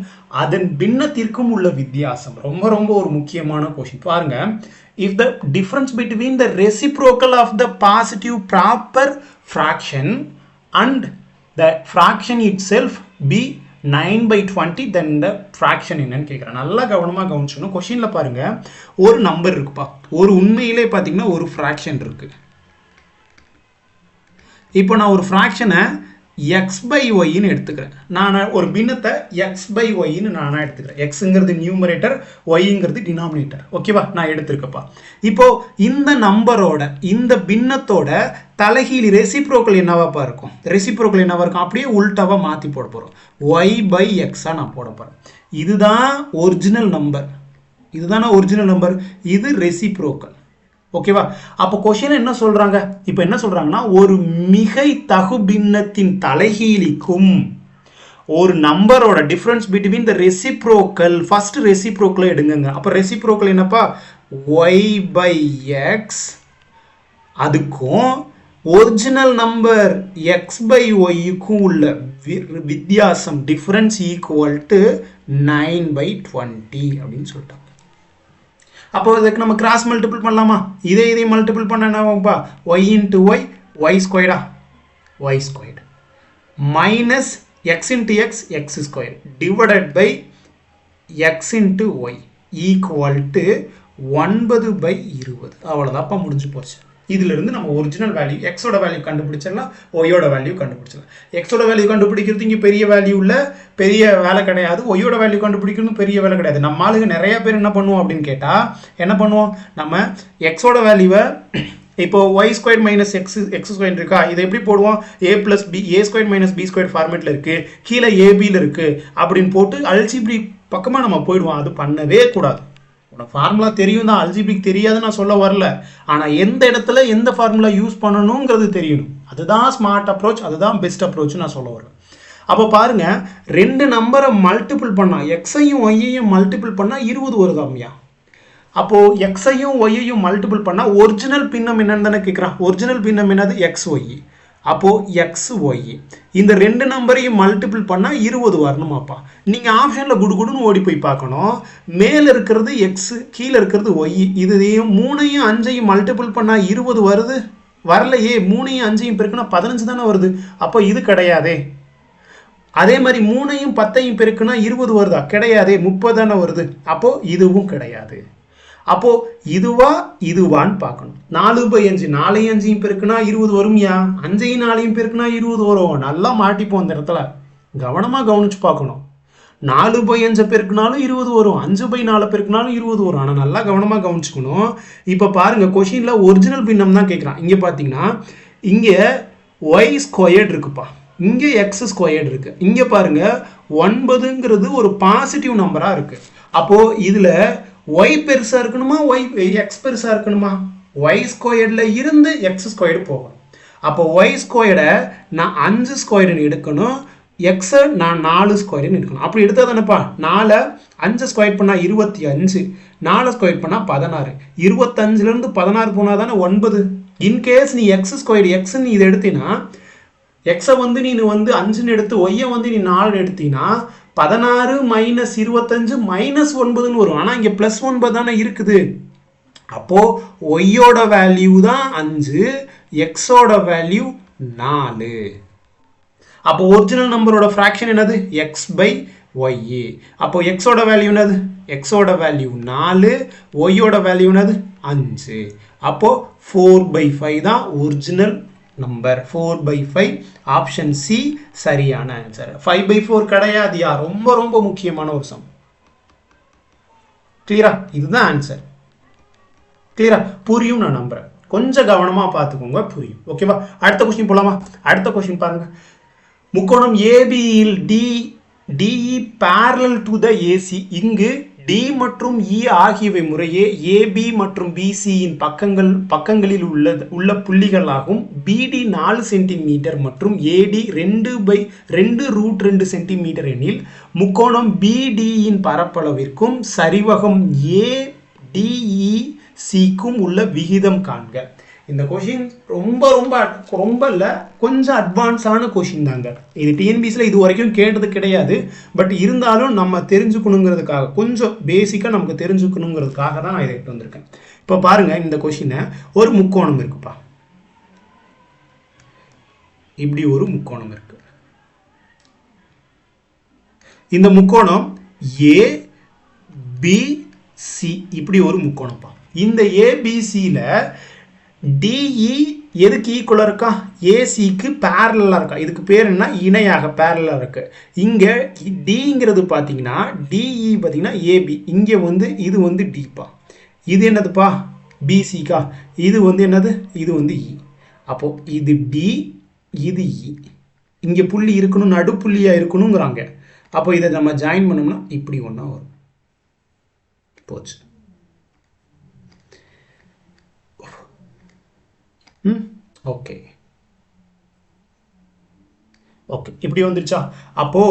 அதன் பின்னத்திற்கும் உள்ள வித்தியாசம். ரொம்ப ரொம்ப ஒரு முக்கியமான கொஸ்டின் பாருங்க. If the difference between the reciprocal of the positive proper fraction and the fraction itself be 9/20, then the fraction என்னன்னு கேட்குறேன். நல்லா கவனமாக கவனிச்சணும். கொஸ்டினில் பாருங்க, ஒரு நம்பர் இருக்குப்பா. ஒரு உண்மையிலே பார்த்தீங்கன்னா ஒரு ஃப்ராக்ஷன் இருக்கு. இப்போ நான் ஒரு ஃப்ராக்ஷனை எக்ஸ் பை ஒய்ன்னு எடுத்துக்கிறேன். நான் ஒரு பின்னத்தை எக்ஸ் பை ஒய்ன்னு நானாக எடுத்துக்கிறேன். எக்ஸுங்கிறது நியூமரேட்டர், ஒய்ங்கிறது டினாமினேட்டர். ஓகேவா? நான் எடுத்துருக்கப்பா. இப்போ இந்த நம்பரோட இந்த பின்னத்தோட தலைகீழ் ரெசிப்ரோக்கல் என்னவாப்பா இருக்கும்? ரெசிப்ரோக்கல் என்னவா இருக்கும்? அப்படியே உல்டாவாக மாற்றி போட போகிறோம். ஒய் பை எக்ஸாக நான் போட போகிறேன். இதுதான் ஒரிஜினல் நம்பர், இதுதானே ஒரிஜினல் நம்பர், இது ரெசிப்ரோக்கல். ஓகேவா? அப்போ கொஸ்டின் என்ன சொல்றாங்க? இப்போ என்ன சொல்றாங்கன்னா, ஒரு மிகை தகு பின்னத்தின் தலைகீழிக்கும் ஒரு நம்பரோட difference between the reciprocal. First ரெசிப்ரோக்கலை எடுங்க. அப்போ ரெசிப்ரோக்கல் என்னப்பா? Y by X. அதுக்கும் ஒரிஜினல் நம்பர் எக்ஸ் பை ஒய்க்கும் உள்ள வித்தியாசம் டிஃபரன்ஸ் ஈக்குவல் டு 9/20 அப்படின்னு சொல்லிட்டாங்க. அப்போ இதுக்கு நம்ம கிராஸ் மல்டிபிள் பண்ணலாமா? இதையும் மல்டிபிள் பண்ண என்ன ஆகும்ப்பா? ஒய் இன்ட்டு ஒய், ஒய் ஸ்கொயர்டா, Y squared minus X into X, X square divided by X into Y equal to 9/20. அவ்வளோதான்ப்பா, முடிஞ்சு போச்சு. இதிலிருந்து நம்ம ஒரிஜினல் வேல்யூ எக்ஸோட வேல்யூ கண்டுபிடிச்சிடலாம், ஒய்யோட வேல்யூ கண்டுபிடிச்சிடலாம். எக்ஸோட வேல்யூ கண்டுபிடிக்கிறது இங்கே பெரிய வேல்யூ இல்லை, பெரிய வேலை கிடையாது. ஒய்யோட வேல்யூ கண்டுபிடிக்கிறது பெரிய வேலை கிடையாது. நம்ம ஆளுங்க நிறைய பேர் என்ன பண்ணுவோம் அப்படின்னு கேட்டால், என்ன பண்ணுவோம்? நம்ம எக்ஸோட வேல்யூவை இப்போ y square minus x square இருக்கா, இதை எப்படி போடுவோம்? A plus b, a square minus b square ஃபார்மேட்டில் இருக்குது, கீழே ஏபியில் இருக்குது அப்படின்னு போட்டு அல்ஜிப்ரிக் பக்கமாக நம்ம போயிடுவோம். அது பண்ணவே கூடாது. உனக்கு ஃபார்முலா தெரியும் தான், அல்ஜிப்ரிக் தெரியாது நான் சொல்ல வரல. ஆனால் எந்த இடத்துல எந்த ஃபார்முலா யூஸ் பண்ணணுங்கிறது தெரியணும். அதுதான் ஸ்மார்ட் அப்ரோச், அதுதான் பெஸ்ட் அப்ரோச் நான் சொல்ல வரேன். அப்போ பாருங்க, ரெண்டு நம்பரை மல்டிபிள் பண்ணா, எக்ஸையும் ஒய்யையும் மல்டிபிள் பண்ணால் 20 வருதாம்யா. அப்போது எக்ஸையும் ஒய்யையும் மல்டிபிள் பண்ணால் ஒரிஜினல் பின்னம் என்னன்னு தானே கேட்குறான். ஒரிஜினல் பின்னம் என்னது? X y. அப்போது எக்ஸ் ஒய் இந்த ரெண்டு நம்பரையும் மல்டிபிள் பண்ணால் 20 வரணுமாப்பா. நீங்கள் ஆப்ஷனில் குடுகுடுன்னு ஓடி போய் பார்க்கணும். மேலே இருக்கிறது எக்ஸு, கீழே இருக்கிறது ஒய். இதையும் 3ஐயும் 5ஐயும் மல்டிபிள் பண்ணால் 20 வருது, வரலையே. 3ஐயும் 5ஐயும் பெருக்குனா 15 தானே வருது. அப்போ இது கிடையாதே. அதே மாதிரி 3ஐயும் 10ஐயும் பெருக்குனா 20 வருதா? கிடையாதே, 30 தானே வருது. அப்போது இதுவும் கிடையாது. அப்போ இதுவான்னு பார்க்கணும். 4/5 4 5 பெருக்குனா 20 வரும்யா. 5 4 பெருக்குனா 20 வரும். நல்லா மாட்டிப்போம் அந்த இடத்துல. கவனமா கவனிச்சு பார்க்கணும். 4/5 பெருக்குனாலும் 20 வரும், 5/4 பெருக்குனாலும் 20 வரும். ஆனால் நல்லா கவனமாக கவனிச்சுக்கணும். இப்போ பாருங்க, கொஷின்ல ஒரிஜினல் பின்னம் தான் கேட்குறான். இங்கே பார்த்தீங்கன்னா இங்கே y² இருக்குப்பா, இங்கே x² இருக்கு. இங்கே பாருங்க 9ங்கிறது ஒரு பாசிட்டிவ் நம்பரா இருக்கு. அப்போ இதுல y பெருசா இருக்கணுமா, x பெருசா இருக்கணுமா? y² இருந்து x² போகணும். அப்போ y² நான் 5² எடுக்கணும், எக்ஸை நான் 4² எடுக்கணும். அப்படி எடுத்தா தானேப்பா, 4 5² பண்ணால் 25, 4² பண்ணால் 16, 25லேருந்து 16 போனால் தானே 9. இன்கேஸ் நீ x² எக்ஸ்ன்னு இதை எடுத்தீங்கன்னா, எக்ஸை வந்து நீ வந்து 5ன்னு எடுத்து ஒய்யை வந்து நீ 4 எடுத்தீங்கன்னா 16 - 25 - 9ன்னு வரும். ஆனால் இங்கே +9 தானே இருக்குது. அப்போ ஒய்யோட வேல்யூ தான் 5, எக்ஸோட வேல்யூ 4. அப்போ ஒரிஜினல் நம்பரோட ஃப்ராக்ஷன் என்னது, x/y. அப்போ எக்ஸோட வேல்யூ என்னது, எக்ஸோட வேல்யூ 4, ஒய்யோட வேல்யூ என்னது 5. அப்போ 4/5 தான் ஒரிஜினல் நம்பர். 4/5 ஆப்ஷன் சி சரியான ஆன்சர். 5/4 கிடையாதுயா, ரொம்ப ரொம்ப முக்கியமான ஒரு சம். கிளியரா? இதுதான் ஆன்சர். கிளியரா? புரியும் நான் நம்புறேன். கொஞ்சம் கவனமா பார்த்துக்கோங்க, புரியும். ஓகேவா? அடுத்த கொஸ்டின் போலாமா? அடுத்த கொஸ்டின் பாருங்க. முக்கோணம் ஏபியில் DE parallel to the AC. இங்கு டி மற்றும் இ ஆகியவை முறையே ஏபி மற்றும் பிசியின் பக்கங்களில் உள்ள புள்ளிகளாகும். பிடி 4 சென்டிமீட்டர் மற்றும் ஏடி 2/2 சென்டிமீட்டர் எனில் முக்கோணம் பிடியின் பரப்பளவிற்கும் சரிவகம் ஏடிஇசிக்கும் உள்ள விகிதம் காண்க. இந்த கொஷின் ரொம்ப இல்லை, கொஞ்சம் அட்வான்ஸான கொஷின் தாங்க. இது டிஎன்பிசியில் இது வரைக்கும் கேட்டது கிடையாது. பட் இருந்தாலும் நம்ம தெரிஞ்சுக்கணுங்கிறதுக்காக, கொஞ்சம் பேசிக்காக நமக்கு தெரிஞ்சுக்கணுங்கிறதுக்காக தான் நான் இதை எடுத்து வந்திருக்கேன். இப்போ பாருங்க, இந்த கொஷினை ஒரு முக்கோணம் இருக்குப்பா. இப்படி ஒரு முக்கோணம் இருக்கு. இந்த முக்கோணம் ஏபிசி இப்படி ஒரு முக்கோணம்ப்பா. இந்த ஏபிசியில் டிஇ எதுக்கு ஈக்குவலாக இருக்கா, ஏசிக்கு பேரலாக இருக்கா. இதுக்கு பேர் என்ன, இணையாக பேரலாக இருக்கு. இங்கே டிங்கிறது பார்த்தீங்கன்னா டிஇ பார்த்தீங்கன்னா ஏபி, இங்கே வந்து இது வந்து டிப்பா, இது என்னதுப்பா பிசிக்கா, இது வந்து என்னது, இது வந்து இ. அப்போ இது டி, இது இ. இங்கே புள்ளி இருக்கணும், நடுப்புள்ளியாக இருக்கணுங்கிறாங்க. அப்போ இதை நம்ம ஜாயின் பண்ணோம்னா இப்படி ஒன்றா வரும். போச்சு. ஓகே ஓகே, இப்படி வந்துருச்சா? அப்போ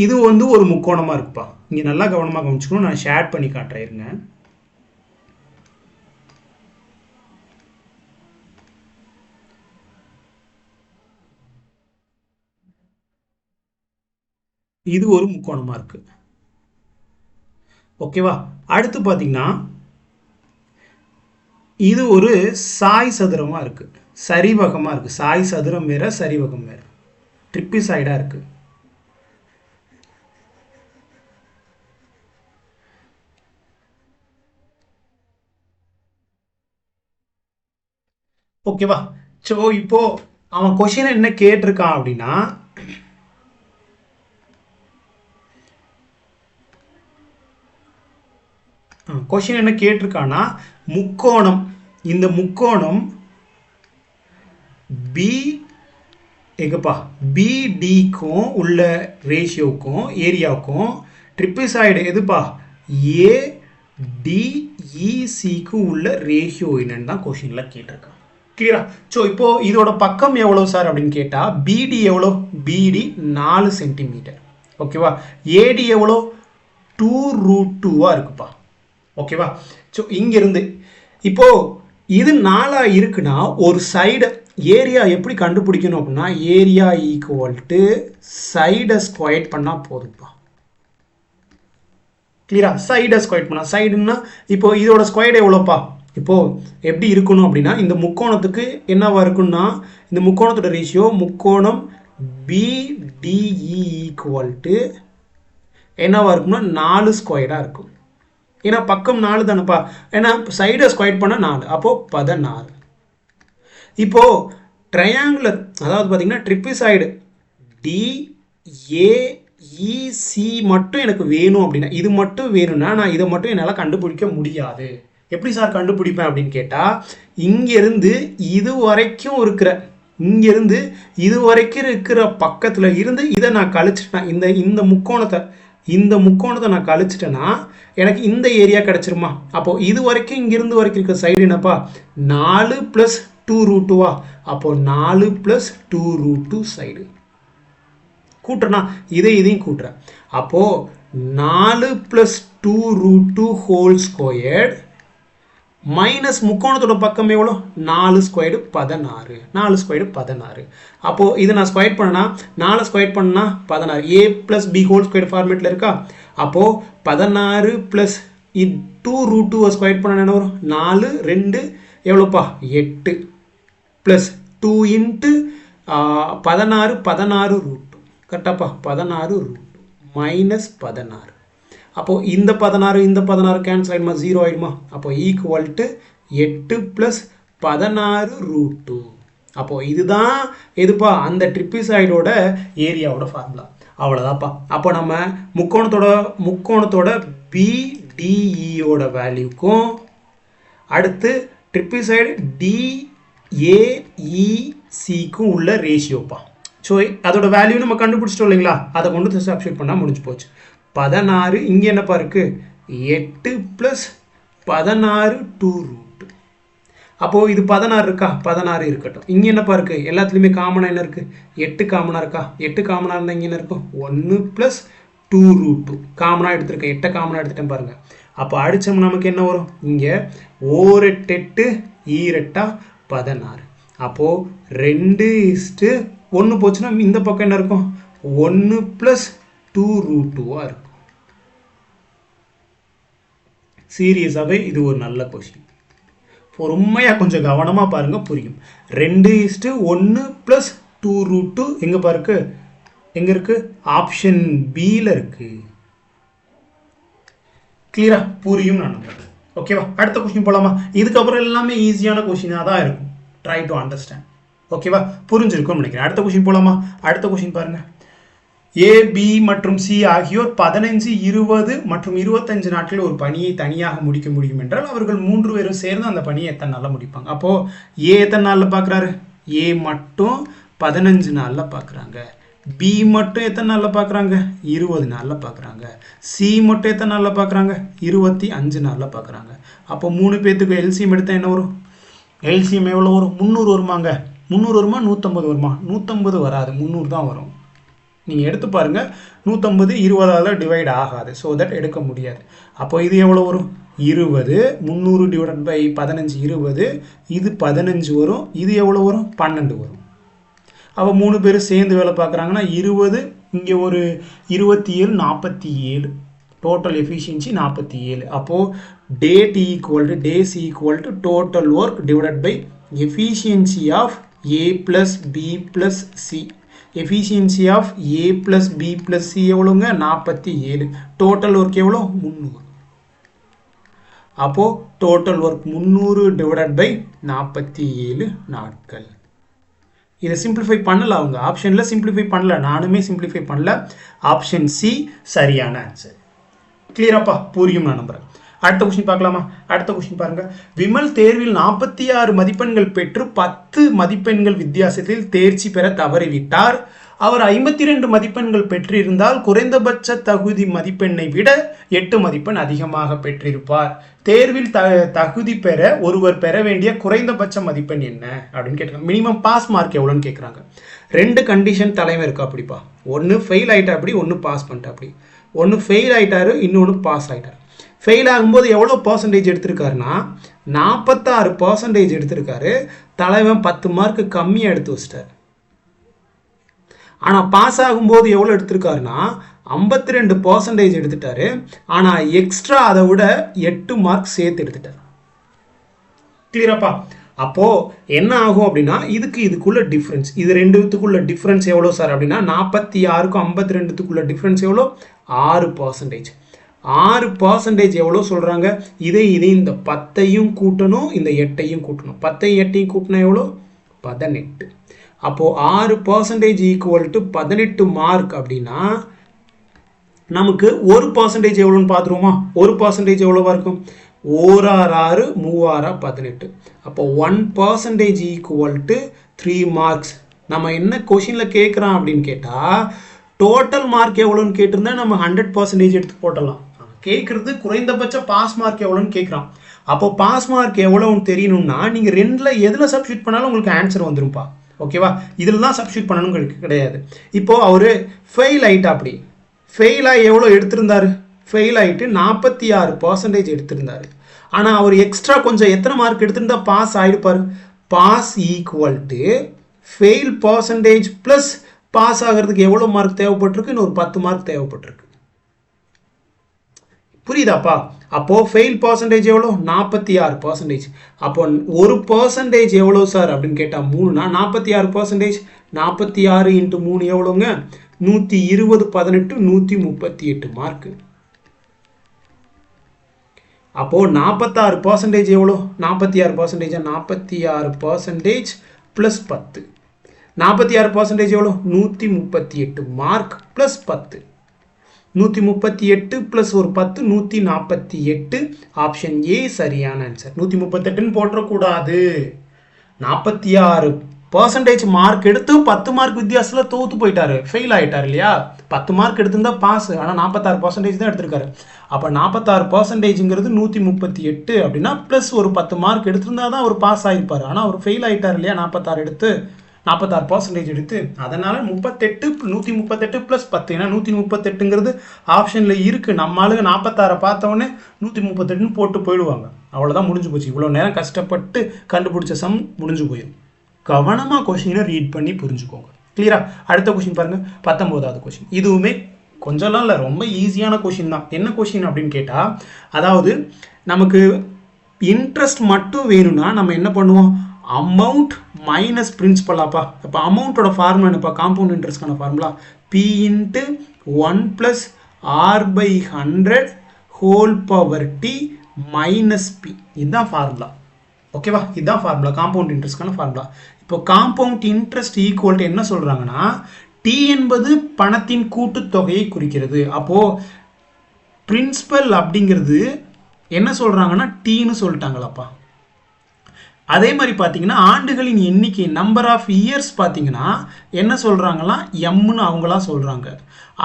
இது வந்து ஒரு முக்கோணமா இருக்குப்பா. இங்க நல்லா கவனமா கவனிச்சுக்கணும். நான் ஷேர் பண்ணி காட்டுறேன் இருங்க. இது ஒரு முக்கோணமா இருக்கு. ஓகேவா? அடுத்து பாத்தீங்கன்னா இது ஒரு சாய் சதுரமா இருக்கு, சரிவகமா இருக்கு. சாய் சதுரம் வேற, சரிவகம் வேற, ட்ரிப்பிசைடா இருக்கு. ஓகேவா? சோ இப்போ அவன் கொஸ்டின் என்ன கேட்டிருக்கான் அப்படின்னா, கொஸ்டின் என்ன கேட்டிருக்கான்னா, முக்கோணம், இந்த முக்கோணம் பி எங்கப்பா பிடிக்கும் உள்ள ரேஷியோக்கும் ஏரியாவுக்கும் ட்ரிப்பிசைடு எதுப்பா ஏடிஇசிக்கு உள்ள ரேஷியோ என்னன்னு தான் கொஸ்டின்ல கேட்டிருக்கான். கிளியரா? ஸோ இப்போ இதோட பக்கம் எவ்வளோ சார் அப்படின்னு கேட்டா, பிடி எவ்வளோ, பிடி 4 சென்டிமீட்டர். ஓகேவா? ஏடி எவ்வளோ, 2√2 இருக்குப்பா. ஓகேவா? ஸோ இங்கிருந்து இப்போ இது 4 இருக்குன்னா ஒரு சைடு ஏரியா எப்படி கண்டுபிடிக்கணும் அப்படின்னா, ஏரியா ஈக்குவல் டு சைடை ஸ்கொயர் பண்ணால் போதுப்பா. கிளியரா? சைடை ஸ்கொயர் பண்ணா, சைடுன்னா இப்போ இதோட ஸ்கொயர் எவ்வளோப்பா, இப்போ எப்படி இருக்கணும் அப்படின்னா, இந்த முக்கோணத்துக்கு என்னவா இருக்குன்னா, இந்த முக்கோணத்தோட ரேஷியோ முக்கோணம் பிடிஇ ஈக்குவல் டு என்னவா இருக்குன்னா 4 ஸ்கொயராக இருக்கும். ஏன்னா பக்கம் 4 தானேப்பா, ஏன்னா சைடை ஸ்கொயர் பண்ண 4, அப்போது 16. இப்போது ட்ரையாங்குலர் அதாவது பார்த்தீங்கன்னா ட்ரிபிசைடு டிஏஇசி மட்டும் எனக்கு வேணும் அப்படின்னா, இது மட்டும் வேணும்னா நான் இதை மட்டும் என்னால் கண்டுபிடிக்க முடியாது. எப்படி சார் கண்டுபிடிப்பேன் அப்படின்னு கேட்டால், இங்கேருந்து இது வரைக்கும் இருக்கிற இங்கேருந்து இது வரைக்கும் இருக்கிற பக்கத்தில் இருந்து இதை நான் கழிச்சிட்டேன், இந்த முக்கோணத்தை நான் கழிச்சிட்டேன்னா எனக்கு இந்த ஏரியா கிடச்சிருமா? அப்போது இது வரைக்கும் இங்கேருந்து வரைக்கும் இருக்கிற சைடு என்னப்பா 4 + 2√2வா? அப்போது 4 + 2√2 சைடு கூட்டுறேன்னா இதையும் கூட்டுறேன். அப்போது 4 + 2√2 ஹோல் ஸ்கொயர்டு மைனஸ் முக்கோணத்தோட பக்கம் எவ்வளோ 4 ஸ்கொயர்டு 16. 4 ஸ்கொயர்டு 16. அப்போது இதை நான் ஸ்கொயர் பண்ணனா 4 ஸ்கொயர் பண்ணா 16, a + b ஹோல் ஸ்கொயர் ஃபார்மேட்டில் இருக்கா? அப்போது 16 + 2√2 ஸ்கொயர் பண்ண என்ன வரும்? 4 2 எவ்வளோப்பா 8 + 2 × 16 √2 கரெக்டாப்பா 16 √2 - 16. அப்போது இந்த 16 கேன்சல் ஆகிடுமா, 0 ஆகிடுமா? அப்போ ஈக்குவல் டு 8 + 16 √2. அப்போது இதுதான் எதுப்பா அந்த ட்ரிபிசைடோட ஏரியாவோட ஃபார்முலா. அவ்வளோதான்ப்பா. அப்போ நம்ம முக்கோணத்தோட பிடிஇயோட வேல்யூக்கும் அடுத்து ட்ரிபிசைடு டிஏஇசிக்கும் உள்ள ரேஷியோப்பா. ஸோ அதோட வேல்யூ நம்ம கண்டுபிடிச்சிட்டோம் இல்லைங்களா, அதை கொண்டு சப்ஸ்டிட்யூட் பண்ணால் முடிஞ்சு போச்சு. 16 இங்கே என்னப்பா இருக்குது 8 + 16 2√2. அப்போது இது 16 இருக்கா, 16 இருக்கட்டும். இங்கே என்னப்பா இருக்குது எல்லாத்துலேயுமே காமனாக என்ன இருக்குது 8 காமனாக இருக்கா, 8 காமனாக இருந்தால் இங்கே என்ன இருக்கும் 1 + 2√2 காமனாக எடுத்துருக்கேன், 8 காமனாக எடுத்துட்டேன் பாருங்கள். அப்போ அடித்தோம்னா நமக்கு என்ன வரும், இங்கே 4 8 8 16. அப்போது 2:1 போச்சுன்னா இந்த பக்கம் என்ன இருக்கும் 1 + 2√2 இருக்கும். சீரியஸாகவே இது ஒரு நல்ல கொஸ்டின், பொறுமையாக கொஞ்சம் கவனமாக பாருங்கள் புரியும். 2:1 + 2√2 எங்கே பாருக்கு, எங்கே இருக்குது ஆப்ஷன் பியில் இருக்குது. கிளியரா புரியும் நான் நம்புறேன். ஓகேவா, அடுத்த கொஸ்டின் போகலாமா? இதுக்கப்புறம் எல்லாமே ஈஸியான கொஸ்டினாக தான் இருக்கும். Try to understand. ஓகேவா, புரிஞ்சிருக்கும்னு நினைக்கிறேன். அடுத்த கொஸ்டின் போகலாமா? அடுத்த கொஸ்டின் பாருங்கள். ஏ, பி மற்றும் சி ஆகியோர் 15, 20 மற்றும் 25 நாட்களில் ஒரு பணியை தனியாக முடிக்க முடியும் என்றால் அவர்கள் 3 பேரும் சேர்ந்து அந்த பணியை எத்தனை நாளில் முடிப்பாங்க? அப்போது ஏ எத்தனை நாளில் பார்க்குறாரு, ஏ மட்டும் 15 நாளில் பார்க்குறாங்க. பி மட்டும் எத்தனை நாளில் பார்க்குறாங்க 20 நாளில் பார்க்குறாங்க. சி மட்டும் எத்தனை நாளில் பார்க்குறாங்க 25 நாளில் பார்க்குறாங்க. அப்போ 3 பேர்த்துக்கு எல்சிஎம் எடுத்தால் என்ன வரும்? எல்சிஎம் எவ்வளோ வரும்? 300 வருமாங்க. 300 வருமா 150 வருமா? 150 வராது, 300 தான் வரும். நீங்கள் எடுத்து பாருங்கள், 150 20ஆல் டிவைட் ஆகாது, ஸோ தட் எடுக்க முடியாது. அப்போ இது எவ்வளோ வரும் 20, 300 / 15 20, இது 15 வரும், இது எவ்வளோ வரும் 12 வரும். அப்போ 3 பேர் சேர்ந்து வேலை பார்க்குறாங்கன்னா 20, இங்கே ஒரு 27 47, டோட்டல் எஃபிஷியன்சி 47. அப்போது days equal to total work divided by efficiency of A + B + C. Efficiency of A + B + C எவ்வளோங்க 47. டோட்டல் ஒர்க் எவ்வளோ 300. அப்போது டோட்டல் ஒர்க் 300 டிவைடட் பை 47 நாட்கள். இதை சிம்பிளிஃபை பண்ணல, அவங்க ஆப்ஷனில் சிம்பிளிஃபை பண்ணல, நானுமே சிம்பிளிஃபை பண்ணல. ஆப்ஷன் சி சரியான ஆன்சர். கிளியராப்பா புரியும் நான் நம்புகிறேன். அடுத்த கொஸ்டின் பார்க்கலாமா? அடுத்த கொஸ்டின் பாருங்க. விமல் தேர்வில் 46 மதிப்பெண்கள் பெற்று 10 மதிப்பெண்கள் வித்தியாசத்தில் தேர்ச்சி பெற தவறிவிட்டார். அவர் 52 மதிப்பெண்கள் பெற்றிருந்தால் குறைந்தபட்ச தகுதி மதிப்பெண்ணை விட 8 மதிப்பெண் அதிகமாக பெற்றிருப்பார். தேர்வில் தகுதி பெற ஒருவர் பெற வேண்டிய குறைந்தபட்ச மதிப்பெண் என்ன அப்படின்னு கேட்குறாங்க. மினிமம் பாஸ் மார்க் எவ்வளோன்னு கேட்குறாங்க. 2 கண்டிஷன் தலைமை இருக்கா அப்படிப்பா. ஒன்று ஃபெயில் ஆகிட்டா அப்படி, ஒன்று பாஸ் பண்ணிட்டா அப்படி. ஒன்று ஃபெயில் ஆகிட்டாரு, இன்னொன்று பாஸ் ஆகிட்டார். ஃபெயில் ஆகும்போது எவ்வளோ பர்சன்டேஜ் எடுத்திருக்காருன்னா 46% எடுத்திருக்காரு. தலைவன் 10 மார்க்கு கம்மியாக எடுத்து வச்சிட்டார். ஆனால் பாஸ் ஆகும்போது எவ்வளோ எடுத்திருக்காருன்னா 52% எடுத்துட்டாரு. ஆனால் எக்ஸ்ட்ரா அதை விட 8 மார்க் சேர்த்து எடுத்துட்டார். கிளியராப்பா? அப்போது என்ன ஆகும் அப்படின்னா இதுக்குள்ள டிஃப்ரென்ஸ், இது ரெண்டுத்துக்குள்ள டிஃப்ரென்ஸ் எவ்வளோ சார் அப்படின்னா 46க்கும் 52த்துக்குள்ள டிஃப்ரென்ஸ் எவ்வளோ 6%. 6% எவ்வளோ சொல்கிறாங்க? இதை இந்த 10ஐயும் கூட்டணும், இந்த 8ஐயும் கூட்டணும். 10ஐயும் 8ஐயும் கூட்டினா எவ்வளோ? 18. அப்போது 6% ஈக்குவல் டு 18 மார்க் அப்படின்னா நமக்கு 1% எவ்வளோன்னு பார்த்துருவோமா? 1% எவ்வளோவா இருக்கும்? 1 6 3 18. அப்போ 1% ஈக்குவல் டு 3 மார்க்ஸ். நம்ம என்ன கொஷினில் கேட்குறான் அப்படின்னு கேட்டால் டோட்டல் மார்க் எவ்வளோன்னு கேட்டிருந்தா நம்ம 100% எடுத்து போட்டலாம். கேட்குறது குறைந்தபட்ச பாஸ் மார்க் எவ்வளோன்னு கேட்குறான். அப்போ பாஸ் மார்க் எவ்வளோன்னு தெரியணும்னா நீங்கள் ரெண்டில் எதில் சப்ஸ்டியூட் பண்ணாலும் உங்களுக்கு ஆன்சர் வந்துரும்ப்பா. ஓகேவா? இதில் தான் சப்ஸ்டியூட் பண்ணணும் கிடையாது. இப்போது அவர் ஃபெயில் ஆகிட்டா. அப்படி ஃபெயிலாக எவ்வளோ எடுத்திருந்தாரு? ஃபெயில் ஆகிட்டு 46% எடுத்திருந்தாரு. ஆனால் அவர் எக்ஸ்ட்ரா கொஞ்சம் எத்தனை மார்க் எடுத்திருந்தா பாஸ் ஆகிடுப்பார்? Pass equal to fail percentage plus pass ஆகிறதுக்கு எவ்வளோ மார்க் தேவைப்பட்டிருக்கு? இன்னொரு 10 மார்க் தேவைப்பட்டிருக்கு. புரியுதாப்பா? அப்போது ஃபெயில் பர்சன்டேஜ் எவ்வளோ? 46%. அப்போ 1% எவ்வளோ சார் அப்படின்னு கேட்டால் 3னா 46%. 46 × 3 எவ்வளோங்க? 120 18 138 மார்க்கு. அப்போது 46% எவ்வளோ? 46% 46% ப்ளஸ் 10. 46% எவ்வளோ? 138 மார்க் ப்ளஸ் 10. 138 ப்ளஸ் ஒரு 10 148. ஆப்ஷன் ஏ சரியான ஆன்சர். 138ன்னு போட்டுறக்கூடாது. 46% மார்க் எடுத்து 10 மார்க் வித்தியாசத்தில் தோற்று போயிட்டாரு, ஃபெயில் ஆகிட்டார் இல்லையா? 10 மார்க் எடுத்திருந்தா பாஸ், ஆனால் 46% தான் எடுத்திருக்காரு. அப்போ 46%ங்கிறது 138 அப்படின்னா ப்ளஸ் ஒரு 10 மார்க் எடுத்திருந்தா தான் அவர் பாஸ் ஆகிருப்பார். ஆனால் அவர் ஃபெயில் ஆகிட்டார் இல்லையா? 46% எடுத்து. அதனால் 38 138 ப்ளஸ் 10. ஏன்னா 138ங்கிறது ஆப்ஷனில் இருக்குது. நம்ம ஆளுங்க 46 பார்த்தவொடனே 138ன்னு போட்டு போயிடுவாங்க. அவ்வளோதான், முடிஞ்சு போச்சு. இவ்வளோ நேரம் கஷ்டப்பட்டு கண்டுபிடிச்ச சம் முடிஞ்சு போயிடும். கவனமாக கொஷினை ரீட் பண்ணி புரிஞ்சுக்கோங்க. கிளியரா? அடுத்த கொஷின் பாருங்கள், 19வது கொஷின். இதுவுமே கொஞ்சம்லாம் இல்லை, ரொம்ப ஈஸியான கொஷின் தான். என்ன கொஷின் அப்படின்னு கேட்டால், அதாவது நமக்கு இன்ட்ரெஸ்ட் மட்டும் வேணும்னா நம்ம என்ன பண்ணுவோம்? அமௌண்ட் மைனஸ் பிரின்சிபலாப்பா. இப்போ அமௌண்ட்டோட ஃபார்முலா என்னப்பா? காம்பவுண்ட் இன்ட்ரெஸ்ட்கான formula P × 1 + R/100 whole power T minus P. இதுதான் ஃபார்முலா. ஓகேவா? இதுதான் ஃபார்முலா, காம்பவுண்ட் இன்ட்ரெஸ்ட்கான ஃபார்முலா. இப்போ காம்பவுண்ட் இன்ட்ரெஸ்ட் ஈக்குவல் டு என்ன சொல்கிறாங்கன்னா, T என்பது பணத்தின் கூட்டுத்தொகையை குறிக்கிறது. அப்போது பிரின்சிபல் அப்படிங்கிறது என்ன சொல்கிறாங்கன்னா Tன்னு சொல்லிட்டாங்களாப்பா. அதே மாதிரி பார்த்தீங்கன்னா ஆண்டுகளின் எண்ணிக்கை, நம்பர் ஆஃப் இயர்ஸ் பார்த்தீங்கன்னா என்ன சொல்கிறாங்களா? எம்னு அவங்களாம் சொல்கிறாங்க.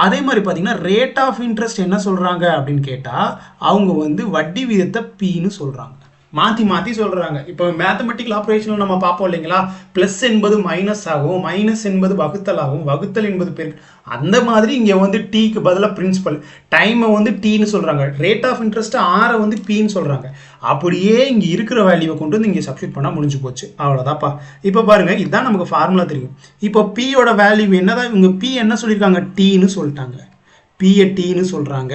அதே மாதிரி பார்த்தீங்கன்னா ரேட் ஆஃப் இன்ட்ரெஸ்ட் என்ன சொல்கிறாங்க அப்படின்னு கேட்டால் அவங்க வந்து வட்டி வீதத்தை Pன்னு சொல்கிறாங்க. மாற்றி மாற்றி சொல்கிறாங்க. இப்போ மேத்தமெட்டிக்கல் ஆப்ரேஷனில் நம்ம பார்ப்போம் இல்லைங்களா? ப்ளஸ் என்பது மைனஸ் ஆகும், மைனஸ் என்பது வகுத்தல் ஆகும், வகுத்தல் என்பது பெருக்கு. அந்த மாதிரி இங்கே வந்து டீக்கு பதிலாக பிரின்சிபல், டைமை வந்து டீன்னு சொல்கிறாங்க, ரேட் ஆஃப் இன்ட்ரெஸ்ட்டை ஆரை வந்து பீன்னு சொல்கிறாங்க. அப்படியே இங்கே இருக்கிற வேல்யூவை கொண்டு வந்து இங்கே சப்ஸ்டியூட் பண்ணால் முடிஞ்சு போச்சு. அவ்வளோதாப்பா. இப்போ பாருங்கள், இதுதான் நமக்கு ஃபார்முலா தெரியும். இப்போ பியோட வேல்யூ என்னதான்? இவங்க பி என்ன சொல்லியிருக்காங்க? டீன்னு சொல்லிட்டாங்க. பியை டீன்னு சொல்கிறாங்க.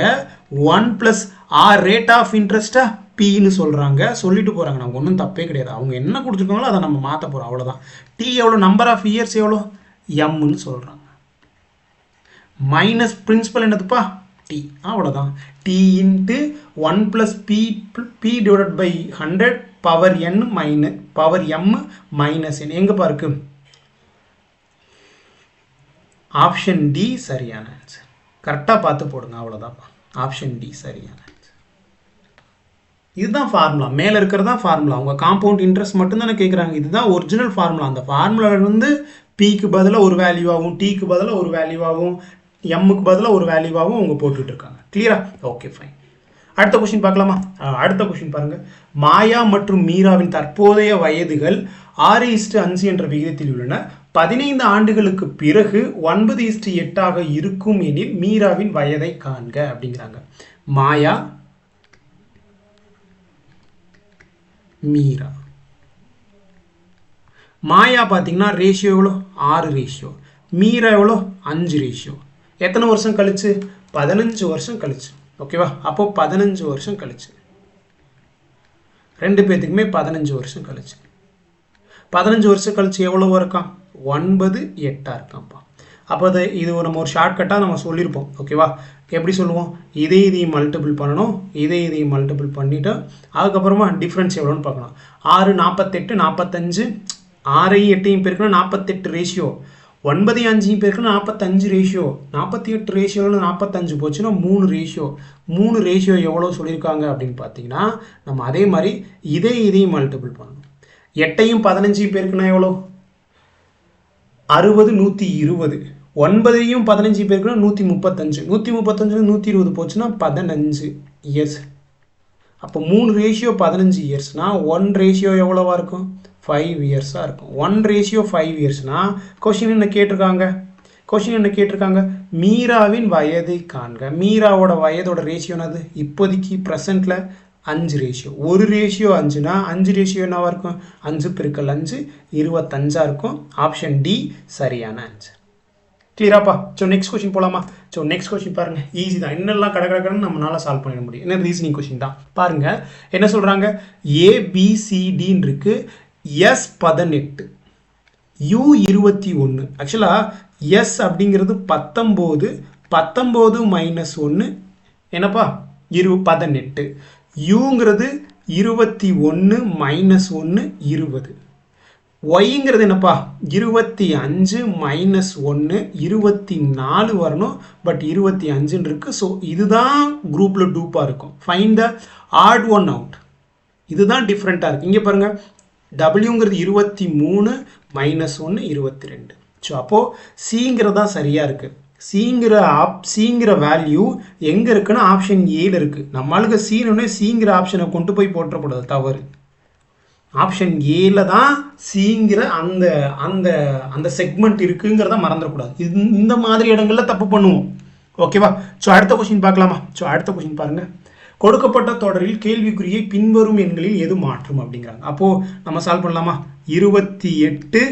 1 + R ரேட் ஆஃப் இன்ட்ரெஸ்ட்டை Pன்னு சொல்கிறாங்க, சொல்லிட்டு போகிறாங்க. நமக்கு ஒன்றும் தப்பே கிடையாது. அவங்க என்ன கொடுத்துருக்காங்களோ அதை நம்ம மாற்ற போகிறோம், அவ்வளோதான். T எவ்வளோ? நம்பர் ஆஃப் இயர்ஸ் எவ்வளோ? எம்னு சொல்கிறாங்க. மைனஸ் பிரின்சிபல் என்னதுப்பா? T. அவ்வளோதான். T × 1 + P / 100 power n power m minus n. எங்கேப்பா இருக்கு? ஆப்ஷன் டி சரியான ஆன்சர். கரெக்டாக பார்த்து போடுங்க, அவ்வளோதான்ப்பா. ஆப்ஷன் டி சரியான. இதுதான் ஃபார்முலா. மேலே இருக்கிறது தான் ஃபார்முலா. அவங்க காம்பவுண்ட் இன்ட்ரெஸ்ட் மட்டும்தானே கேட்குறாங்க. இதுதான் ஒரிஜினல் ஃபார்முலா. அந்த ஃபார்முலாவிலிருந்து பிக்கு பதிலாக ஒரு வேல்யூவாகவும், டிக்கு பதிலாக ஒரு வேல்யூவாகவும், எம்முக்கு பதிலாக ஒரு வேல்யூவாகவும் அவங்க போட்டுட்டு இருக்காங்க. கிளியரா? Okay, fine. அடுத்த கொஸ்டின் பார்க்கலாமா? அடுத்த கொஸ்டின் பாருங்க. மாயா மற்றும் மீராவின் தற்போதைய வயதுகள் 6:5 என்ற விகிதத்தில் உள்ளன. 15 ஆண்டுகளுக்கு பிறகு 9:8 இருக்கும் எனில் மீராவின் வயதை காண்க அப்படிங்கிறாங்க. மாயா, மீரா. மாயா பார்த்தீங்கன்னா ரேஷியோ எவ்வளோ? 6 ரேஷியோ. மீரா எவ்வளோ? 5 ரேஷியோ. எத்தனை வருஷம் கழிச்சு? 15 வருஷம் கழிச்சு. ஓகேவா? அப்போ 15 வருஷம் கழிச்சு, ரெண்டு பேர்த்துக்குமே 15 வருஷம் கழிச்சு. 15 வருஷம் கழிச்சு எவ்வளோ இருக்கான்? 9:8 இருக்கான்ப்பா. அப்போ இது நம்ம ஒரு ஷார்ட்கட்டாக நம்ம சொல்லியிருப்போம். ஓகேவா? எப்படி சொல்லுவோம்? இதையும் மல்டிபிள் பண்ணணும், இதையும் மல்டிபிள் பண்ணிவிட்டு அதுக்கப்புறமா டிஃப்ரென்ஸ் எவ்வளோன்னு பார்க்கணும். 6 48 45, 6ஐயும் 8ஐயும் பெருக்கணும் 48 ரேஷியோ, 9ஐயும் 5ஐயும் பெருக்கணும் 45 ரேஷியோ, 48 ரேஷியோவில் 45 போச்சுன்னா 3 ரேஷியோ. 3 ரேஷியோ எவ்வளோ சொல்லியிருக்காங்க அப்படின்னு பார்த்தீங்கன்னா நம்ம அதே மாதிரி இதையும் மல்டிபிள் பண்ணணும். 8ஐயும் 15ஐயும் பெருக்குனா எவ்வளோ? 60 120. 9ஐயும் 15 பேருக்குன்னா 135. 135 120 போச்சுன்னா 15 இயர்ஸ். அப்போ 3 ரேஷியோ 15 இயர்ஸ்னா 1 ரேஷியோ எவ்வளோவா இருக்கும்? 5 இயர்ஸாக இருக்கும். 1 ரேஷியோ 5 இயர்ஸ்னா கொஷின் என்ன கேட்டிருக்காங்க? மீராவின் வயதை காண்க. மீராவோட வயதோட ரேஷியோ என்னது? இப்போதைக்கு ப்ரெசண்ட்டில் 5 ரேஷியோ. 1 ரேஷியோ 5னா 5 ரேஷியோ என்னவா இருக்கும்? 5 பெருக்கல் 5 25 இருக்கும். ஆப்ஷன் டி சரியான ஆன்சர். கிளியராப்பா? ஸோ நெக்ஸ்ட் கொஸ்டின் போகலாமா? ஸோ நெக்ஸ்ட் கொஸ்டின் பாருங்க, ஈஸி தான். இன்னெல்லாம் கடற்கடன்னு நம்மளால சால்வ் பண்ணிட முடியும். என்ன ரீசனிங் கொஸ்டின் தான். பாருங்க என்ன சொல்றாங்க? ஏபிசிடின்னு இருக்கு, எஸ் 18, யூ 21. ஆக்சுவலா எஸ் அப்படிங்கிறது 19, 19 - 1 என்னப்பா 18. யூங்கிறது 21 - 1 20. ஒய்ங்கிறது என்னப்பா 25 - 1 24 வரணும். பட் 25 இருக்கு. ஸோ இதுதான் குரூப்பில் டூப்பாக இருக்கும். Find the odd one out. இதுதான் டிஃப்ரெண்ட்டாக இருக்குது. இங்கே பாருங்க, டபிள்யூங்கிறது 23 - 1 22. ஸோ அப்போது சிங்கிறது தான் சரியாக இருக்குது. சிங்கிற வேல்யூ எங்கே இருக்குன்னா ஆப்ஷன் ஏல இருக்குது. நம்மளுக்கு சிங்கிற ஆப்ஷனை கொண்டு போய் போட்டக்கூடாது, தவறு. ஆப்ஷன் ஏல தான் சிங்கிற அந்த அந்த அந்த செக்மெண்ட் இருக்குங்கிறத மறந்துடக்கூடாது. இந்த மாதிரி இடங்கள்ல தப்பு பண்ணுவோம். ஓகேவா? ஸோ அடுத்த கொஸ்டின் பார்க்கலாமா? ஸோ அடுத்த கொஸ்டின் பாருங்க, கொடுக்கப்பட்ட தொடரில் கேள்விக்குறியை பின்வரும் எண்களில் எது மாற்றும் அப்படிங்கிறாங்க. அப்போ நம்ம சால்வ் பண்ணலாமா? 28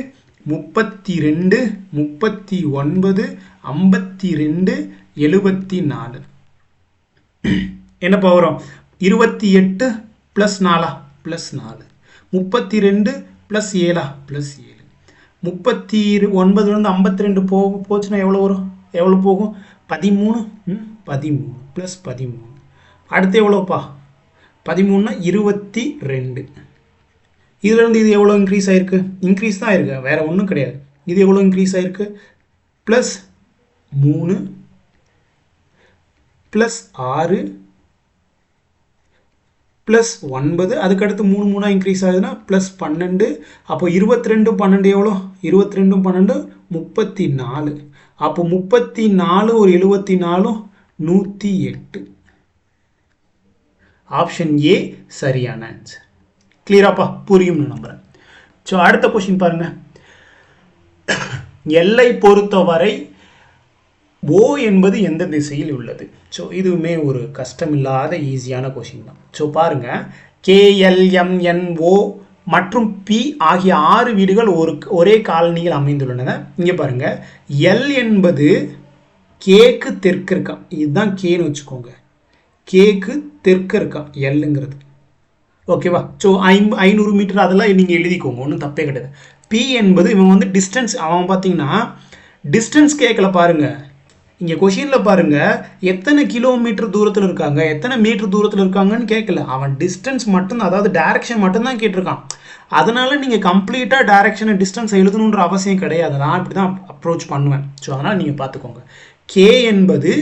32 39 52 74. என்னப்பா வரும்? 28 + 4 + 4, 32 + 7 + 7, 39 52 போச்சுன்னா எவ்வளோ வரும்? எவ்வளோ போகும்? 13 13 + 13. அடுத்து எவ்வளோப்பா? 13 22. இதுலேருந்து இது எவ்வளோ இன்க்ரீஸ் ஆயிருக்கு? இன்க்ரீஸ் தான் ஆயிருக்கு, வேற ஒன்றும் கிடையாது. இது எவ்வளோ இன்க்ரீஸ் ஆயிருக்கு? +3 +6 +9. அதுக்கடுத்து 3 3 இன்க்ரீஸ் ஆகுதுன்னா +12. அப்போ 22 12 எவ்வளோ? 22 12 34. அப்போ 34 ஒரு 74 108. ஆப்ஷன் ஏ சரியான ஆன்சர். கிளியராப்பா? புரியும்னு நம்புறேன். ஸோ அடுத்த கொஸ்டின் பாருங்க, எல்லை பொறுத்தவரை ஓ என்பது எந்த திசையில் உள்ளது? ஸோ இதுவுமே ஒரு கஷ்டமில்லாத ஈஸியான கொஸ்டின் தான். ஸோ பாருங்க, KLMNO மற்றும் P ஆகிய 6 வீடுகள் ஒரே காலனியில் அமைந்துள்ளன. இங்கே பாருங்க, எல் என்பது கேக்கு தெற்கு இருக்கா, இதுதான் கேன்னு வச்சுக்கோங்க. கேக்கு தெற்கு இருக்கா எல்லுங்கிறது. ஓகேவா? ஸோ 500 மீட்டர் அதெல்லாம் நீங்கள் எழுதிக்கோங்க, ஒன்றும் தப்பே கிடையாது. பி என்பது இவங்க வந்து டிஸ்டன்ஸ், அவன் பார்த்தீங்கன்னா டிஸ்டன்ஸ் கேட்கல பாருங்க. இங்கே கொஷினில் பாருங்க, எத்தனை கிலோமீட்டர் தூரத்தில் இருக்காங்க, எத்தனை மீட்டர் தூரத்தில் இருக்காங்கன்னு கேட்கல. அவன் டிஸ்டன்ஸ் மட்டும்தான், அதாவது டைரக்ஷன் மட்டும்தான் கேட்டிருக்கான். அதனால நீங்கள் கம்ப்ளீட்டாக டைரக்ஷனை டிஸ்டன்ஸ் எழுதணுன்ற அவசியம் கிடையாது. நான் இப்படி தான் அப்ரோச் பண்ணுவேன். ஸோ அதனால் நீங்கள் பார்த்துக்கோங்க. கே என்பது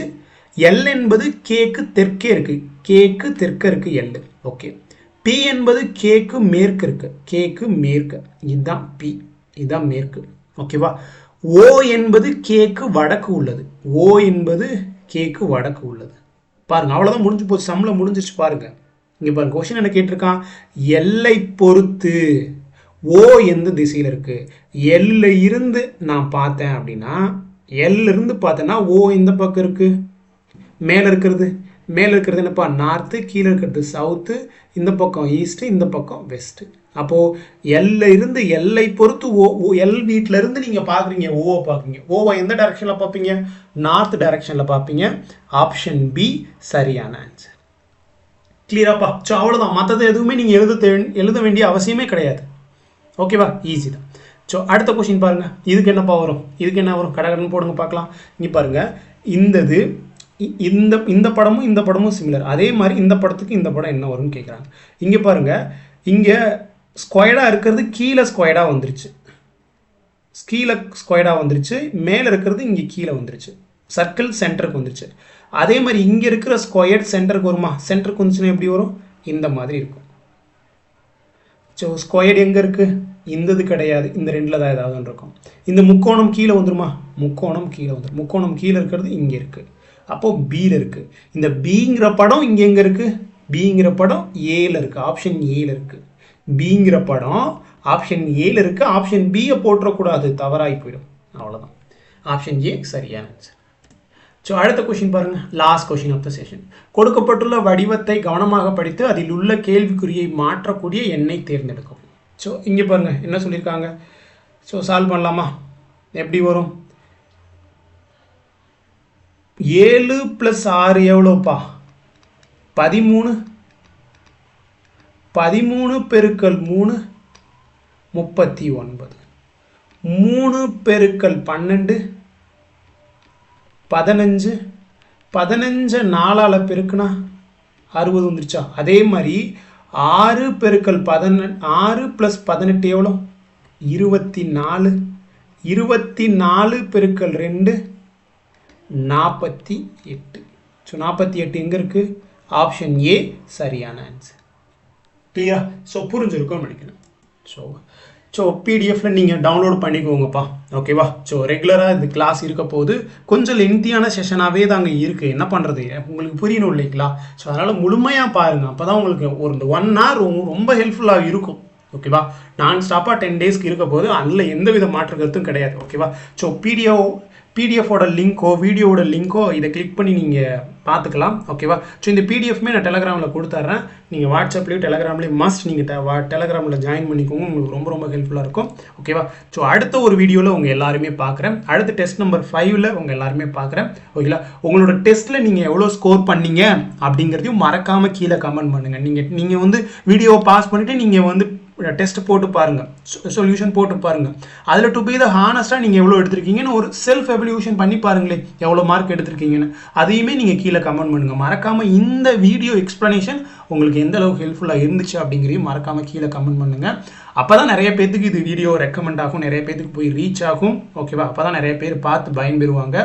எல் என்பது கேக்கு தெற்கே இருக்கு, கேக்கு தெற்க இருக்கு எல். ஓகே. பி என்பது கேக்கு மேற்கு இருக்கு, கேக்கு மேற்கு. இதுதான் பி, இதுதான் மேற்கு. ஓகேவா? ஓ என்பது கேக்கு வடக்கு உள்ளது, ஓ என்பது கேக்கு வடக்கு உள்ளது. பாருங்க, அவ்வளோதான், முடிஞ்சு போச்சு. சம்பளம் முடிஞ்சிச்சு பாருங்க. இங்கே பாருங்க, கொஸ்டின் என்ன கேட்டிருக்கான்? எல்லை பொறுத்து ஓ எந்த திசையில் இருக்கு? எல்ல இருந்து நான் பார்த்தேன் அப்படின்னா, எல்ல இருந்து பார்த்தேன்னா ஓ இந்த பக்கம் இருக்கு. மேலே இருக்கிறது என்னப்பா நார்த்து, கீழே இருக்கிறது சவுத்து, இந்த பக்கம் ஈஸ்ட்டு, இந்த பக்கம் வெஸ்ட்டு. அப்போது எல்ல இருந்து எல்லை பொறுத்து எல் வீட்டில் இருந்து நீங்கள் பார்க்குறீங்க, ஓவை பார்க்குறீங்க. ஓவை எந்த டைரக்ஷனில் பார்ப்பீங்க? நார்த் டைரக்ஷனில் பார்ப்பீங்க. ஆப்ஷன் பி சரியான ஆன்சர். கிளியராப்பா? ஸோ அவ்வளோதான், மற்றது எதுவுமே நீங்கள் எழுத வேண்டிய அவசியமே கிடையாது. ஓகேவா? ஈஸி தான். ஸோ அடுத்த கொஸ்டின் பாருங்கள், இதுக்கு என்னப்பா வரும்? இதுக்கு என்ன வரும்? கடகடன்னு போடுங்க பார்க்கலாம். இங்கே பாருங்கள், இந்த படமும் சிமிலர். அதே மாதிரி இந்த படத்துக்கு இந்த படம் என்ன வரும்னு கேட்குறாங்க. இங்கே பாருங்கள், இங்கே ஸ்கொயர்டாக இருக்கிறது கீழே ஸ்கொயர்டாக வந்துருச்சு, கீழே ஸ்கொயர்டாக வந்துருச்சு, மேலே இருக்கிறது இங்கே கீழே வந்துருச்சு, சர்க்கிள் சென்டருக்கு வந்துருச்சு. அதே மாதிரி இங்கே இருக்கிற ஸ்கொயர்ட் சென்டருக்கு வருமா? சென்டருக்கு வந்துச்சுன்னா எப்படி வரும்? இந்த மாதிரி இருக்கும். ஸோ ஸ்கொயர்டு எங்கே இருக்குது? இந்தது கிடையாது, இந்த ரெண்டில் தான் ஏதாவது இருக்கும். இந்த முக்கோணம் கீழே வந்துருமா? முக்கோணம் கீழே வந்துடும். முக்கோணம் கீழே இருக்கிறது இங்கே இருக்குது, அப்போது பியில் இருக்குது. இந்த பிங்கிற படம் இங்கே எங்கே இருக்குது? பிங்கிற படம் ஏல இருக்குது, ஆப்ஷன் ஏல இருக்குது. பிங்கிற படம் ஆப்ஷன் ஏல இருக்குது. ஆப்ஷன் பியை போட்டுறக்கூடாது, தவறாகி போயிடும். அவ்வளோதான், ஆப்ஷன் ஏ சரியான ஆன்சர். ஸோ அடுத்த கொஷின் பாருங்கள், last question of the session. கொடுக்கப்பட்டுள்ள வடிவத்தை கவனமாக படித்து அதில் உள்ள கேள்விக்குறியை மாற்றக்கூடிய எண்ணை தேர்ந்தெடுக்கும். ஸோ இங்கே பாருங்கள் என்ன சொல்லியிருக்காங்க. ஸோ சால்வ் பண்ணலாமா? எப்படி வரும்? 7 + 6 எவ்வளோப்பா? 13. 13 × 3 39. 3 × 12 15. 15 4ஆல் பெருக்குனா 60 வந்துருச்சா? அதே மாதிரி 6 × 18, 6 + 18 எவ்வளோ? 24. 24 × 2 48. ஸோ 48 எங்கே இருக்குது? ஆப்ஷன் ஏ சரியான ஆன்சர். கிளியரா? ஸோ புரிஞ்சிருக்கும்னு நினைக்கிறேன். ஸோ பிடிஎஃப்பில் நீங்கள் டவுன்லோட் பண்ணிக்கோங்கப்பா, ஓகேவா? ஸோ ரெகுலராக இது கிளாஸ் இருக்க போது கொஞ்சம் லென்த்தியான செஷனாகவே தாங்க இருக்குது. என்ன பண்ணுறது, உங்களுக்கு புரியணும் இல்லைங்களா? ஸோ அதனால் முழுமையாக பாருங்கள், அப்போ தான் உங்களுக்கு ஒரு 1 hour ரொம்ப ஹெல்ப்ஃபுல்லாக இருக்கும், ஓகேவா? நான் ஸ்டாப்பாக 10 daysக்கு இருக்க போது அதில் எந்த வித மாற்று கருத்தும் கிடையாது, ஓகேவா? ஸோ பிடிஎஃபோட லிங்க்கோ வீடியோவோட லிங்க்கோ இதை கிளிக் பண்ணி நீங்கள் பார்த்துக்கலாம், ஓகேவா? ஸோ இந்த பிடிஎஃப்மே நான் டெலகிராமில் கொடுத்துட்றேன். நீங்கள் வாட்ஸ்அப்லேயும் டெலகிராம்லேயும் மஸ்ட் நீங்கள் டெலகிராமில் ஜாயின் பண்ணிக்கோங்க, உங்களுக்கு ரொம்ப ரொம்ப ஹெல்ப்ஃபுல்லாக இருக்கும், ஓகேவா? ஸோ அடுத்த ஒரு வீடியோவில் உங்கள் எல்லாருமே பார்க்குறேன். அடுத்த டெஸ்ட் நம்பர் 5ல் உங்கள் எல்லாருமே பார்க்குறேன், ஓகேங்களா? உங்களோட டெஸ்ட்டில் நீங்கள் எவ்வளோ ஸ்கோர் பண்ணீங்க அப்படிங்கிறதையும் மறக்காமல் கீழே கமெண்ட் பண்ணுங்கள். நீங்கள் வந்து வீடியோவை பாஸ் பண்ணிவிட்டு நீங்கள் வந்து டெஸ்ட் போட்டு பாருங்கள், சொல்யூஷன் போட்டு பாருங்கள். அதில் டு பி த ஹானஸ்ட்டாக நீங்கள் எவ்வளோ எடுத்திருக்கீங்கன்னு ஒரு செல்ஃப் எவல்யூஷன் பண்ணி பாருங்களேன், எவ்வளோ மார்க் எடுத்திருக்கீங்கன்னு. அதையுமே நீங்கள் கீழே கமெண்ட் பண்ணுங்கள். மறக்காமல் இந்த வீடியோ எக்ஸ்ப்ளனேஷன் உங்களுக்கு எந்த அளவுக்கு ஹெல்ப்ஃபுல்லாக இருந்துச்சு அப்படிங்கிறதையும் மறக்காமல் கீழே கமெண்ட் பண்ணுங்கள். அப்போ தான் நிறைய பேருக்கு இது வீடியோ ரெக்கமெண்ட் ஆகும், நிறைய பேருக்கு போய் ரீச் ஆகும், ஓகேவா? அப்போ தான் நிறைய பேர் பார்த்து பயன்பெறுவாங்க,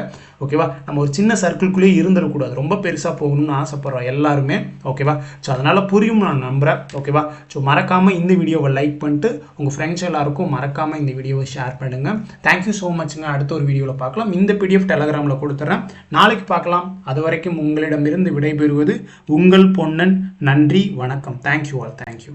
ஓகேவா? நம்ம ஒரு சின்ன சர்க்கிள்குள்ளேயே இருந்துடக்கூடாது, ரொம்ப பெருசாக போகணும்னு ஆசைப்படுறோம் எல்லாருமே, ஓகேவா? ஸோ அதனால் புரியும் நான் நம்புகிறேன், ஓகேவா? ஸோ மறக்காமல் இந்த வீடியோவை லைக் பண்ணிட்டு உங்கள் ஃப்ரெண்ட்ஸ் எல்லாருக்கும் மறக்காமல் இந்த வீடியோவை ஷேர் பண்ணுங்கள். தேங்க்யூ ஸோ மச்ங்க. அடுத்த ஒரு வீடியோவில் பார்க்கலாம். இந்த பிடிஎஃப் டெலகிராமில் கொடுத்துட்றேன், நாளைக்கு பார்க்கலாம். அது வரைக்கும் உங்களிடமிருந்து விடைபெறுவது உங்கள் பொன்னன். நன்றி, வணக்கம். Thank you all, thank you.